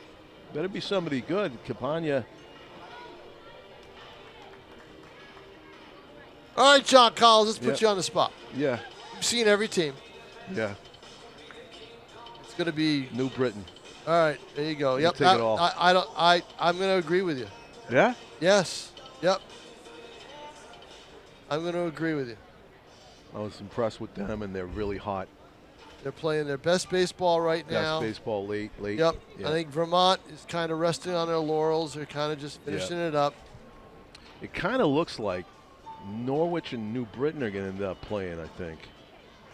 Better be somebody good. Campagna. All right, John Collins, let's put you on the spot. Yeah. You've seen every team. Yeah. It's going to be New Britain. All right, there you go. Yep. Take it all. I'm going to agree with you. Yeah? Yes. Yep. I'm going to agree with you. I was impressed with them, and they're really hot. They're playing their best baseball right now. Best baseball late. Yep. I think Vermont is kind of resting on their laurels. They're kind of just finishing it up. It kind of looks like Norwich and New Britain are going to end up playing, I think.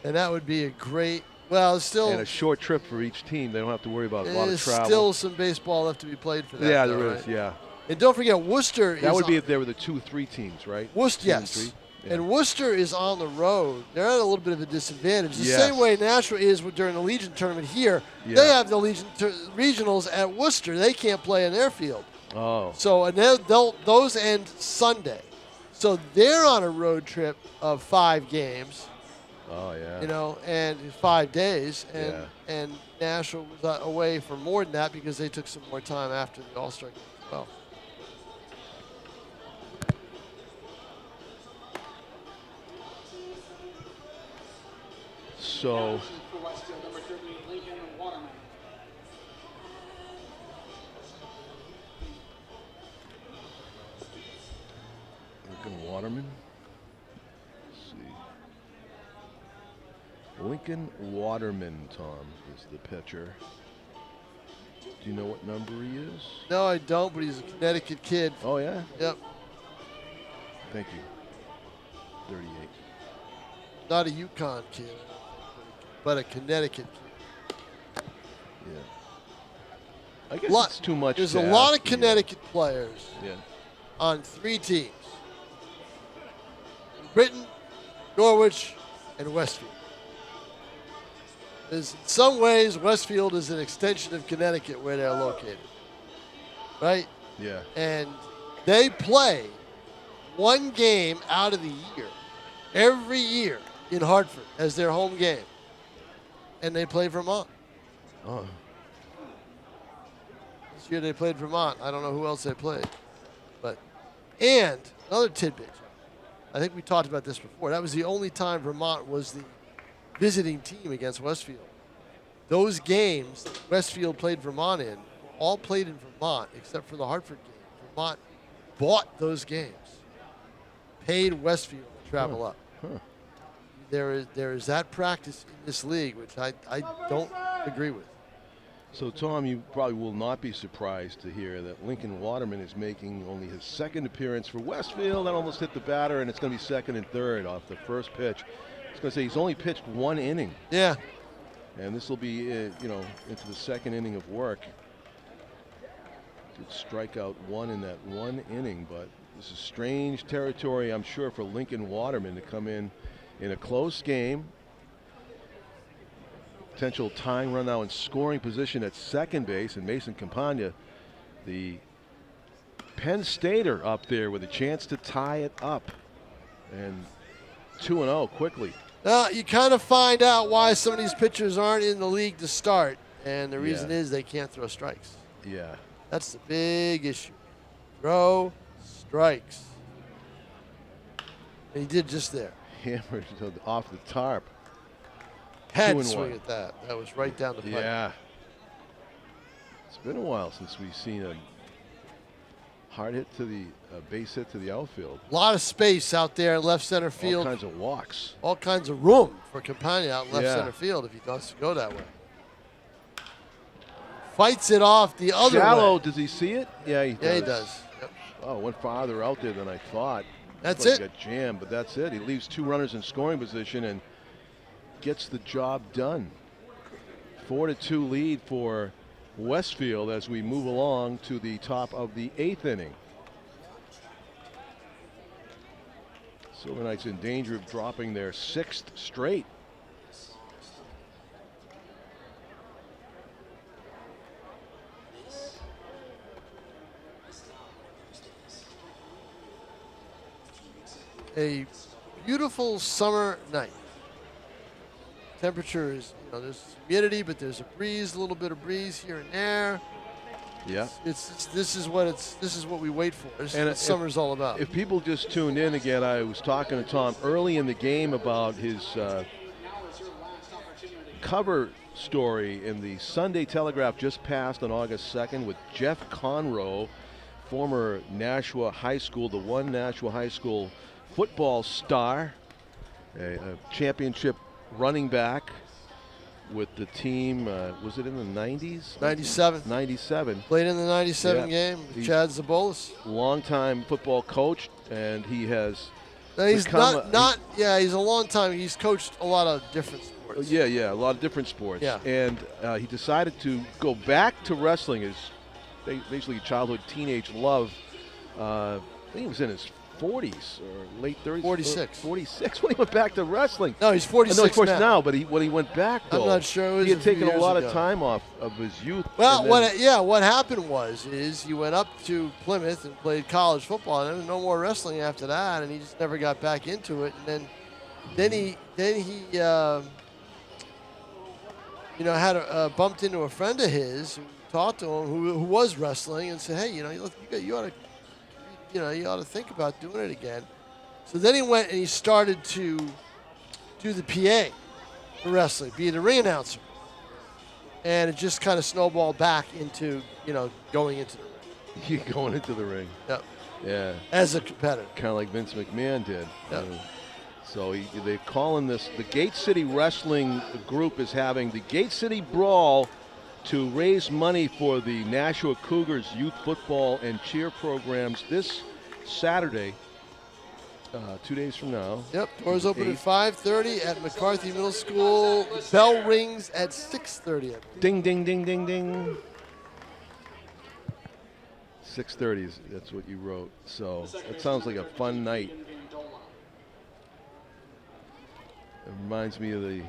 And that would be a great, well, it's still. And a short trip for each team. They don't have to worry about a lot of travel. There's still some baseball left to be played for that. Yeah, though, there right? is, yeah. And don't forget, Worcester That would be if there were the 2-3 teams, right? Worcester, yes. 2 and 3. Yeah. And Worcester is on the road. They're at a little bit of a disadvantage. The Yes. same way Nashua is during the Legion tournament here. Yeah. They have the Legion regionals at Worcester. They can't play in their field. Oh. So and those end Sunday. So they're on a road trip of 5 games. Oh, yeah. You know, and 5 days. And Yeah. and Nashua was away for more than that because they took some more time after the All-Star game as well. So For Westfield, number 13, Lincoln Waterman. Lincoln Waterman. Let's see. Lincoln Waterman, Tom, is the pitcher. Do you know what number he is? No, I don't, but he's a Connecticut kid. Oh, yeah? Yep. Thank you. 38. Not a Yukon kid, but a Connecticut kid. Yeah. I guess it's too much. There's to a lot ask of Connecticut players Yeah. on 3 teams. Britain, Norwich, and Westfield. In some ways, Westfield is an extension of Connecticut where they're located. Right? Yeah. And they play 1 game out of the year, every year in Hartford as their home game. And they play Vermont. Oh. This year they played Vermont. I don't know who else they played. And another tidbit. I think we talked about this before. That was the only time Vermont was the visiting team against Westfield. Those games that Westfield played Vermont in, all played in Vermont except for the Hartford game. Vermont bought those games, paid Westfield to travel up. Huh. There is that practice in this league, which I don't agree with. So, Tom, you probably will not be surprised to hear that Lincoln Waterman is making only his 2nd appearance for Westfield. That almost hit the batter, and it's going to be 2nd and 3rd off the first pitch. I was going to say he's only pitched 1 inning. Yeah. And this will be, into the 2nd inning of work. Did strike out 1 in that 1 inning, but this is strange territory, I'm sure, for Lincoln Waterman to come in a close game. Potential tying run now in scoring position at second base, and Mason Campagna, the Penn Stater, up there with a chance to tie it up. And 2-0 quickly. You kind of find out why some of these pitchers aren't in the league to start, and the reason is they can't throw strikes. Yeah. That's the big issue. Throw strikes. And he did just there. Hammered off the tarp. Had to swing at that. That was right down the pipe. Yeah. It's been a while since we've seen a hard hit to the base hit to the outfield. A lot of space out there in left center field. All kinds of walks. All kinds of room for Campagna out in left center field if he wants to go that way. Fights it off the other Shallow, way. does he see it? Yeah, he does. Yeah, he does. Yep. Oh, went farther out there than I thought. That's He it. got jammed, but that's it. He leaves 2 runners in scoring position and gets the job done. 4-2 lead for Westfield as we move along to the top of the 8th inning. Silver Knights in danger of dropping their 6th straight. A beautiful summer night. Temperature is, there's humidity, but there's a breeze, a little bit of breeze here and there. Yeah. This is what we wait for. This is what summer's all about. If people just tuned in again, I was talking to Tom early in the game about his cover story in the Sunday Telegraph just passed on August 2nd with Jeff Conroe, former Nashua High School, the one Nashua High School football star, a championship running back with the team. Was it in the 90s? 97. 97. Played in the 97 game. Chad Zabolis. Longtime football coach, and he has. No, he's he's a long time. He's coached a lot of different sports. Yeah, a lot of different sports. Yeah. And he decided to go back to wrestling, his basically childhood, teenage love. I think he was in his 40s or late 30s. 46. 46 when he went back to wrestling. No, he's 46 no, of course now. But when he went back, though, I'm not sure. It was he had taken a lot ago. of time off of his youth. Well, what happened was he went up to Plymouth and played college football, and there was no more wrestling after that, and he just never got back into it. And then he had bumped into a friend of his who talked to him who was wrestling and said, hey, you ought to think about doing it again. So then he went and he started to do the PA for wrestling, be the ring announcer. And it just kind of snowballed back into, going into the ring. Going into the ring. Yep. Yeah. As a competitor. Kind of like Vince McMahon did. Yep. So they're calling this, the Gate City Wrestling group is having the Gate City Brawl to raise money for the Nashua Cougars youth football and cheer programs this Saturday, 2 days from now. Yep, doors open at 5:30 at McCarthy Middle School. Bell rings at 6:30. Ding, ding, ding, ding, ding. 6:30, that's what you wrote. So it sounds like a fun night. It reminds me of the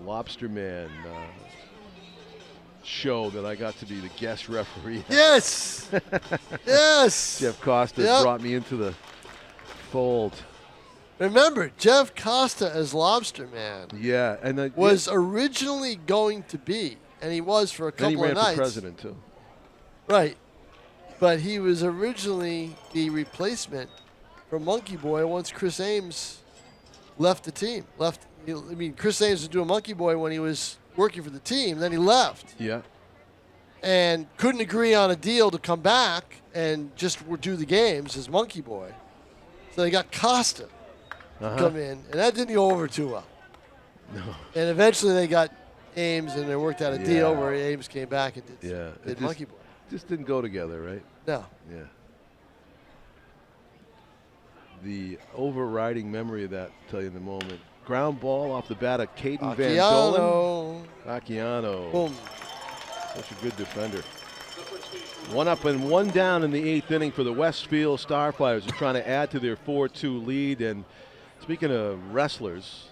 Lobster Man show that I got to be the guest referee. Yes! Yes! Jeff Costa brought me into the fold. Remember, Jeff Costa as Lobster Man Yeah, and was originally going to be, and he was for a couple and he ran of nights. for president, too. Right. But he was originally the replacement for Monkey Boy once Chris Ames left the team. Chris Ames was doing Monkey Boy when he was working for the team. Then he left. Yeah. And couldn't agree on a deal to come back and just do the games as Monkey Boy. So they got Costa to come in, and that didn't go over too well. No. And eventually they got Ames, and they worked out a deal where Ames came back and did Monkey Boy. Just didn't go together, right? No. Yeah. The overriding memory of that, I'll tell you in a moment. Ground ball off the bat of Caden Van Dolen. Acciano. Boom. Such a good defender. 1 up and 1 down in the 8th inning for the Westfield StarFires. They're trying to add to their 4-2 lead. And speaking of wrestlers,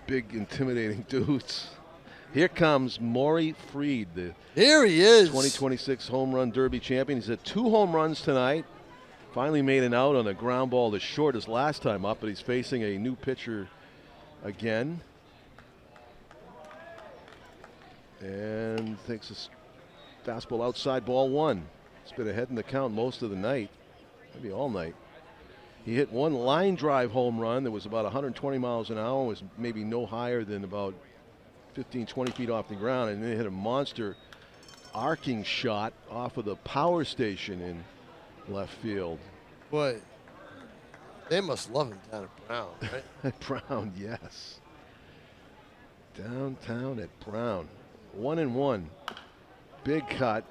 big intimidating dudes. Here comes Maury Freed, Here he is. 2026 home run derby champion. He's had 2 home runs tonight. Finally made an out on a ground ball as short as last time up, but he's facing a new pitcher again. And takes a fastball outside, ball 1. It's been ahead in the count most of the night, maybe all night. He hit 1 line drive home run that was about 120 miles an hour, was maybe no higher than about 15, 20 feet off the ground, and then hit a monster arcing shot off of the power station in left field. Boy, they must love him down at Brown, right? At Brown, yes. Downtown at Brown. 1-1. Big cut,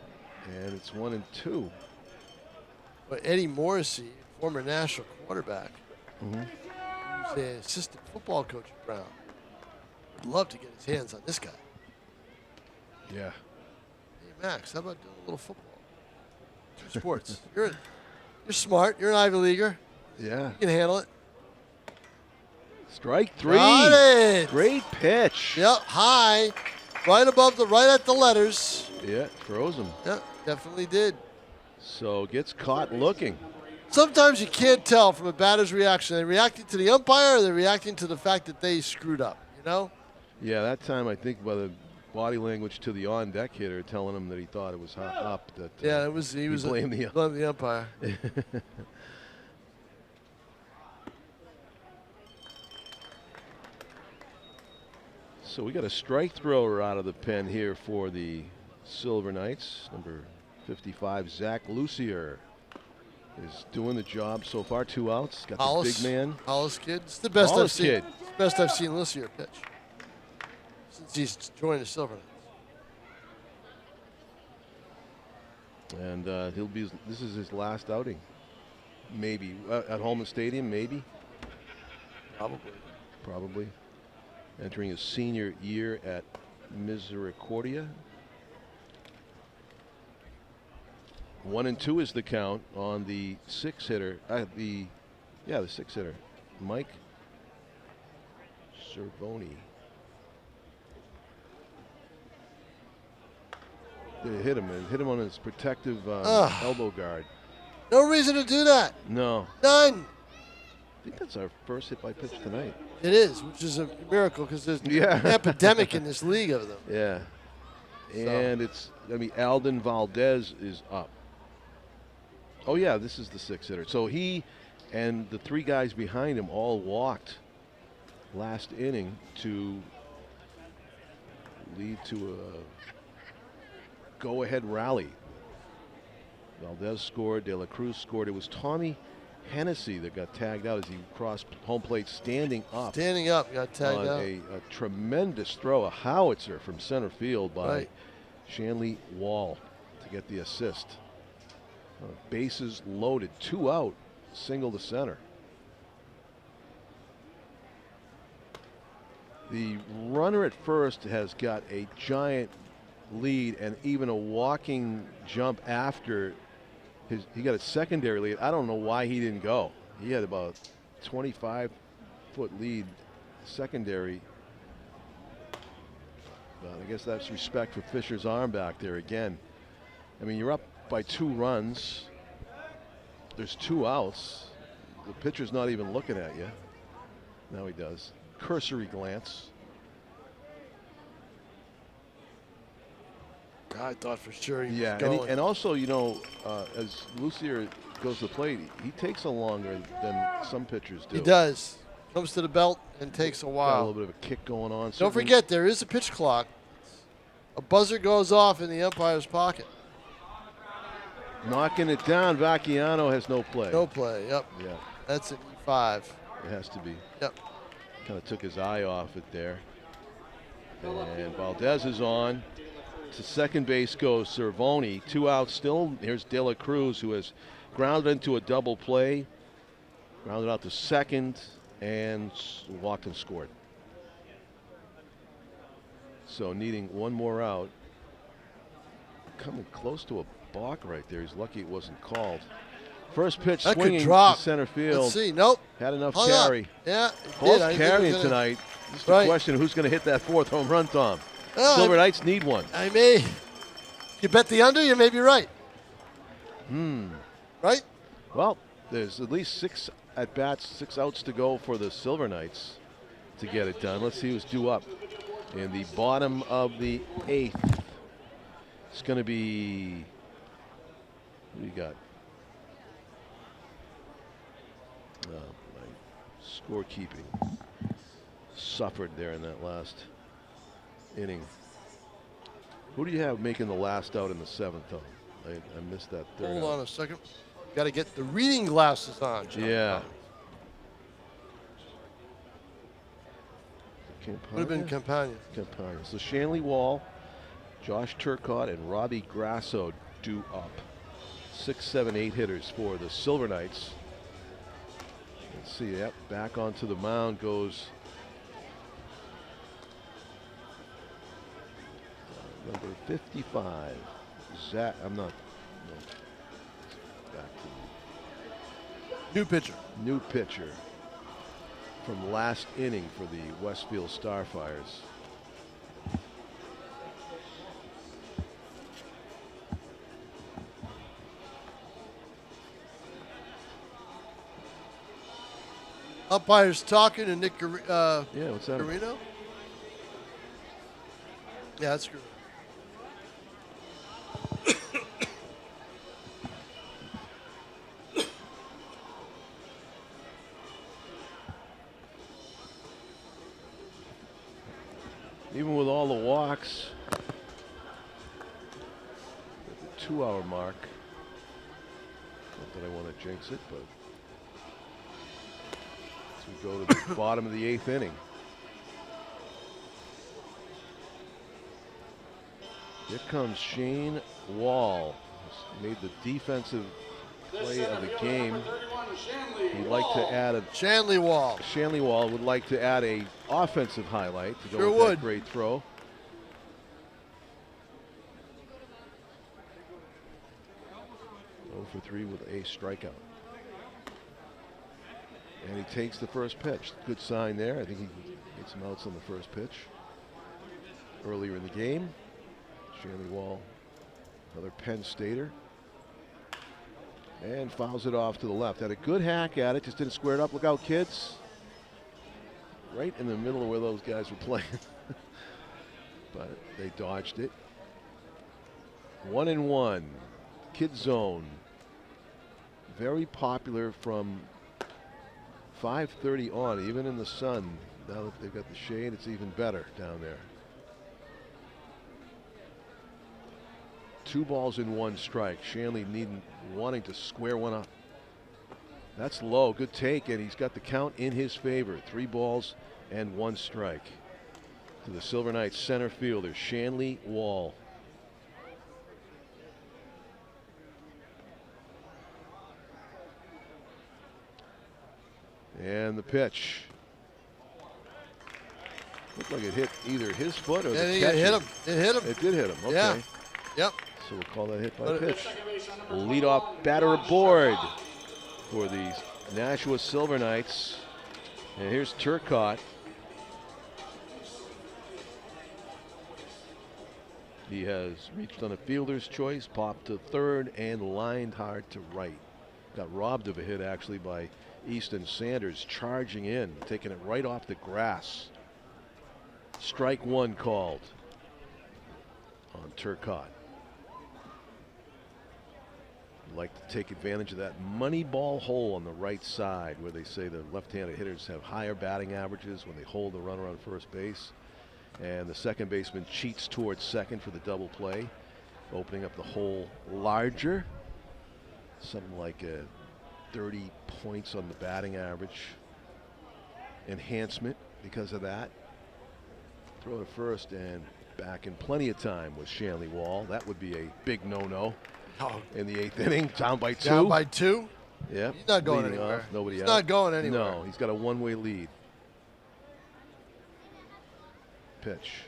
and it's 1-2. But Eddie Morrissey, former national quarterback, who's the assistant football coach at Brown, would love to get his hands on this guy. Yeah. Hey, Max, how about doing a little football? 2 sports. You're smart. You're an Ivy Leaguer. Yeah. You can handle it. Strike 3. Got it. Great pitch. Yep, high, right at the letters. Yeah, froze him. Yep, definitely did. So gets caught looking. Sometimes you can't tell from a batter's reaction. Are they reacting to the umpire, or are they reacting to the fact that they screwed up, you know? Yeah, that time I think by the body language to the on-deck hitter telling him that he thought it was up. That Yeah, he was blamed the umpire. So we got a strike thrower out of the pen here for the Silver Knights. Number 55, Zach Lucier, is doing the job so far. 2 outs. Got Hollis, the big man. Hollis kid. It's the best Hollis I've seen. kid. It's the best I've seen Lucier pitch since he's joined the Silver Knights. And this is his last outing. Maybe. At Holman Stadium, maybe. Probably. Entering his senior year at Misericordia. 1-2 is the count on the 6-hitter. The 6-hitter, Mike Cervoni. They hit him. Hit him on his protective elbow guard. No reason to do that. No. None. I think that's our first hit by pitch tonight. It is, which is a miracle because there's an epidemic in this league of them. Yeah. And Alden Valdez is up. Oh, yeah, this is the 6-hitter. So he and the 3 guys behind him all walked last inning to lead to a go-ahead rally. Valdez scored. De La Cruz scored. It was Tommy Hennessy that got tagged out as he crossed home plate standing up. Standing up, got tagged on out. A tremendous throw, a howitzer from center field by Shanley Wall to get the assist. Bases loaded, 2 out, single to center. The runner at first has got a giant lead and even a walking jump after he got a secondary lead. I don't know why he didn't go. He had about 25-foot lead secondary. But I guess that's respect for Fisher's arm back there again. I mean, you're up by 2 runs. There's 2 outs. The pitcher's not even looking at you. Now he does. Cursory glance. I thought for sure he Yeah, was going. and also, you know, as Lucier goes to the plate, he takes a longer than some pitchers do. He does. Comes to the belt and takes a Got a while. little bit of a kick going on. Don't Certainly- forget, there is a pitch clock. A buzzer goes off in the umpire's pocket. Knocking it down, Vacchiano has no play. No play, yep. Yeah, That's an E5. it has to be. Yep. Kind of took his eye off it there. And Valdez is on. To second base goes Cervoni. 2 outs still. Here's De La Cruz, who has grounded into a double play. Grounded out to second and walked and scored. So needing 1 more out. Coming close to a balk right there. He's lucky it wasn't called. First pitch That could swinging drop. to center field. Let's see. Nope. Had enough Hung up. carry. Yeah, it Both did. I think it was carrying gonna- tonight. Just Right. a question of who's going to hit that 4th home run, Tom. Oh, Silver Knights need one. I may. You bet the under, you may be right. Right? Well, there's at least 6 at bats, 6 outs to go for the Silver Knights to get it done. Let's see who's due up in the bottom of the 8th. It's going to be, what do you got? My scorekeeping suffered there in that last inning. Who do you have making the last out in the 7th, though? I missed that 3rd Hold out. on a second. Got to get the reading glasses on, John. Yeah. Would have been Campagna. Campagna. So Shanley Wall, Josh Turcotte, and Robbie Grasso due up. 6, 7, 8 hitters for the Silver Knights. Let's see, yep, back onto the mound goes number 55. Zach, I'm not, no. Back to New pitcher. new pitcher from last inning for the Westfield StarFires. Umpires talking to Nick Yeah, what's that? Garino. Yeah, that's good. Even with all the walks, at the 2-hour mark, not that I want to jinx it, but as we go to the bottom of the 8th inning. Here comes Shane Wall, who's made the defensive play of the game. He'd like to add a Shanley Wall. Shanley Wall would like to add a offensive highlight to go Sure with that would. great throw. For 3 with a strikeout. And he takes the first pitch. Good sign there. I think he gets some outs on the first pitch. Earlier in the game, Shanley Wall, another Penn Stater. And fouls it off to the left. Had a good hack at it, just didn't square it up. Look out, kids. Right in the middle of where those guys were playing. But they dodged it. 1-1. Kid zone. Very popular from 5:30 on, even in the sun. Now that they've got the shade, it's even better down there. 2 balls and 1 strike. Shanley wanting to square one up. That's low. Good take, and he's got the count in his favor. 3 balls and 1 strike. To the Silver Knights center fielder, Shanley Wall. And the pitch. Looked like it hit either his foot or the catcher. It hit him. It hit him. It did hit him. Okay. Yeah. Yep. So we'll call that hit by pitch. Leadoff batter aboard for the Nashua Silver Knights. And here's Turcotte. He has reached on a fielder's choice, popped to third, and lined hard to right. Got robbed of a hit actually by Easton Sanders, charging in, taking it right off the grass. Strike 1 called on Turcotte. Like to take advantage of that money ball hole on the right side where they say the left-handed hitters have higher batting averages when they hold the runner on first base. And the second baseman cheats towards second for the double play, opening up the hole larger. Something like 30 points on the batting average enhancement because of that. Throw to first and back in plenty of time with Shanley Wall. That would be a big no-no in the 8th inning. Down by 2. Down by 2? Yeah. He's not going Leading anywhere. off, nobody He's out. not going anywhere. No, he's got a one-way lead. Pitch.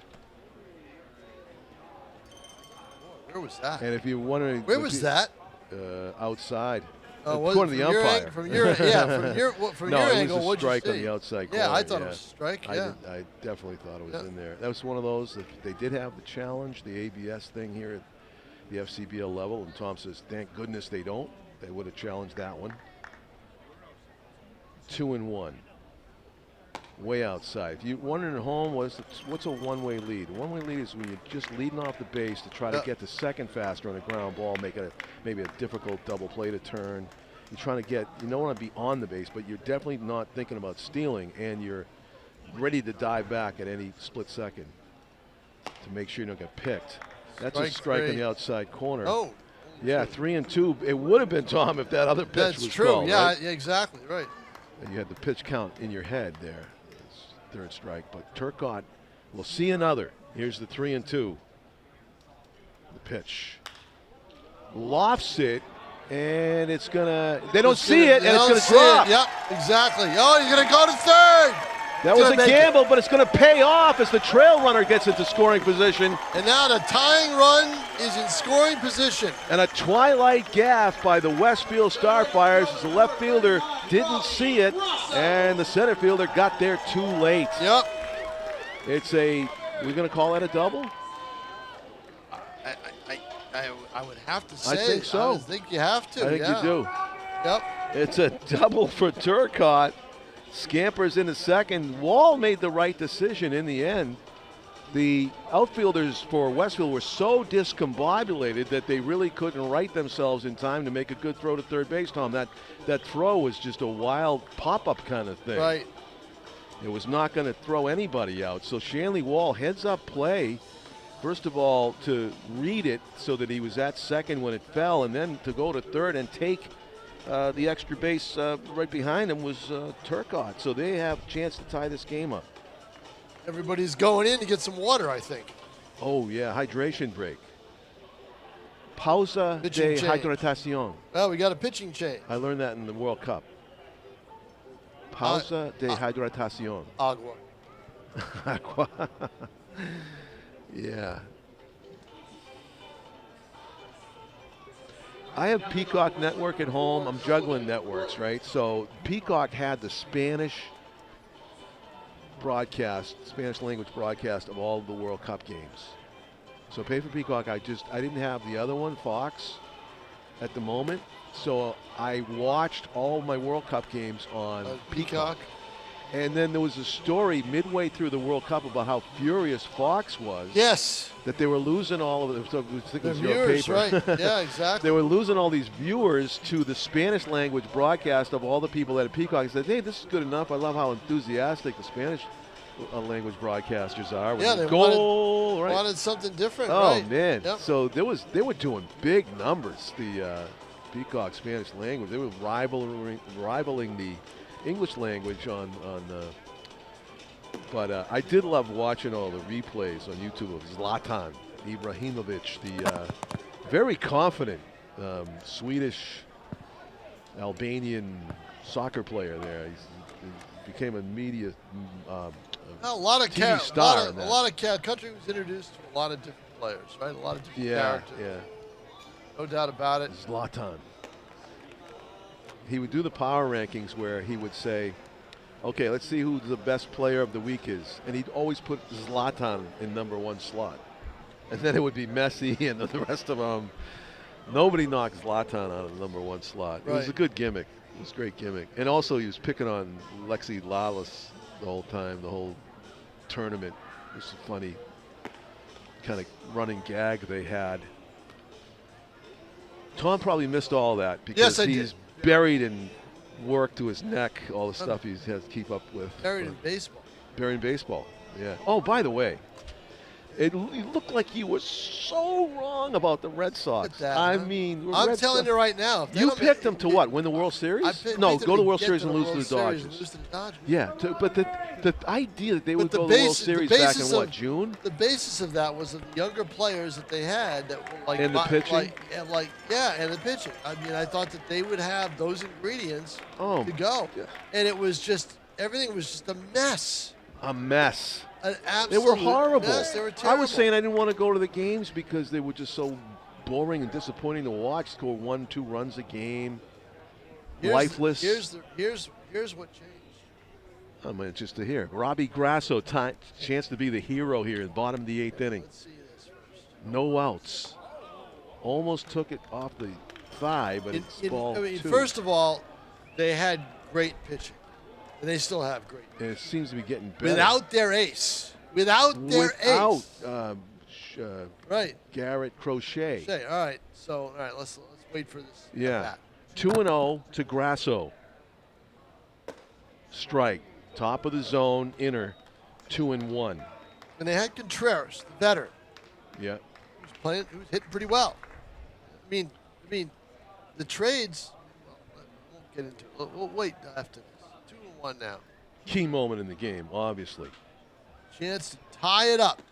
Where was that? And if you're wondering, Where was that? Outside. Was According to the umpire. From your angle, it was a what'd you strike see? on the outside corner. Yeah, I thought it was a strike. Yeah. I definitely thought it was in there. That was one of those that they did have the challenge, the ABS thing here at the FCBL level, and Tom says, thank goodness they don't. They would have challenged that one. 2-1. Way outside. If you're wondering at home, what's a one-way lead? A one-way lead is when you're just leading off the base to try to get to second faster on a ground ball, make it maybe a difficult double play to turn. You're trying to you don't want to be on the base, but you're definitely not thinking about stealing, and you're ready to dive back at any split second to make sure you don't get picked. That's a strike on the outside corner. Oh. Yeah, 3-2. It would have been, Tom, if that other pitch was true. called. Yeah, right? yeah, exactly. Right. And you had the pitch count in your head there. Third strike, but Turcotte will see another. Here's the 3-2. The pitch. Lofts it, and it's gonna. They don't see it, and it's gonna drop. Yep, exactly. Oh, he's gonna go to third. That was a gamble, but it's gonna pay off as the trail runner gets into scoring position. And now the tying run is in scoring position. And a twilight gaff by the Westfield StarFires as the left fielder didn't see it, and the center fielder got there too late. Yep. We're going to call that a double? I would have to say. I think so. I think you have to. I think you do. Yep. It's a double for Turcotte. Scampers into second. Wall made the right decision in the end. The outfielders for Westfield were so discombobulated that they really couldn't right themselves in time to make a good throw to third base, Tom. That throw was just a wild pop-up kind of thing. Right. It was not going to throw anybody out. So Shanley Wall heads up play, first of all, to read it so that he was at second when it fell, and then to go to third and take the extra base right behind him was Turcotte. So they have a chance to tie this game up. Everybody's going in to get some water, I think. Oh, yeah, hydration break. Pausa Pitching de change. hidratación. Well, we got a pitching change. I learned that in the World Cup. Pausa de hidratación. Agua. Agua. Yeah. I have Peacock Network at home. I'm juggling networks, right? So Peacock had the Spanish language broadcast of all of the World Cup games. So pay for Peacock. I didn't have the other one, Fox, at the moment. So I watched all my World Cup games on Peacock. And then there was a story midway through the World Cup about how furious Fox was. Yes. That they were losing all of it. So I think it was your viewers, paper. right. Yeah, exactly. They were losing all these viewers to the Spanish language broadcast of all the people that at Peacock. I said, hey, this is good enough. I love how enthusiastic the Spanish language broadcasters are. Yeah, they wanted something different, oh, right? man. Yep. So they were doing big numbers, the Peacock Spanish language. They were rivaling the English language on but I did love watching all the replays on YouTube of Zlatan Ibrahimovic, the very confident Swedish Albanian soccer player there. He became a media A lot of TV star. country was introduced to a lot of different players, right? A lot of different Yeah, characters. yeah. No doubt about it. Zlatan. He would do the power rankings where he would say, okay, let's see who the best player of the week is. And he'd always put Zlatan in #1 slot. And then it would be Messi and the rest of them. Nobody knocked Zlatan out of the #1 slot. It was a good gimmick. It was a great gimmick. And also he was picking on Lexi Lalas the whole time, the whole tournament. It was a funny kind of running gag they had. Tom probably missed all that because he's buried in work to his neck, all the stuff he has to keep up with. Buried in baseball. Buried in baseball, yeah. Oh, by the way, it looked like you were so wrong about the Red Sox. I'm telling you right now. You picked them to what? Win the World Series? No, go to the World Series and lose to the Dodgers. Yeah, but the idea that they would go to the World Series back in what, June? The basis of that was the younger players that they had that were like and the pitching, and the pitching. I mean, I thought that they would have those ingredients to go, and it was just everything was just a mess. A mess. An absolute they were horrible. Mess. They were terrible. I was saying I didn't want to go to the games because they were just so boring and disappointing to watch. Score 1-2 runs a game. Lifeless. Here's what changed. I mean, just to hear. Robbie Grasso, chance to be the hero here in bottom of the 8th inning. Let's see this first. No outs. Almost took it off the thigh, but it's ball 2. First of all, they had great pitching. And they still have great pitching. And it seems to be getting better. Without their ace. Without ace. Right. Garrett Crochet. All right. So, let's wait for this. Yeah. 2-0 to Grasso. Strike. Top of the zone, inner, 2-1. And they had Contreras, the veteran. Yeah. Who was hitting pretty well. I mean, the trades. Well, we won't get into it. We'll wait after this. 2-1 now. Key moment in the game, obviously. Chance to tie it up.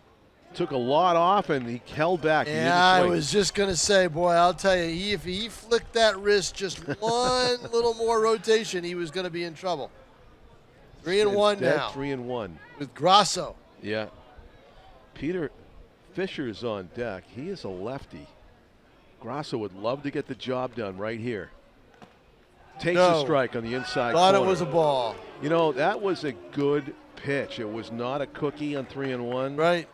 Took a lot off and he held back. Yeah, I was just going to say, boy, I'll tell you, if he flicked that wrist just one little more rotation, he was going to be in trouble. 3-1 now. 3-1. With Grasso. Yeah. Peter Fisher's on deck. He is a lefty. Grasso would love to get the job done right here. Takes a strike on the inside Thought corner. it was a ball. You know, that was a good pitch. It was not a cookie on 3-1. Right.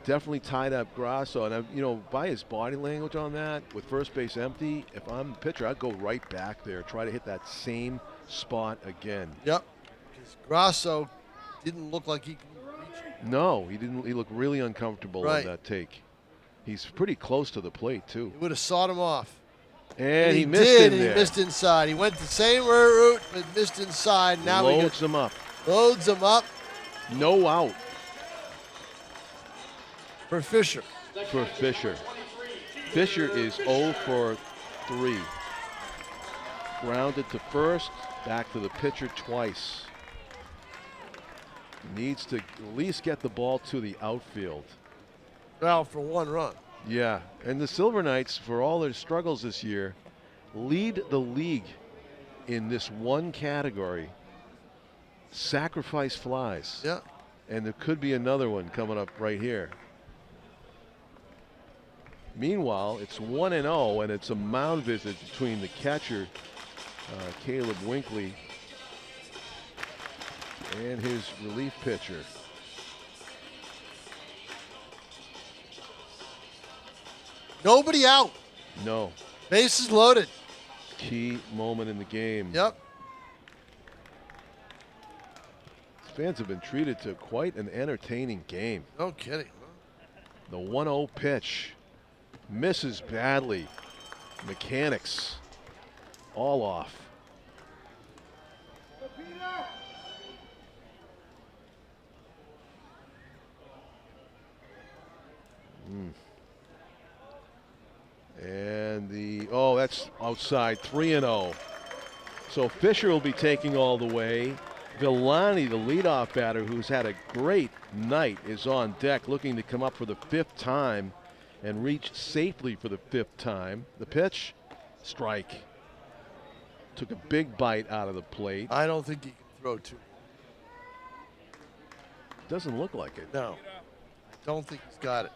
Definitely tied up Grasso. And, by his body language on that, with first base empty, if I'm the pitcher, I'd go right back there, try to hit that same spot again. Yep. Because Grasso didn't look like he could reach it. No, he didn't. He looked really uncomfortable on that take. He's pretty close to the plate, too. He would have sawed him off. And he missed in there. He missed inside. He went the same route, but missed inside. Now loads him up. Loads him up. No out. For Fisher. Fisher is 0 for 3. Grounded to first, back to the pitcher twice. Needs to at least get the ball to the outfield. Well, for 1 run. Yeah, and the Silver Knights, for all their struggles this year, lead the league in this one category, sacrifice flies. Yeah. And there could be another one coming up right here. Meanwhile, it's 1-0, and it's a mound visit between the catcher, Caleb Winkley, and his relief pitcher. Nobody out. No. Bases loaded. Key moment in the game. Yep. Fans have been treated to quite an entertaining game. No kidding. The 1-0 pitch misses badly. Mechanics all off. And that's outside, 3-0. So Fisher will be taking all the way. Villani, the leadoff batter, who's had a great night, is on deck looking to come up for the 5th time and reach safely for the 5th time. The pitch, strike. Took a big bite out of the plate. I don't think he can throw two. Doesn't look like it. No. I don't think he's got it.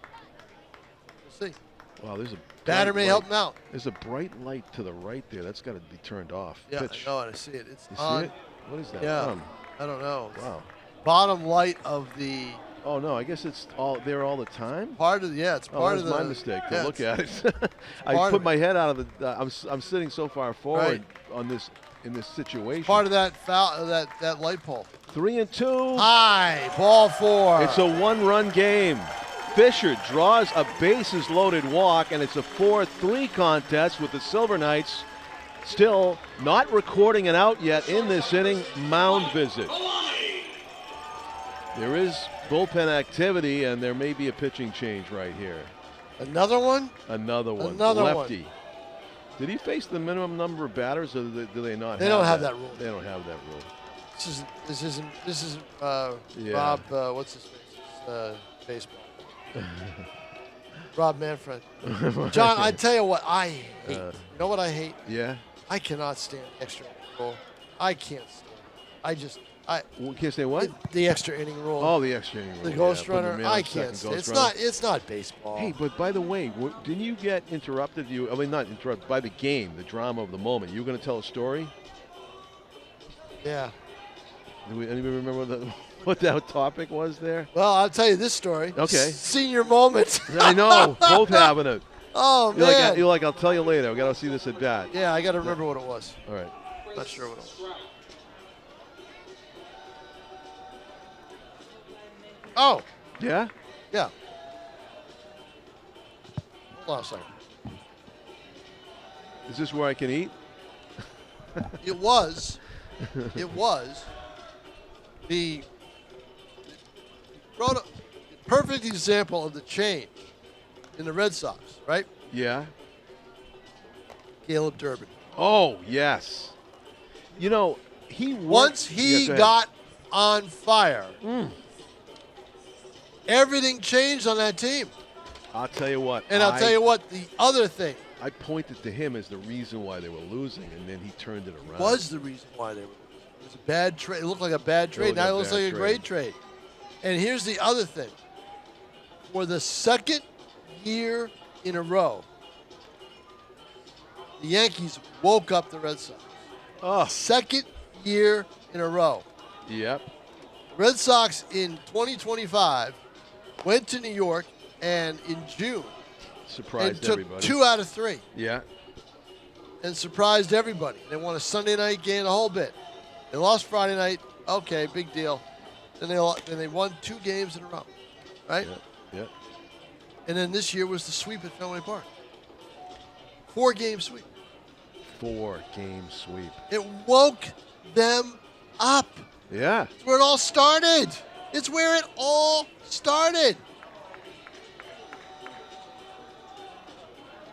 We'll see. Wow, there's a Batter bright may help light. him out. There's a bright light to the right there. That's got to be turned off. Yeah, Pitch. I know, I see it. It's You on. see it? What is that? Yeah. from? I don't know. Wow. Bottom light of the Oh no, I guess it's all there all the time. part of the, it's part of that's the. my mistake to yeah, look it's- at it. I part put of my head out of the. I'm sitting so far forward Right. on this in this situation. Part of that foul, that light pole. 3-2. High, ball 4. It's a 1-run game. Fisher draws a bases-loaded walk, and it's a 4-3 contest with the Silver Knights still not recording an out yet in this inning. Mound visit. There is bullpen activity, and there may be a pitching change right here. Another one? Another one. Another one. Lefty. Did he face the minimum number of batters, or do they not? They don't have that rule. They don't have that rule. This isn't Yeah. Rob, what's his face? Baseball. Rob Manfred. John, I tell you what I hate. You know what I hate? Yeah. I cannot stand extra inning rule. I can't stand it. Well, can't say what? The extra inning rule. Oh, the extra inning rule. The ghost yeah, putting the runner. man on I second, can't stand it. ghost It's runner. not baseball. Hey, but by the way, didn't you get interrupted? Not interrupted, by the game, the drama of the moment. You were going to tell a story? Yeah. Do anybody remember what that topic was there? Well, I'll tell you this story. Okay. Senior moment. I know, both having it. Oh, You're man. you're like, I'll tell you later. I got to see this at bat. Yeah, I got to remember what it was. All right. Not sure what it was. Oh, Yeah? yeah. Hold on a second. Is this where I can eat? It was the perfect example of the change in the Red Sox, right? Yeah. Caleb Durbin. Oh, yes. You know, he worked, Once he Yeah, go ahead. got on fire, everything changed on that team. I'll tell you what. And I'll tell you what, the other thing I pointed to him as the reason why they were losing, and then he turned it around. was the reason why they were losing. It was a bad trade. It looked like a bad trade. looked Now like it a looks bad like a trade. great trade. And here's the other thing. For the second year in a row, the Yankees woke up the Red Sox. Oh, Second year in a row. yep. Red Sox in 2025 went to New York and in June and Surprised took everybody. 2 out of 3 Yeah. and surprised everybody. They won a Sunday night game, the whole bit. They lost Friday night. Okay, big deal. Then they won 2 games in a row, right? Yeah. Yeah. And then this year was the sweep at Fenway Park. 4-game sweep. 4-game sweep. It woke them up. Yeah. It's where it all started. It's where it all started.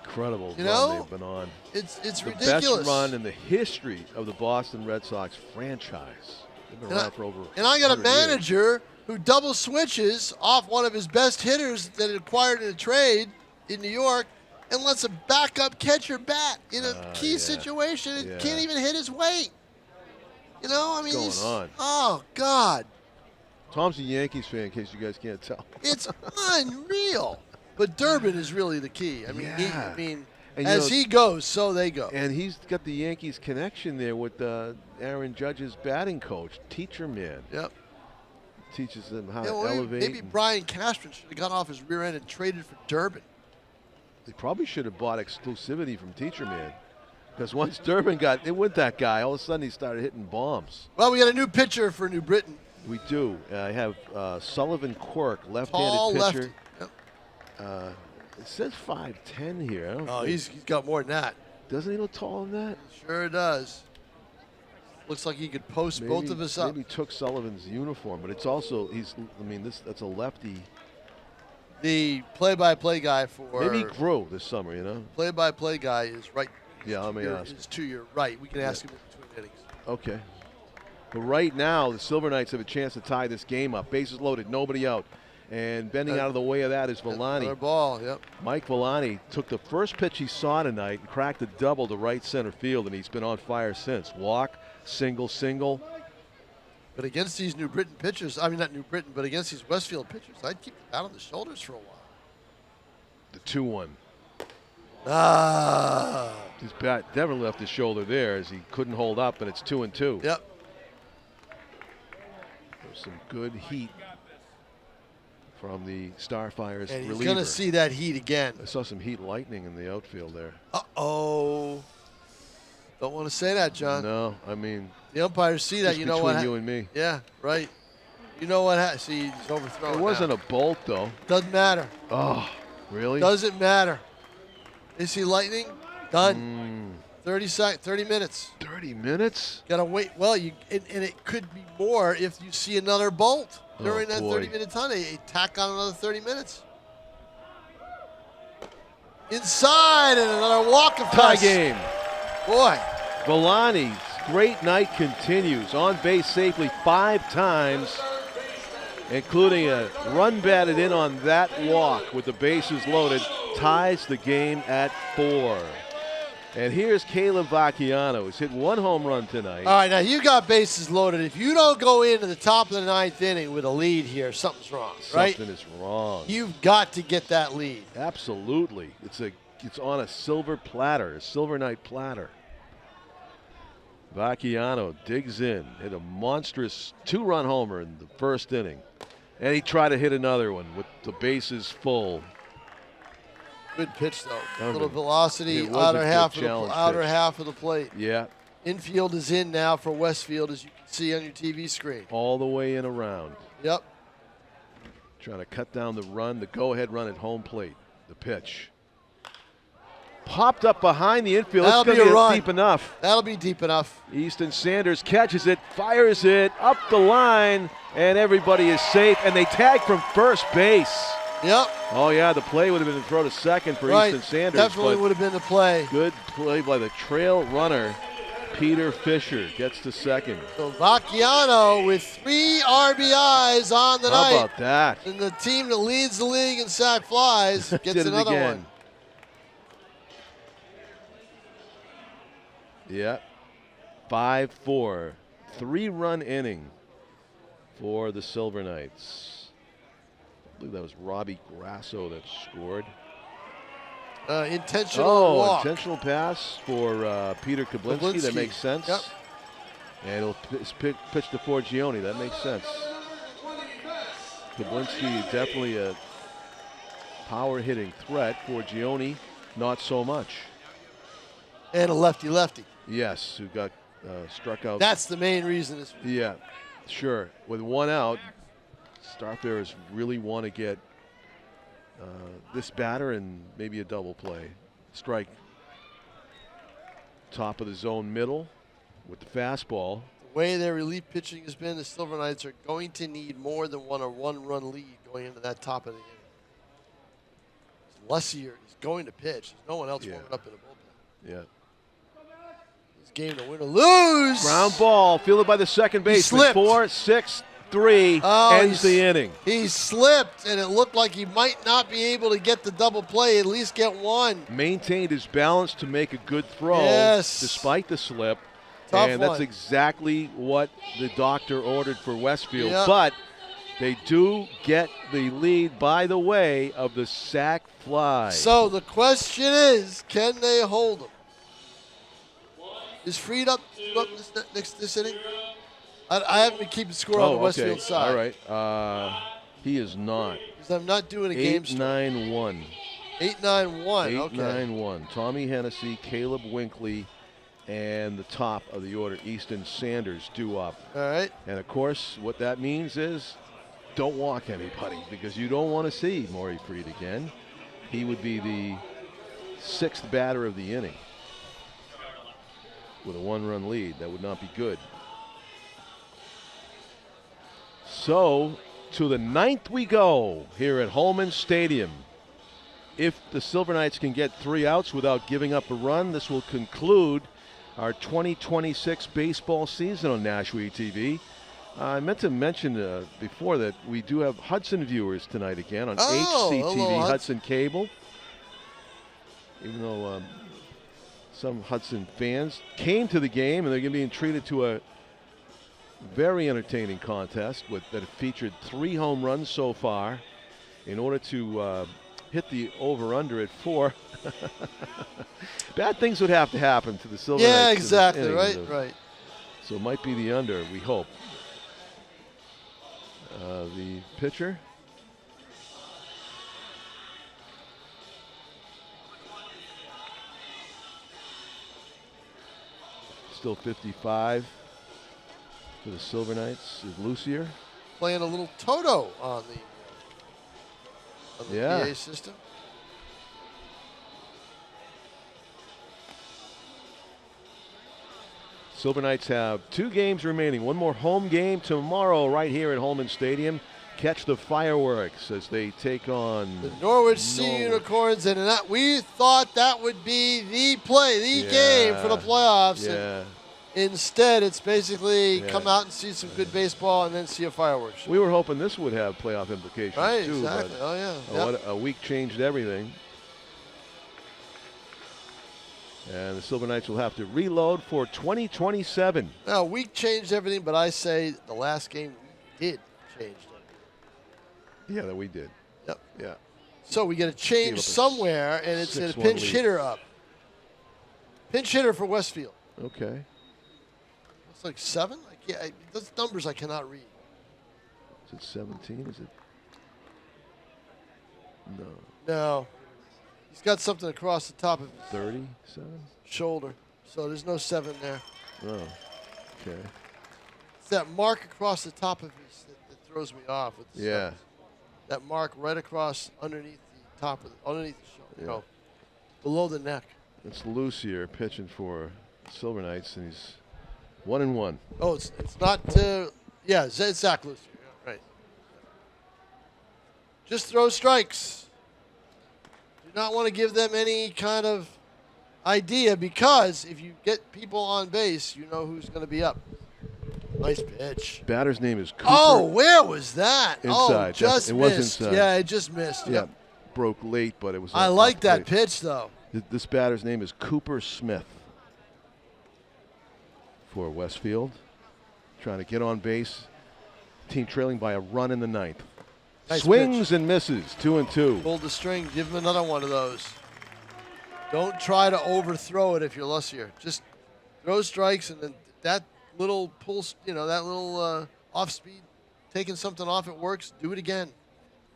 Incredible You run know? they've been on. It's The ridiculous. best run in the history of the Boston Red Sox franchise. They've been around for over And I got a 100 years. manager who double switches off one of his best hitters that acquired in a trade in New York and lets a backup catcher bat in a key yeah. situation and Yeah. can't even hit his weight. You know, I mean, What's going on? Oh God, Tom's a Yankees fan, in case you guys can't tell. it's unreal. But Durbin is really the key. I mean, Yeah. And, you as know, he goes, so they go. And he's got the Yankees connection there with Aaron Judge's batting coach, Teacher Man. Yep. Teaches them how Yeah, to well, elevate. maybe and Brian Castron should have got off his rear end and traded for Durbin. they probably should have bought exclusivity from Teacher Man. Because once Durbin got in with that guy, all of a sudden he started hitting bombs. Well, we got a new pitcher for New Britain. We do. I have Sullivan Quirk, Tall left-handed pitcher. lefty. Yep. It says 5'10" here. I don't Oh, think- he's got more than that. Doesn't he look taller than that? Sure does. Looks like he could post both of us up. Maybe took Sullivan's uniform, but it's also that's a lefty. The play-by-play guy for Maybe he grew this summer, you know. play-by-play guy is right Yeah, let me ask. Is to your right. We can ask him in between innings. Okay. But right now, the Silver Knights have a chance to tie this game up. Bases loaded, nobody out. And bending out of the way of that is Villani. Another ball, yep. Mike Villani took the first pitch he saw tonight and cracked a double to right center field, and he's been on fire since. Walk, single. But against these New Britain pitchers, I mean not New Britain, but against these Westfield pitchers, I'd keep the bat on the shoulders for a while. The 2-1. Ah. His bat never left his shoulder there as he couldn't hold up, and it's 2-2. Yep. There's some good heat from the StarFires And he's reliever. going to see that heat again. I saw some heat lightning in the outfield there. Uh-oh. Don't want to say that, John. No, I mean, The umpires see that. just You know what? between you and me. Yeah, right. You know what? See, he's overthrown. It wasn't a bolt, though. Doesn't matter. Oh, really? Doesn't matter. Is he lightning? Done. 30 minutes. 30 minutes? Gotta wait. Well, and it could be more if you see another bolt during that boy. 30-minute time. They tack on another 30 minutes. Inside and another walk of Tie game. Boy. Villani's great night continues. On base safely 5 times, including a run batted in on that walk with the bases loaded. Ties the game at 4. And here's Caleb Vacchiano, who's hit 1 home run tonight. All right, now you got bases loaded. If you don't go into the top of the 9th inning with a lead here, something's wrong, right? Something is wrong. You've got to get that lead. Absolutely. It's on a silver platter, a Silver Knight platter. Vacchiano digs in, hit a monstrous 2-run homer in the first inning. And he tried to hit another one with the bases full. Good pitch, though. That A little was velocity, it was a good challenge pitch. half of the plate. Yeah, Infield is in now for Westfield, as you can see on your TV screen. all the way in around. Yep. Trying to cut down the run, the go-ahead run at home plate. The pitch. Popped up behind the infield. That'll It's going be to a run. be deep enough. That'll be deep enough. Easton Sanders catches it, fires it up the line, and everybody is safe. And they tag from first base. Yep. Oh, yeah, the play would have been to throw to second for Right. Easton Sanders. Definitely but would have been the play. good play by the trail runner. Peter Fisher gets to second. So Vacchiano with 3 RBIs on the night. How about that? And the team that leads the league in sac flies gets Did it another again. one. Yeah. 5-4. 3-run inning for the Silver Knights. I believe that was Robbie Grasso that scored. Intentional walk. Intentional pass for Peter Kablinski. That makes sense. Yep. And it'll pitch to Forgione. That makes sense. Kablinski definitely a power hitting threat. Forgione, not so much. And a lefty-lefty. Yes, who got struck out. That's the main reason. Yeah, sure. With 1 out, StarFires really want to get this batter and maybe a double play. Strike top of the zone middle with the fastball. The way their relief pitching has been, the Silver Knights are going to need more than a one-run lead going into that top of the inning. Lussier is going to pitch. There's no one else warming up in the bullpen. Yeah. This game to win or lose. Ground ball, fielded by the second baseman. slipped. 4-6-3 ends the inning. He slipped, and it looked like he might not be able to get the double play, at least get one. Maintained his balance to make a good throw despite the slip. Tough and that's one. exactly what the doctor ordered for Westfield. Yep. But they do get the lead by the way of the sac fly. So the question is, can they hold him? Is Freed up this inning? I haven't been keeping score on the Westfield side. All right. He is not. Because I'm not doing a game score. 8-9-1. 8-9-1. Okay. 8-9-1. Tommy Hennessy, Caleb Winkley, and the top of the order, Easton Sanders, due up. All right. And, of course, what that means is don't walk anybody because you don't want to see Maury Freed again. He would be the 6th batter of the inning with a 1-run lead. That would not be good. So, to the 9th we go here at Holman Stadium. if the Silver Knights can get 3 outs without giving up a run, this will conclude our 2026 baseball season on Nashua ETV. I meant to mention before that we do have Hudson viewers tonight again on HCTV hello, Hudson Cable. Even though some Hudson fans came to the game, and they're going to be treated to a very entertaining contest that featured 3 home runs so far. In order to hit the over/under at 4, bad things would have to happen to the Silver Knights. Yeah, exactly. Right. So it might be the under, we hope. The pitcher. Still 55 for the Silver Knights is Lucier. Playing a little Toto on the Yeah. PA system. Silver Knights have 2 games remaining. One more home game tomorrow right here at Holman Stadium. Catch the fireworks as they take on The Norwich Sea Unicorns, and we thought that would be the game for the playoffs. Yeah. And instead, it's basically come out and see some good baseball and then see a fireworks. We were hoping this would have playoff implications Right, too. exactly. But Oh, yeah. a week changed everything. And the Silver Knights will have to reload for 2027. Now, we changed everything, but I say the last game we did change everything. Yeah, that we did. Yep. Yeah. So we get a change somewhere, and it's a 6-1 pinch lead. hitter up. Pinch hitter for Westfield. Okay. It's like 7? Those numbers I cannot read. Is it 17? Is it? No. No. He's got something across the top of his 37? shoulder. So there's no 7 there. Oh. Okay. It's that mark across the top of his that throws me off. With the Yeah. sevens. That mark right across underneath the top of underneath the shoulder. Yeah. No. Below the neck. It's Lucier pitching for Silver Knights, and he's 1-1. Oh, it's not. It's Zach Lucier. Yeah, right. Just throw strikes. Do not want to give them any kind of idea, because if you get people on base, you know who's going to be up. Nice pitch. Batter's name is Cooper. Oh, where was that? Inside. Oh, just It was missed. inside. Yeah, it just missed. Yeah, broke late, but it was. I like that pitch, though. This batter's name is Cooper Smith for Westfield. Trying to get on base. Team trailing by a run in the 9th. Nice Swings and misses, 2-2. Pull the string. Give him another one of those. Don't try to overthrow it if you're Lucier. Just throw strikes, and then that little pull, that little off speed, taking something off, it works. Do it again.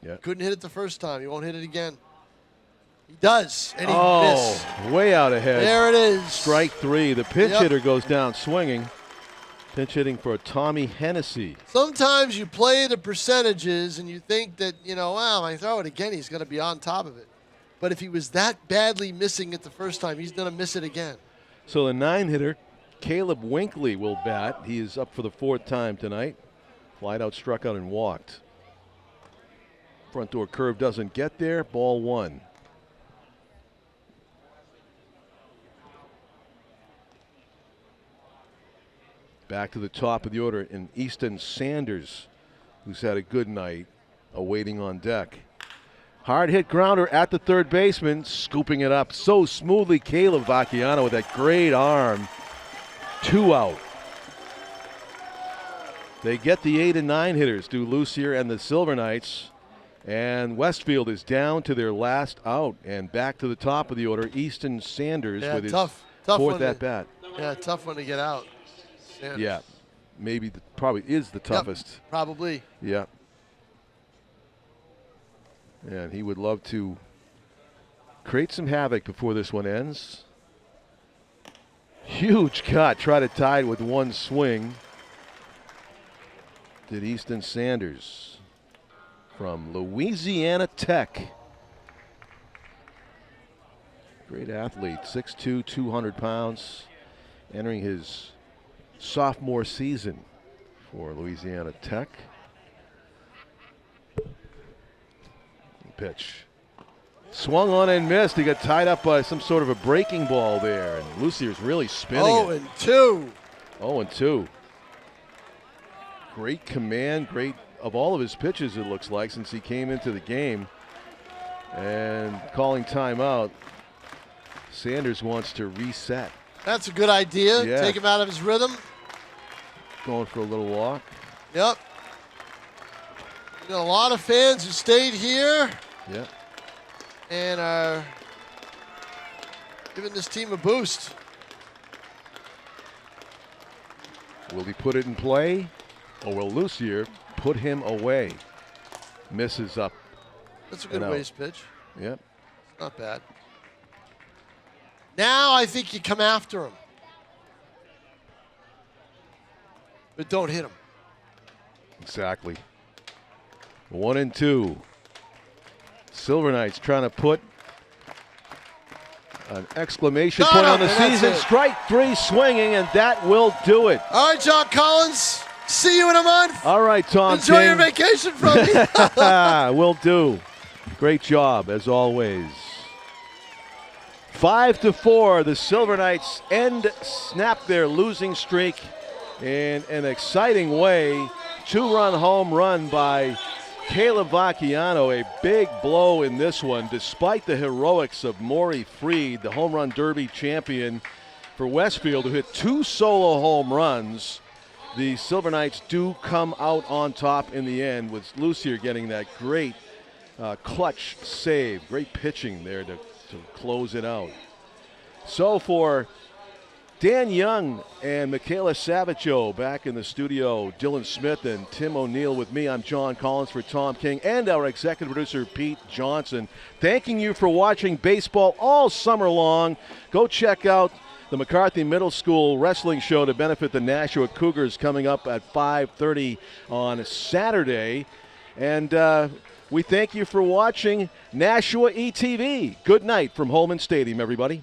Yeah. Couldn't hit it the first time. You won't hit it again. He does, and he missed. Way out ahead. There it is. Strike 3. The pinch hitter goes down swinging. Pinch hitting for Tommy Hennessy. Sometimes you play the percentages and you think that, wow, I throw it again, he's going to be on top of it. But if he was that badly missing it the first time, he's going to miss it again. So the 9-hitter, Caleb Winkley, will bat. He is up for the 4th time tonight. Flied out, struck out, and walked. Front door curve doesn't get there. Ball 1. Back to the top of the order in Easton Sanders, who's had a good night, awaiting on deck. Hard hit grounder at the third baseman, scooping it up so smoothly. Caleb Vacchiano with that great arm. 2 out. They get the 8 and 9 hitters, do Lucier and the Silver Knights. And Westfield is down to their last out, and back to the top of the order, Easton Sanders with his tough 4th at bat. Yeah, tough one to get out. Sanders. Yeah, maybe probably is the toughest. Yep, probably. Yeah. And he would love to create some havoc before this one ends. Huge cut. Try to tie it with one swing. Did Easton Sanders from Louisiana Tech. Great athlete, 6'2", 200 pounds, entering his sophomore season for Louisiana Tech. Pitch. Swung on and missed. He got tied up by some sort of a breaking ball there. And Lucier's really spinning it. 0-2. 0-2. Great command, great of all of his pitches, it looks like, since he came into the game. And calling timeout. Sanders wants to reset. That's a good idea. Yeah. Take him out of his rhythm. Going for a little walk. Yep. We got a lot of fans who stayed here Yep. and are giving this team a boost. Will he put it in play, or will Lucier put him away? Misses up. That's a good waste pitch. Yep. Not bad. Now I think you come after him. But don't hit him. Exactly. 1-2. Silver Knights trying to put an exclamation point on the season. Strike 3 swinging, and that will do it. All right, John Collins. See you in a month. All right, Tom. Enjoy King. your vacation from me. Will do. Great job, as always. 5-4. The Silver Knights snap their losing streak in an exciting way. 2-run home run by Caleb Vacchiano, a big blow in this one, despite the heroics of Maury Freed, the home run derby champion for Westfield, who hit 2 solo home runs. The Silver Knights do come out on top in the end, with Lucier getting that great clutch save. Great pitching there to close it out. So for Dan Young and Michaela Savacho back in the studio, Dylan Smith and Tim O'Neill with me. I'm John Collins for Tom King and our executive producer, Pete Johnson. Thanking you for watching baseball all summer long. Go check out the McCarthy Middle School Wrestling Show to benefit the Nashua Cougars coming up at 5:30 on Saturday. And we thank you for watching Nashua ETV. Good night from Holman Stadium, everybody.